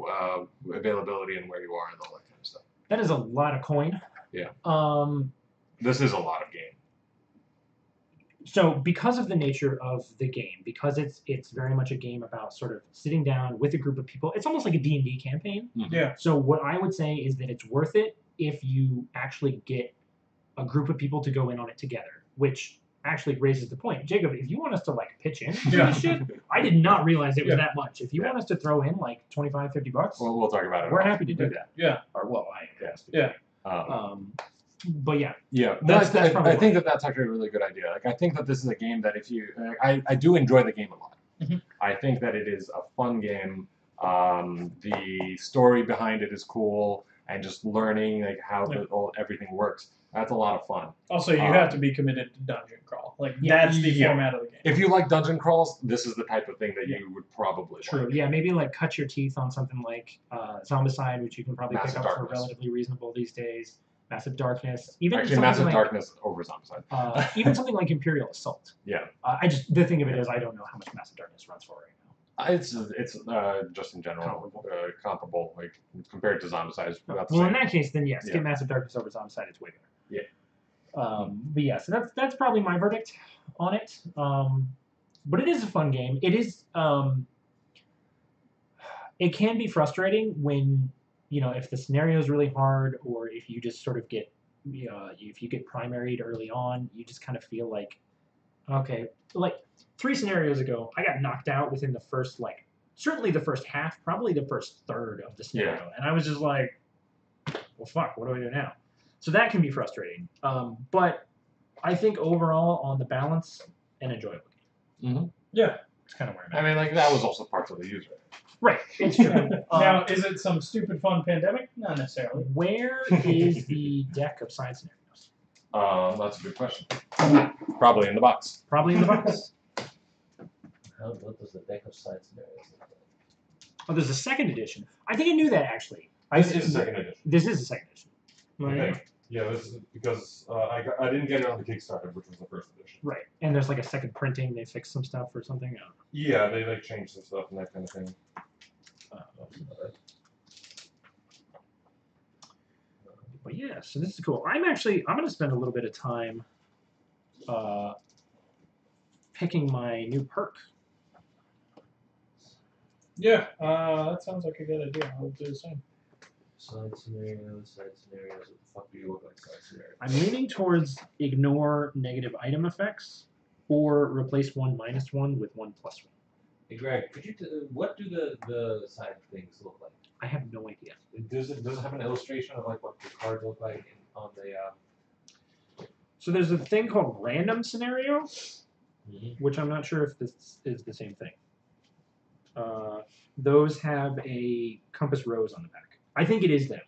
availability and where you are and all that kind of stuff. That is a lot of coin. Yeah. This is a lot of game. So because of the nature of the game, because it's very much a game about sort of sitting down with a group of people, it's almost like a D&D campaign. Mm-hmm. Yeah. So what I would say is that it's worth it if you actually get a group of people to go in on it together, which actually raises the point. Jacob, if you want us to like pitch in Yeah. this shit, I did not realize it was Yeah. that much. If you want us to throw in like 25, 50 bucks, Well, we'll talk about it. we're happy to do that. Yeah. Or well, I guess. Yeah. But yeah, Yeah, That's I probably think that's actually a really good idea. Like, I think that this is a game that if you, I do enjoy the game a lot. Mhm. I think that it is a fun game. The story behind it is cool. and just learning like how everything works. That's a lot of fun. Also, you have to be committed to dungeon crawl. Like that's the format of the game. If you like dungeon crawls, this is the type of thing that you would probably True. like. Yeah, maybe like cut your teeth on something like Zombicide, which you can probably Massive pick up Darkness. for relatively reasonable these days. Massive Darkness. Even Actually, something Massive like, Darkness over Zombicide. Even something like Imperial Assault. Yeah. The thing of it is, I don't know how much Massive Darkness runs for right now. It's just in general comparable, like compared to Zombicide. It's about the Well, same. in that case, then yes, Yeah. get Massive Darkness over Zombicide. It's way better. Yeah. But yeah, so that's probably my verdict on it. But it is a fun game. It is. It can be frustrating when if the scenario is really hard, or if you just sort of get if you get primaried early on, you just kind of feel like, okay, like 3 scenarios ago, I got knocked out within the first certainly the first half, probably the first third of the scenario, and I was just like, well, fuck, what do I do now? So that can be frustrating. But I think overall, on the balance, an enjoyable game. Mm-hmm. Yeah. It's kind of where I'm at. I mean, like that was also part of the user. Right, it's true. Now, is it some stupid fun pandemic? Not necessarily. Where is the deck of side scenarios? That's a good question. Probably in the box. Probably in the box. What does the deck of side scenarios look like? Oh, there's a second edition. I think I knew that actually. This is the second edition. This is the second edition. I think. Yeah, this is because I didn't get it on the Kickstarter, which was the first edition. Right, and there's like a second printing. They fixed some stuff or something. I don't know. Yeah, they like changed some stuff and that kind of thing. But yeah, so this is cool. I'm going to spend a little bit of time picking my new perk. Yeah, that sounds like a good idea. I'll do the same. Side scenarios. What the fuck do you look like side scenarios? I'm leaning towards ignore negative item effects or replace 1 - 1 with 1 + 1. Hey Greg, could you what do the side things look like? I have no idea. Does it have an illustration of like what the cards look like on the? So there's a thing called random scenario, Mm-hmm. which I'm not sure if this is the same thing. Those have a compass rose on the back. I think it is them.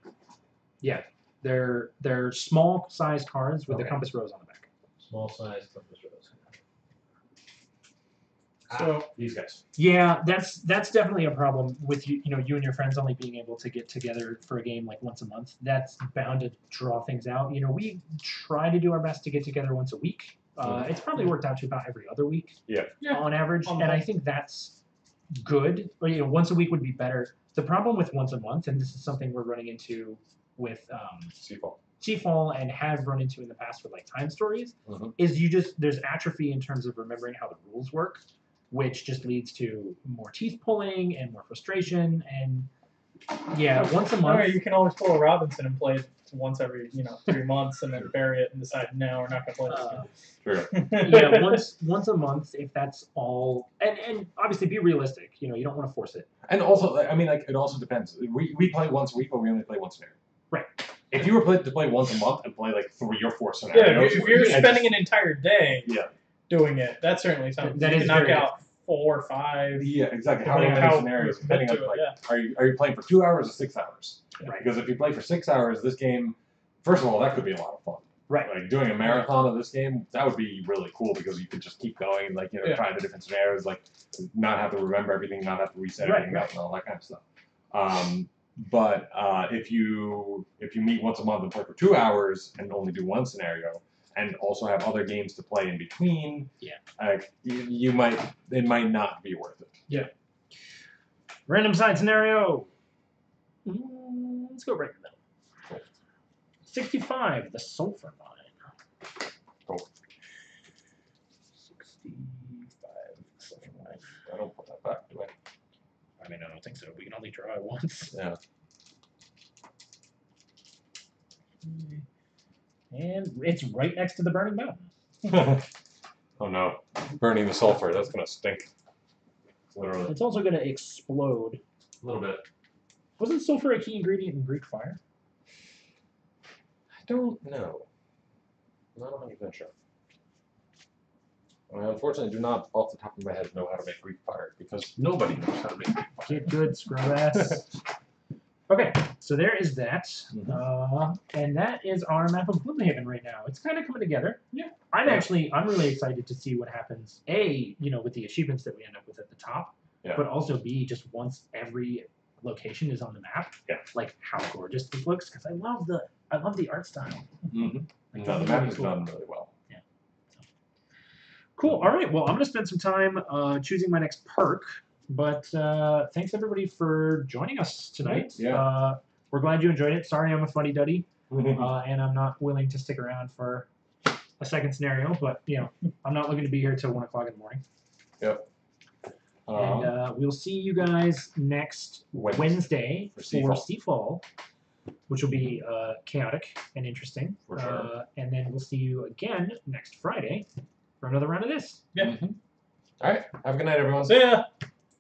Yeah, they're small size cards with a compass rose on the back. Small size compass rose. So These guys. Yeah, that's definitely a problem with you and your friends only being able to get together for a game like once a month. That's bound to draw things out. We try to do our best to get together once a week. It's probably worked out to about every other week. Yeah. On average, and I think that's good. Or once a week would be better. The problem with once a month, and this is something we're running into with Seafall and have run into in the past with like time stories, is there's atrophy in terms of remembering how the rules work, which just leads to more teeth pulling and more frustration. And yeah, once a month. Alright, you can always pull a Robinson and play it once every 3 months and then bury it and decide, no, we're not going to play this game. True. Yeah, once a month, if that's all, and obviously be realistic. You don't want to force it. And also, I mean, like it also depends. We play once a week, but we only play one scenario. Right. If you were to play once a month and play like 3 or 4 Yeah, scenarios, if you're spending an entire day Yeah. doing it, that's certainly something. That you is can knock very out 4 or 5. Yeah, exactly. How Depending many how scenarios? you Depending commit on to it, like, are you playing for 2 hours or 6 hours? Right. Because if you play for 6 hours, this game, first of all, that could be a lot of fun. Right. Like doing a marathon of this game, that would be really cool because you could just keep going, like trying the different scenarios, like not have to remember everything, not have to reset everything up, and all that kind of stuff. But if you meet once a month and play for 2 hours and only do one scenario, and also have other games to play in between, it might not be worth it. Yeah. Random side scenario. Let's go right in the middle. 65, the sulfur mine. Cool. 65, sulfur mine. I don't put that back, do I? I mean, I don't think so. We can only draw it once. Yeah. And it's right next to the burning mountain. Oh no. Burning the sulfur, that's gonna stink. Literally. It's also going to explode. A little bit. Wasn't sulfur a key ingredient in Greek fire? I don't know. I'm not 100% sure. I unfortunately do not, off the top of my head, know how to make Greek fire because nobody knows how to make Greek fire. Get good, scrub ass. Okay, so there is that. And that is our map of Gloomhaven right now. It's kind of coming together. Yeah. I'm really excited to see what happens. A, with the achievements that we end up with at the top. Yeah. But also B, just once every location is on the map. Yeah. Like how gorgeous this looks, because I love the art style. Mm-hmm. Like, No, the that's map really is cool. done really well. Yeah. Cool. All right. Well, I'm gonna spend some time choosing my next perk. But thanks everybody for joining us tonight. Yeah. We're glad you enjoyed it. Sorry I'm a fuddy-duddy, and I'm not willing to stick around for a second scenario. But I'm not looking to be here till 1 o'clock in the morning. Yep. And we'll see you guys next Wednesday for Seafall, which will be chaotic and interesting. For sure. And then we'll see you again next Friday for another round of this. Yeah. All right. Have a good night, everyone. See ya.